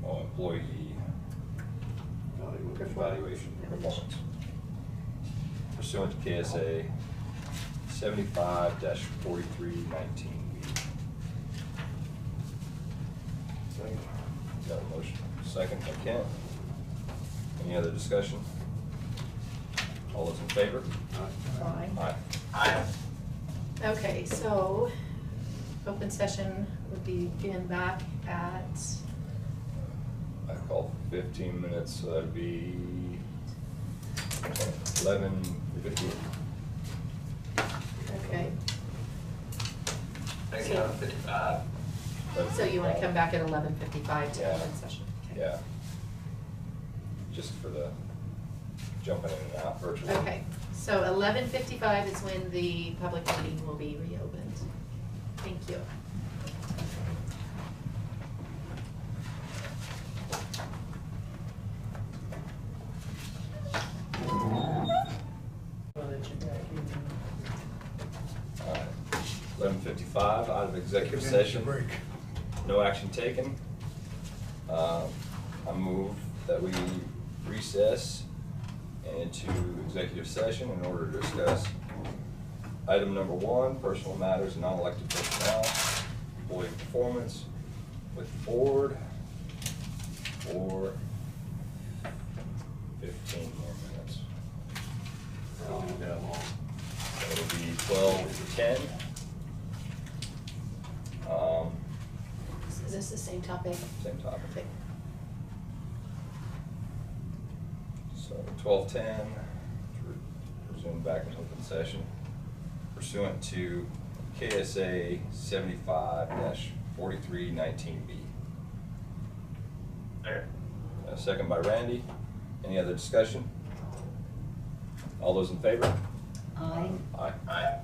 employee evaluation performance. Pursuant to KSA 75-4319B. Got a motion, second by Kent. Any other discussion? All those in favor? Aye. Aye. Aye. Okay, so open session would begin back at, I called 15 minutes, so that'd be 11:15. okay. Thank So- you. So you want to come back at 11:55 to Yeah. open session? Okay. Yeah. Just for the jumping in and out virtually. Okay, so 11:55 is when the public meeting will be reopened. Thank you. All right. 11:55, out of executive session. Break. No action taken. I move that we recess into executive session in order to discuss item number 1, personal matters, non-elected personnel, employee performance with the board for 15 more minutes. So it'll be 12:10. Is this the same topic? Same topic. Okay. So 12:10, resume back in open session pursuant to KSA 75-4319B. There. A second by Randy. Any other discussion? All those in favor? Aye. Aye. Aye.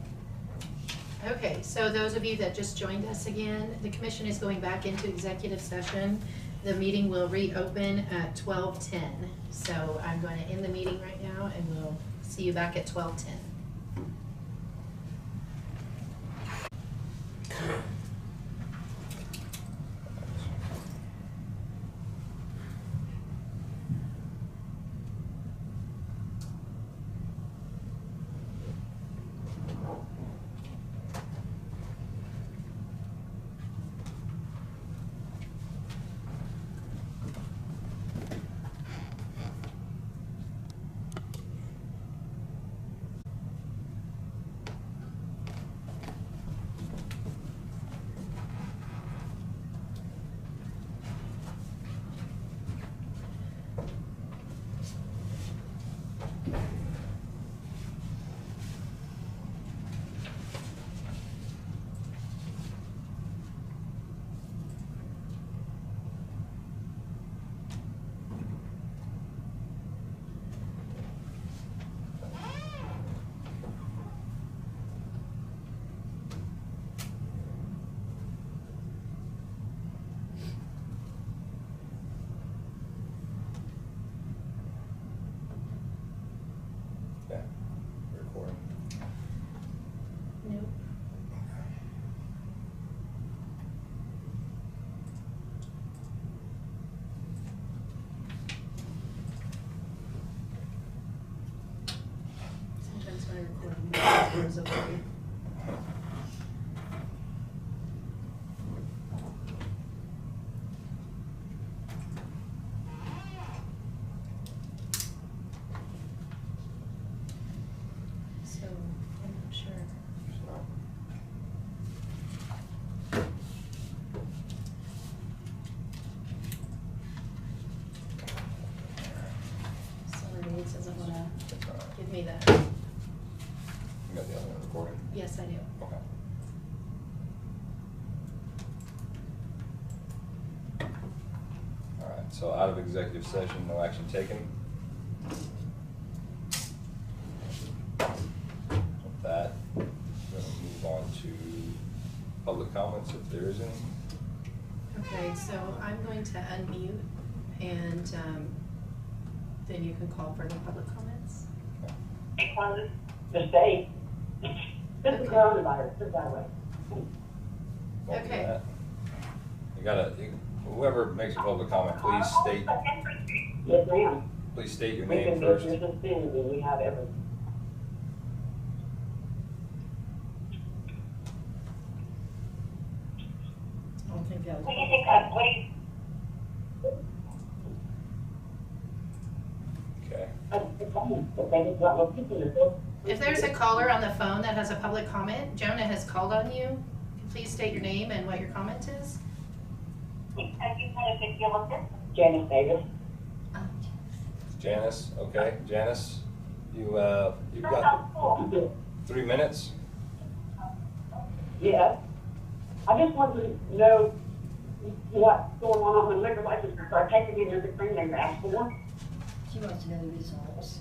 Okay, so those of you that just joined us again, the commission is going back into executive session. The meeting will reopen at 12:10. So I'm going to end the meeting right now and we'll see you back at 12:10. Yeah, recording. Nope. Sometimes my recording goes away. So, I'm not sure. Sorry, it doesn't wanna give me that. You got the other one recording? Yes, I do. Okay. All right, so out of executive session, no action taken. With that, we're gonna move on to public comments if there is any. Okay, so I'm going to unmute and Then you can call for any public comments. The state. This is coronavirus, put it that way. Won't do Okay. that. Whoever makes a public comment, please state, Yes, ma'am. please state your We name can first. get your suspended, and we have everything. I don't think that was. Okay. If there's a caller on the phone that has a public comment, Jonah has called on you. Please state your name and what your comment is. Janice Davis. Janice, okay, Janice, you've got 3 minutes. Yes. I just wanted to know what's going on with liquor license, are taking in everything they've asked for. She wants to know the results.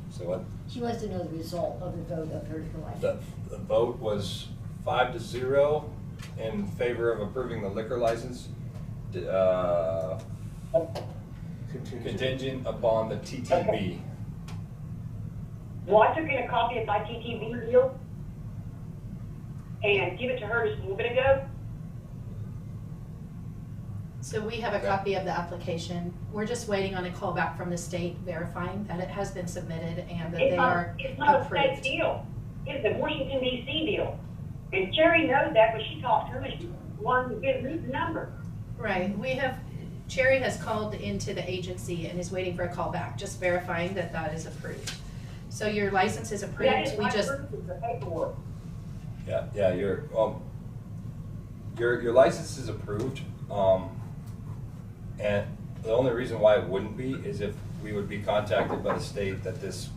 So what? She wants to know the result of the vote of her license. The vote was 5-0 in favor of approving the liquor license. Contingent upon the TTB. Well, I took in a copy of my TTV deal and give it to her just a little bit ago. So we have a copy of the application. We're just waiting on a call back from the state verifying that it has been submitted and that they are It's not a state approved. deal. It's a Washington DC deal. And Cherry knows that when she talked to him, and she wanted to give me the number. Right, Cherry has called into the agency and is waiting for a call back, just verifying that that is approved. So your license is approved, That is we my just, proof of the paperwork. Yeah, your license is approved, and the only reason why it wouldn't be is if we would be contacted by the state that this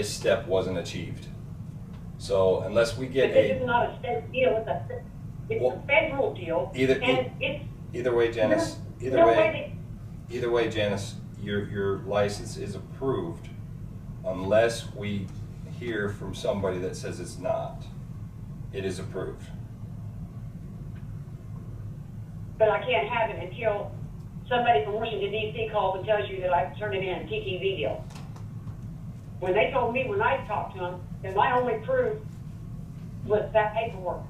step wasn't achieved. So unless we get But this is not a state deal, it's Well, a federal deal. either- And it's. Either way, Janice, Either way, Janice, your license is approved unless we hear from somebody that says it's not. It is approved. But I can't have it until somebody from Washington DC calls and tells you that I turned it in, a TTV deal. When they told me, when I talked to them, that my only proof was that paperwork.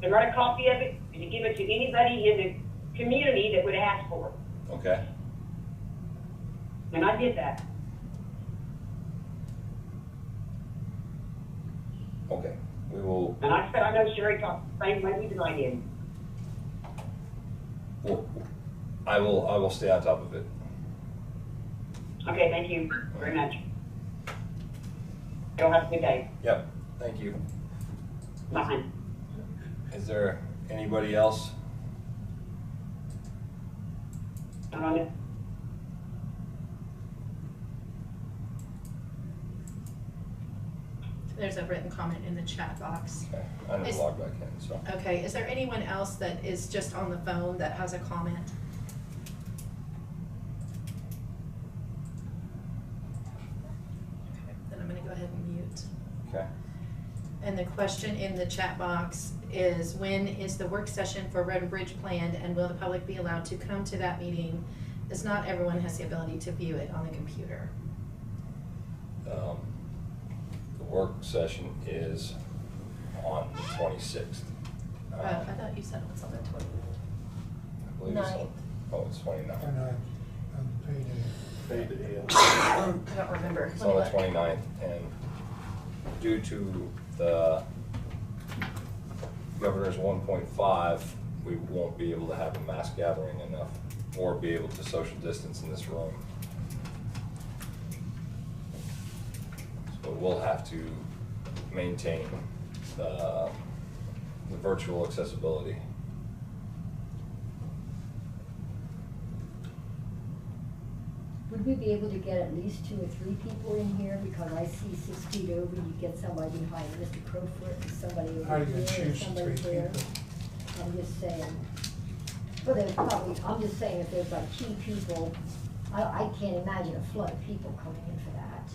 They write a copy of it and you give it to anybody in the community that would ask for it. Okay. And I did that. Okay. We will. And I said, I know Sherry talked the same way that I did. I will stay on top of it. Okay, thank you very much. Y'all have a good day. Yep. Thank you. Bye. Is there anybody else? there's a written comment in the chat box. Okay. I never logged back in, so. Okay, is there anyone else that is just on the phone that has a comment? Then I'm gonna go ahead and mute. Okay. And the question in the chat box is, when is the work session for Road and Bridge planned, and will the public be allowed to come to that meeting, as not everyone has the ability to view it on the computer? The work session is on the 26th. I thought you said it was on the 20th. I believe it's on, oh, it's 29th. Payday. I don't remember. It's Let me on the look. 29th, and due to the governor's 1.5, we won't be able to have a mass gathering enough, or be able to social distance in this room. So we'll have to maintain the virtual accessibility. Would we be able to get at least 2 or 3 people in here? Because I see 6 feet over, you get somebody behind Mr. Crowfoot and somebody How over do you here and choose somebody 3 there. people? I'm just saying. But there's probably, I'm just saying if there's like key people, I can't imagine a flood of people coming in for that.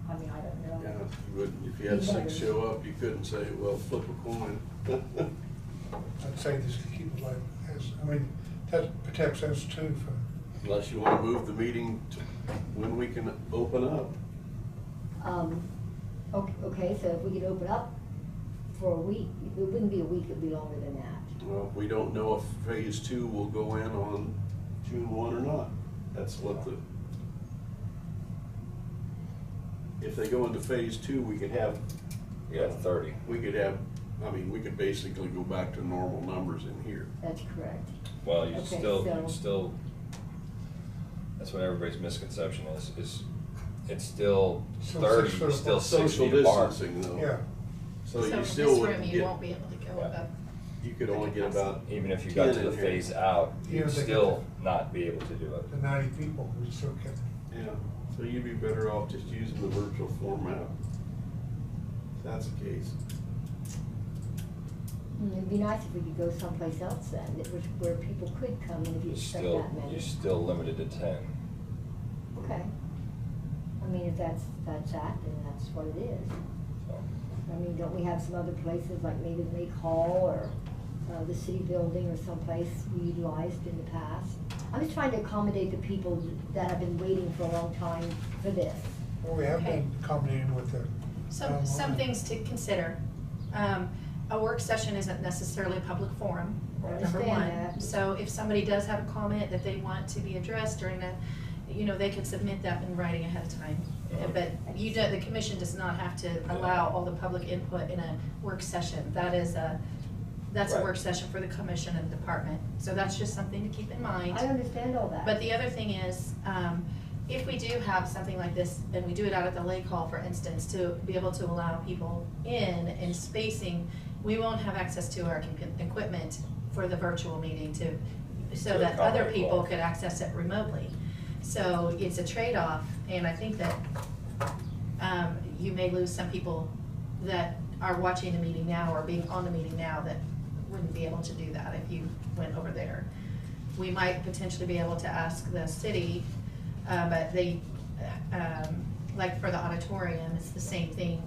I mean, I don't know. Yeah, you wouldn't, if you had 6 show up, you couldn't say, well, flip a coin. I'd say just keep it like this. I mean, that protects us too from. Unless you want to move the meeting when we can open up. Okay, so if we could open up for a week, it wouldn't be a week, it'd be longer than that. Well, we don't know if phase 2 will go in on June 1 or not. That's what if they go into phase 2, we could have. You have 30. We could have, I mean, we could basically go back to normal numbers in here. That's correct. Well, you Okay, still, that's what everybody's misconception is it's still So 30, 6 you're still 6 Social feet apart. distancing though. Yeah. So you in still this wouldn't room, you get, won't be able to go Yeah. above. you could only get about. Even if you 10 got to the in here. phase out, Yeah, you'd they could- still not be able to do it. The 90 people, we still can. Yeah, so you'd be better off just using the virtual format. If that's the case. It'd be nice if we could go someplace else then, where people could come and if you expect that many. You're still limited to 10. Okay. I mean, if that's that, then that's what it is. So, I mean, don't we have some other places, like maybe the Lake Hall or the city building or someplace we utilized in the past? I'm just trying to accommodate the people that have been waiting for a long time for this. Well, we have Okay. been accommodating with the. Some online. things to consider. A work session isn't necessarily a public forum, I number understand one. that. So if somebody does have a comment that they want to be addressed during that, they could submit that in writing ahead of time. But the commission does not have to allow all the public input in a work session. That's a Right. work session for the commission and the department. So that's just something to keep in mind. I understand all that. But the other thing is, if we do have something like this, and we do it out at the Lake Hall, for instance, to be able to allow people in and spacing, we won't have access to our equipment for the virtual meeting so To that other accommodate people more. could access it remotely. So it's a trade-off, and I think that you may lose some people that are watching the meeting now or being on the meeting now that wouldn't be able to do that if you went over there. We might potentially be able to ask the city, but they, like for the auditorium, it's the same thing.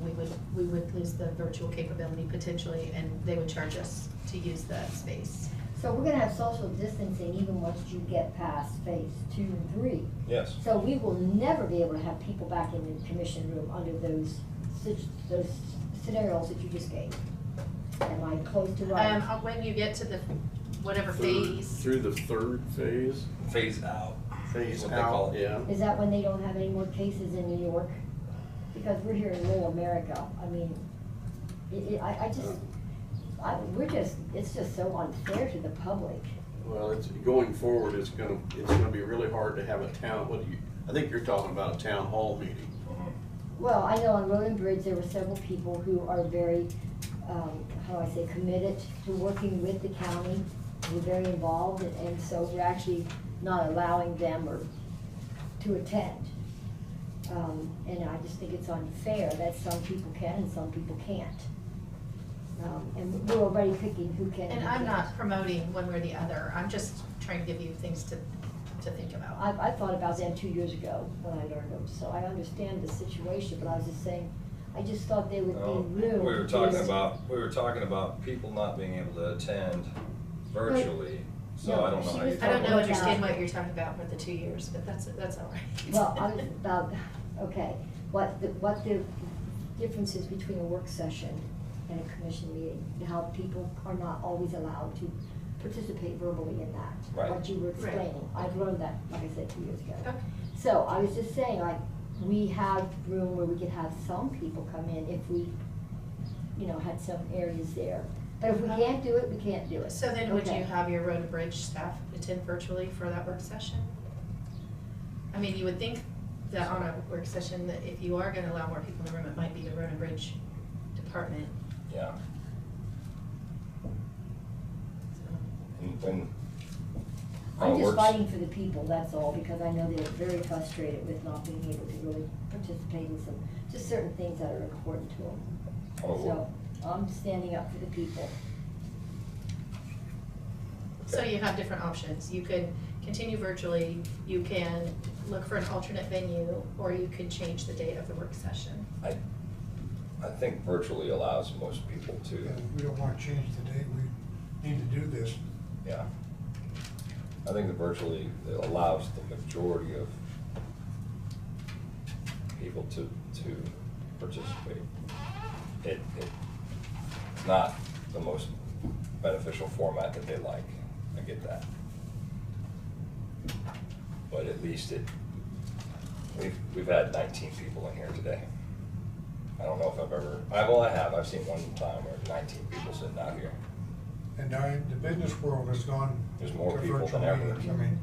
We would lose the virtual capability potentially, and they would charge us to use the space. So we're gonna have social distancing even once you get past phase 2 and 3. yes. So we will never be able to have people back in the commission room under those scenarios that you just gave. Am I close to right? When you get to the whatever Through phase, the 3rd phase. Phase out. Phase What they call out, it. yeah. Is that when they don't have any more cases in New York? Because we're here in rural America. I mean, it's just so unfair to the public. Well, it's going forward. It's gonna be really hard to have a town. I think you're talking about a town hall meeting. Well, I know on Road and Bridge, there were several people who are very, committed to working with the county. We're very involved, and so we're actually not allowing them to attend. And I just think it's unfair that some people can and some people can't. And we're already picking who can. and I'm not promoting one way or the other. I'm just trying to give you things to think about. I thought about them 2 years ago when I learned them, so I understand the situation, but I was just saying, I just thought there would be room. We were talking about people not being able to attend virtually, so No, I don't know she how was you. I don't talking know, about- understand what you're talking about for the 2 years, but that's all right. Well, I was about, okay, what the difference is between a work session and a commission meeting, how people are not always allowed to participate verbally in that. Right. What you were Right. explaining, I've learned that, like I said, 2 years ago. Okay. So I was just saying, like, we have room where we could have some people come in if we, had some areas there. But if we can't do it, we can't do it. So then would Okay. you have your Road and Bridge staff attend virtually for that work session? I mean, you would think that on a work session, that if you are gonna allow more people in the room, it might be the Road and Bridge department. Yeah. When I'm just works- fighting for the people, that's all, because I know they're very frustrated with not being able to really participate in just certain things that are important to them. So, I'm standing up for the people. So you have different options. You could continue virtually, you can look for an alternate venue, or you could change the date of the work session. I think virtually allows most people to, We don't want to change the date, we need to do this. yeah. I think that virtually allows the majority of people to participate. It's not the most beneficial format that they like, I get that. But at least we've had 19 people in here today. I don't know if I've seen one time where 19 people sitting out here. And now the business world has gone. There's more to people virtual than ever. meetings. I mean,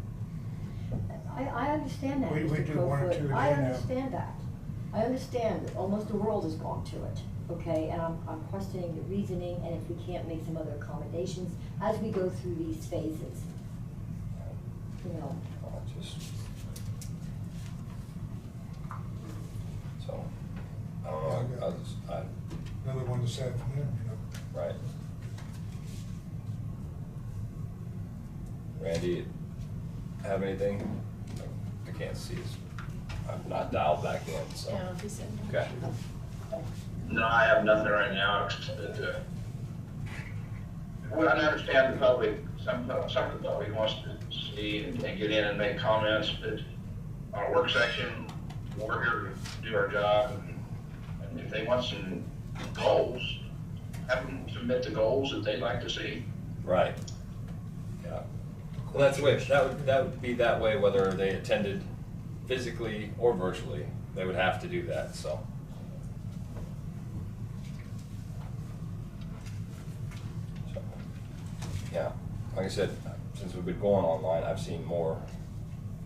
I understand that, We Mr. do one or Crowfoot. two a day I now. understand that. I understand that almost the world has gone to it, okay? And I'm questioning the reasoning and if we can't make some other accommodations as we go through these phases. You know. So, I don't know. another one this afternoon, you know. Right. Randy, have anything? I can't see. I've not dialed back in, so. No, he said no. Okay. No, I have nothing right now, but, well, I understand the public, some of the public wants to see and get in and make comments, but on a work section, we're here to do our job, and if they want some goals, have them submit the goals that they'd like to see. Right. Yeah. Well, that's the way, that would be that way whether they attended physically or virtually. They would have to do that, so. Yeah, like I said, since we've been going online, I've seen more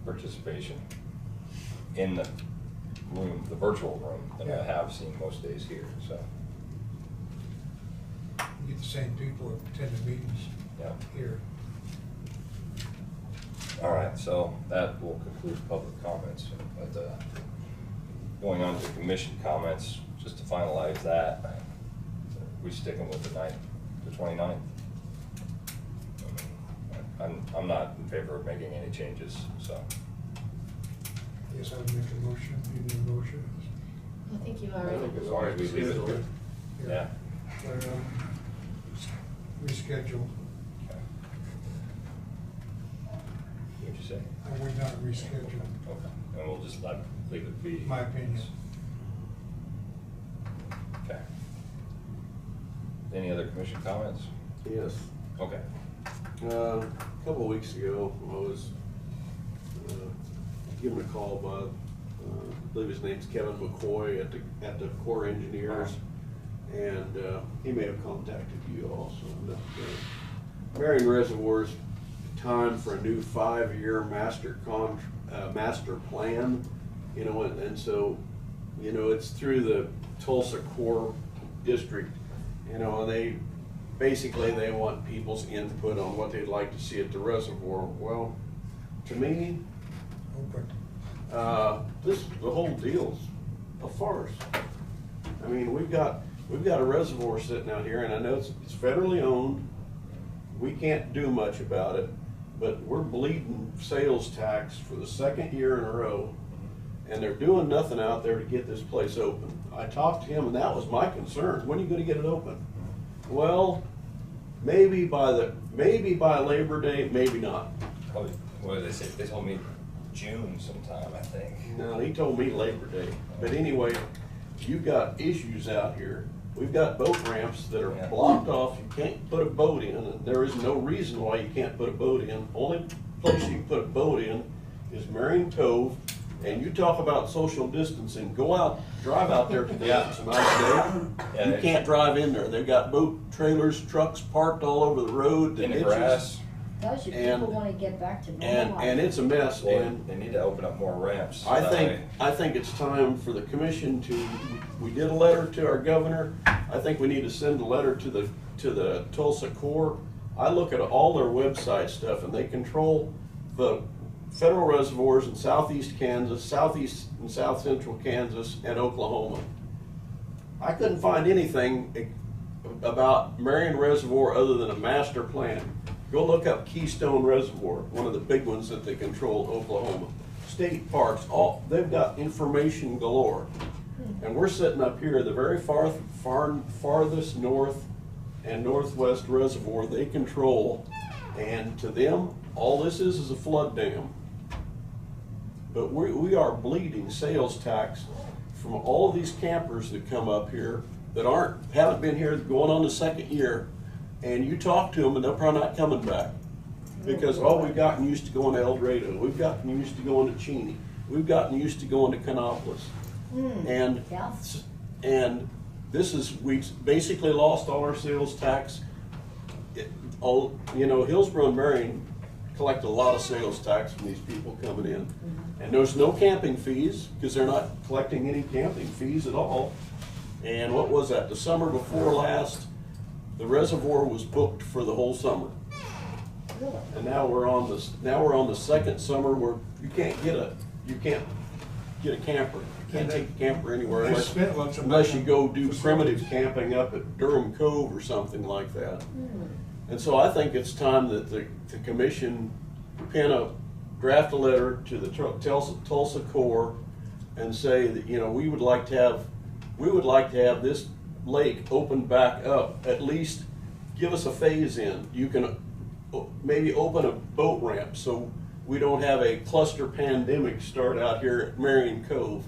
participation in the room, the virtual room, than I have seen most days here, so. You get the same people who attend the meetings here. All right, so that will conclude public comments, but going on to commission comments, just to finalize that, we sticking with the 29th? I'm not in favor of making any changes, so. Yes, I would make a motion, you need a motion. I think you I already. think as long as we leave it, yeah. Reschedule. What'd you say? I would not reschedule. Okay, and we'll just leave it be. My opinion. Okay. Any other commission comments? Yes. Okay. A couple of weeks ago, I was given a call by, I believe his name's Kevin McCoy at the Corps Engineers, and he may have contacted you also. But, Marion Reservoir's time for a new 5-year master plan, you know, and so, you know, it's through the Tulsa Corps District, you know, and they want people's input on what they'd like to see at the reservoir. Well, to me, the whole deal's a farce. I mean, we've got a reservoir sitting out here, and I know it's federally owned. We can't do much about it, but we're bleeding sales tax for the 2nd year in a row, and they're doing nothing out there to get this place open. I talked to him, and that was my concern. When are you going to get it open? Well, maybe by Labor Day, maybe not. What did they say? They told me June sometime, I think. No, he told me Labor Day. But anyway, you've got issues out here. We've got boat ramps that are blocked off. You can't put a boat in, and there is no reason why you can't put a boat in. Only place you can put a boat in is Marion Cove. And you talk about social distancing, go out, drive out there today, it's a nice day. You can't drive in there. They've got boat trailers, trucks parked all over the road. In the grass. Tells you people want to get back to normal life. And it's a mess. Well, and they need to open up more ramps. I think it's time for the commission to, we did a letter to our governor. I think we need to send a letter to the Tulsa Corps. I look at all their website stuff, and they control the federal reservoirs in southeast Kansas, southeast and south central Kansas, and Oklahoma. I couldn't find anything about Marion Reservoir other than a master plan. Go look up Keystone Reservoir, one of the big ones that they control, Oklahoma. State parks, they've got information galore. And we're sitting up here, the very farthest north and northwest reservoir they control, and to them, all this is a flood dam. But we are bleeding sales tax from all of these campers that come up here that haven't been here going on the second year, and you talk to them and they're probably not coming back. Because, we've gotten used to going to El Dorado, we've gotten used to going to Cheney, we've gotten used to going to Canopolis. And this is, we basically lost all our sales tax. Hillsborough and Marion collect a lot of sales tax from these people coming in. And there's no camping fees, because they're not collecting any camping fees at all. And what was that, the summer before last, the reservoir was booked for the whole summer. And now we're on the second summer where you can't get a camper. You can't take a camper anywhere unless you go do primitive camping up at Durham Cove or something like that. And so I think it's time that the commission draft a letter to the Tulsa Corps and say that, we would like to have this lake opened back up, at least give us a phase in. You can maybe open a boat ramp so we don't have a cluster pandemic start out here at Marion Cove.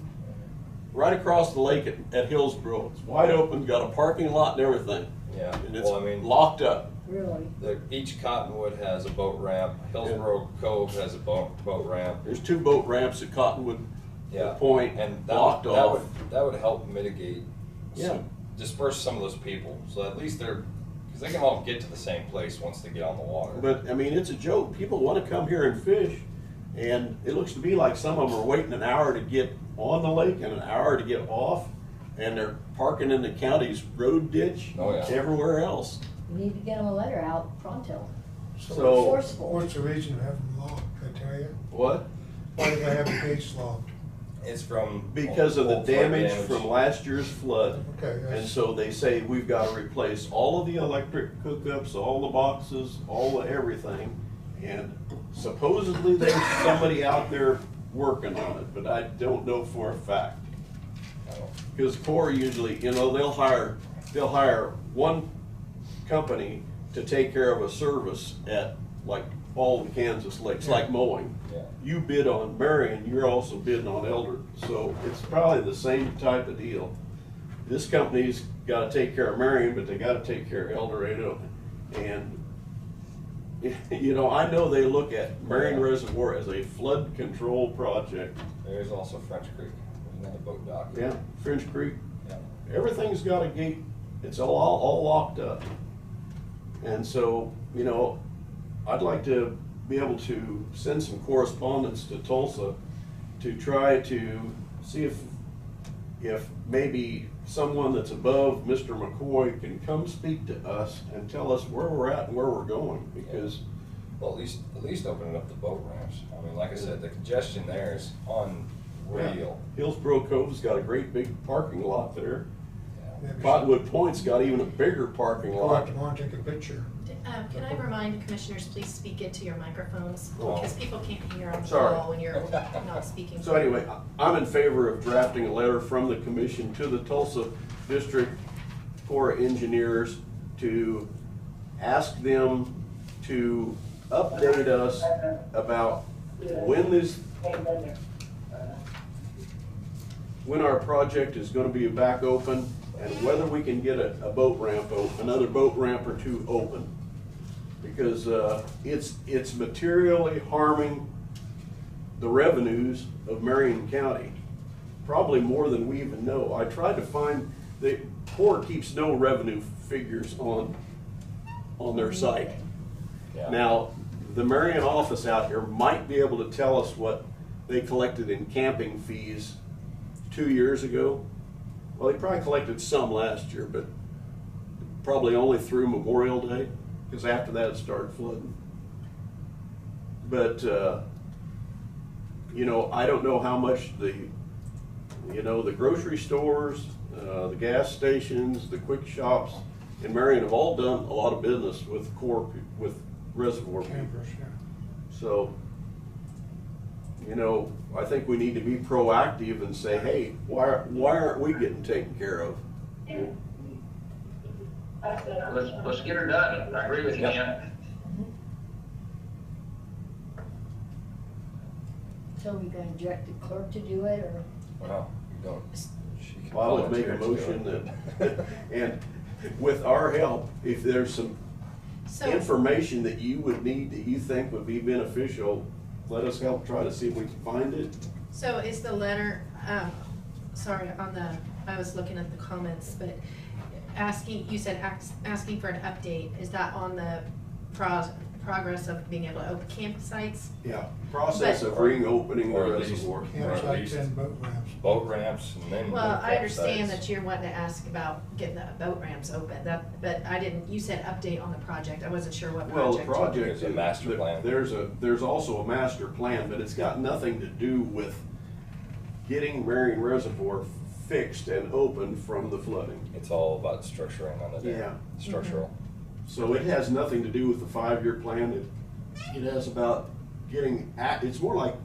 Right across the lake at Hillsborough, it's wide open, got a parking lot and everything. Yeah, and it's locked up. Really? Each Cottonwood has a boat ramp. Hillsborough Cove has a boat ramp. There's 2 boat ramps at Cottonwood Point, and blocked off. That would help mitigate, disperse some of those people, so at least because they can all get to the same place once they get on the water. But it's a joke. People want to come here and fish, and it looks to me like some of them are waiting an hour to get on the lake and an hour to get off, and they're parking in the county's road ditch everywhere else. You need to get them a letter out pronto. So forceful. What's the reason you have them locked, I tell you? What? Why do they have the gates locked? It's because of the damage from last year's flood. Okay. And so they say we've got to replace all of the electric hookups, all the boxes, all the everything. And supposedly there's somebody out there working on it, but I don't know for a fact. Because Corps usually, they'll hire one company to take care of a service at like all the Kansas lakes, like mowing. You bid on Marion, you're also bidding on Elder, so it's probably the same type of deal. This company's got to take care of Marion, but they got to take care of El Dorado. And I know they look at Marion Reservoir as a flood control project. There's also French Creek, another boat dock. Yeah, French Creek. Yeah. Everything's got a gate. It's all locked up. And so, I'd like to be able to send some correspondence to Tulsa to try to see if maybe someone that's above Mr. McCoy can come speak to us and tell us where we're at and where we're going, because at least opening up the boat ramps. Like I said, the congestion there is unreal. Hillsborough Cove's got a great big parking lot there. Cottonwood Point's got even a bigger parking lot. Go out to take a picture. Can I remind commissioners, please speak into your microphones, because people can't hear on the Sorry. call when you're not speaking. So anyway, I'm in favor of drafting a letter from the commission to the Tulsa District Corps of Engineers to ask them to update us about when our project is going to be back open, and whether we can get a boat ramp open, another boat ramp or 2 open. Because it's materially harming the revenues of Marion County, probably more than we even know. I tried to find, the Corps keeps no revenue figures on their site. Yeah. Now, the Marion office out here might be able to tell us what they collected in camping fees 2 years ago. Well, they probably collected some last year, but probably only through Memorial Day, because after that it started flooding. But, I don't know how much the grocery stores, the gas stations, the quick shops in Marion have all done a lot of business with reservoir Campers, people. So, I think we need to be proactive and say, hey, why aren't we getting taken care of? Let's get her done. I agree with you, Ken. So we gonna direct the clerk to do it, or? Well, you don't. I would make a motion that, and with our help, if there's some information that you would need that you think would be beneficial, let us help try to see if we can find it. So is the letter, sorry, I was looking at the comments, but you said asking for an update, is that on the progress of being able to open campsites? Yeah, process of reopening the reservoir. Campsites and boat ramps. Boat ramps and then. Well, I understand that you're wanting to ask about getting the boat ramps open, but you said update on the project, I wasn't sure what project. Well, the project is a master plan. There's also a master plan, but it's got nothing to do with getting Marion Reservoir fixed and open from the flooding. It's all about structuring on the Yeah. Structural. So it has nothing to do with the 5-year plan. It has about getting, it's more like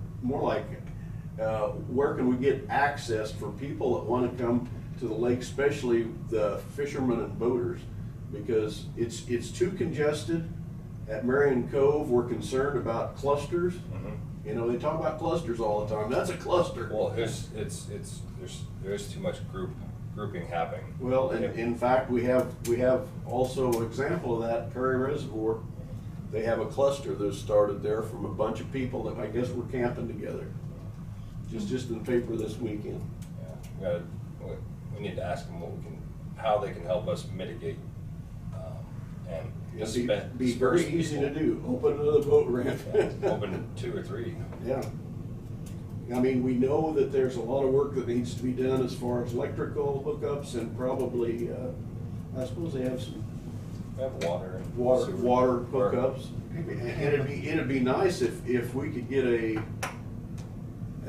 where can we get access for people that want to come to the lake, especially the fishermen and boaters, because it's too congested. At Marion Cove, we're concerned about clusters. You know, they talk about clusters all the time. That's a cluster. Well, there's too much grouping happening. Well, and in fact, we have also an example of that, Perry Reservoir. They have a cluster that started there from a bunch of people that I guess were camping together. Just in the paper this weekend. Yeah, we need to ask them how they can help us mitigate, and just be very easy to do. Open another boat ramp. Open 2 or 3. Yeah. I mean, we know that there's a lot of work that needs to be done as far as electrical hookups and probably, I suppose they have some. We have water and water hookups. And it'd be nice if we could get a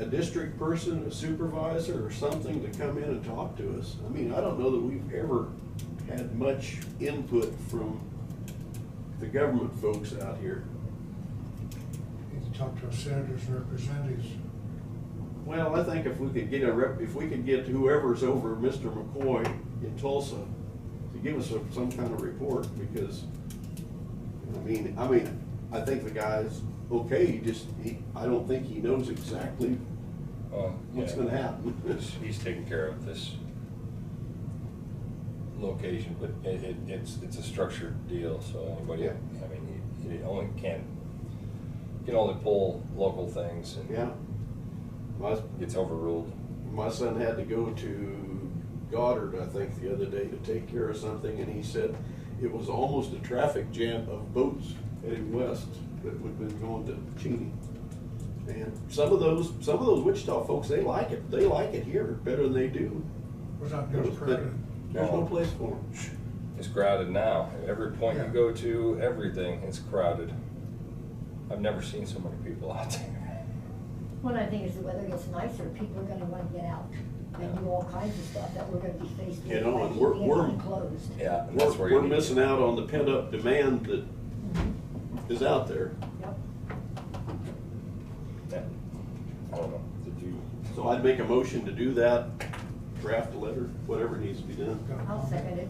district person, a supervisor or something to come in and talk to us. I mean, I don't know that we've ever had much input from the government folks out here. Need to talk to our senators and representatives. Well, I think if we could get whoever's over Mr. McCoy in Tulsa to give us some kind of report, because I think the guy's okay. I don't think he knows exactly what's going to happen. He's taking care of this location, but it's a structured deal. So anybody, I mean, he only can only pull local things, and gets overruled. My son had to go to Goddard, I think, the other day to take care of something, and he said it was almost a traffic jam of boats heading west that would have been going to Cheney. And some of those Wichita folks, they like it. They like it here better than they do. There's no place for them. It's crowded now. Every point you go to, everything is crowded. I've never seen so many people out there. One other thing is the weather gets nicer, people are gonna wanna get out and do all kinds of stuff that we're gonna be faced with. You know, and we're missing out on the pent up demand that is out there. Yep. Yeah. I don't know. So I'd make a motion to do that, draft a letter, whatever needs to be done. I'll second it.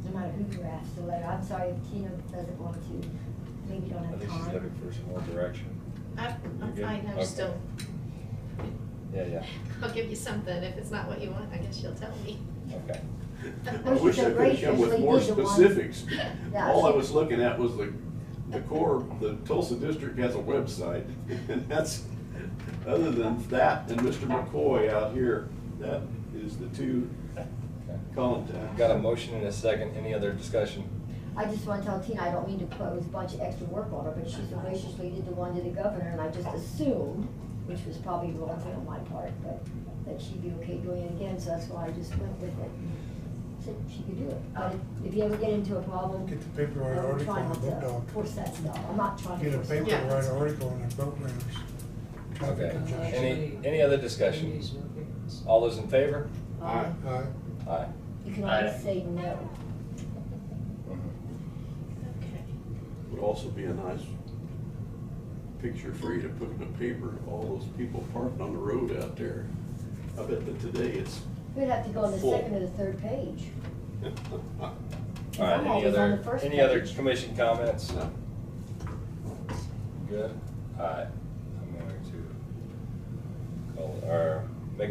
No matter who drafts the letter, I'm sorry if Tina doesn't want to, maybe don't have I think she's time. looking for some more direction. I'm fine, I'm still. Yeah. I'll give you something, if it's not what you want, I guess you'll tell me. Okay. I wish I could come with more specifics. All I was looking at was the core, the Tulsa district has a website, and that's, other than that and Mr. McCoy out here, that is the two contacts. Got a motion and a second. Any other discussion? I just want to tell Tina, I don't mean to put a bunch of extra work on her, but she so graciously did the one to the governor, and I just assumed, which was probably wrong on my part, but that she'd be okay doing it again, so that's why I just went with it. Said she could do it. But if you ever get into a problem, get the paper right I'm article trying on not the boat to dock. force that stuff. I'm not trying to Get a force paper that. right article on the boat ramps. Traffic congestion. Any other discussion? All those in favor? Aye. Aye. Aye. You can always say no. Would also be a nice picture for you to put in the paper of all those people parked on the road out there. I bet that today it's We'd have to go on the full. second or the third page. All right, I'm always on the first any other page. commission comments? No. Good. All right, I'm going to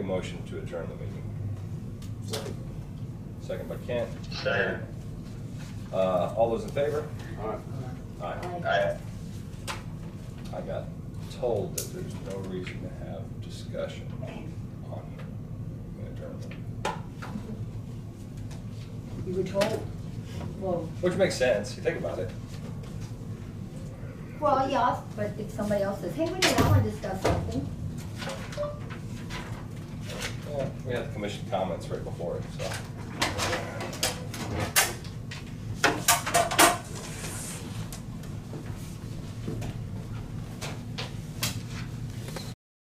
a motion to adjourn the meeting. Second by Kent. Second. All those in favor? All right. Aye. I got told that there's no reason to have discussion on an adjournment. You were told, well, Which makes sense, you think about it. well, yeah, but if somebody else says, hey, wait a minute, I want to discuss something. Yeah, we had the commission comments right before it, so.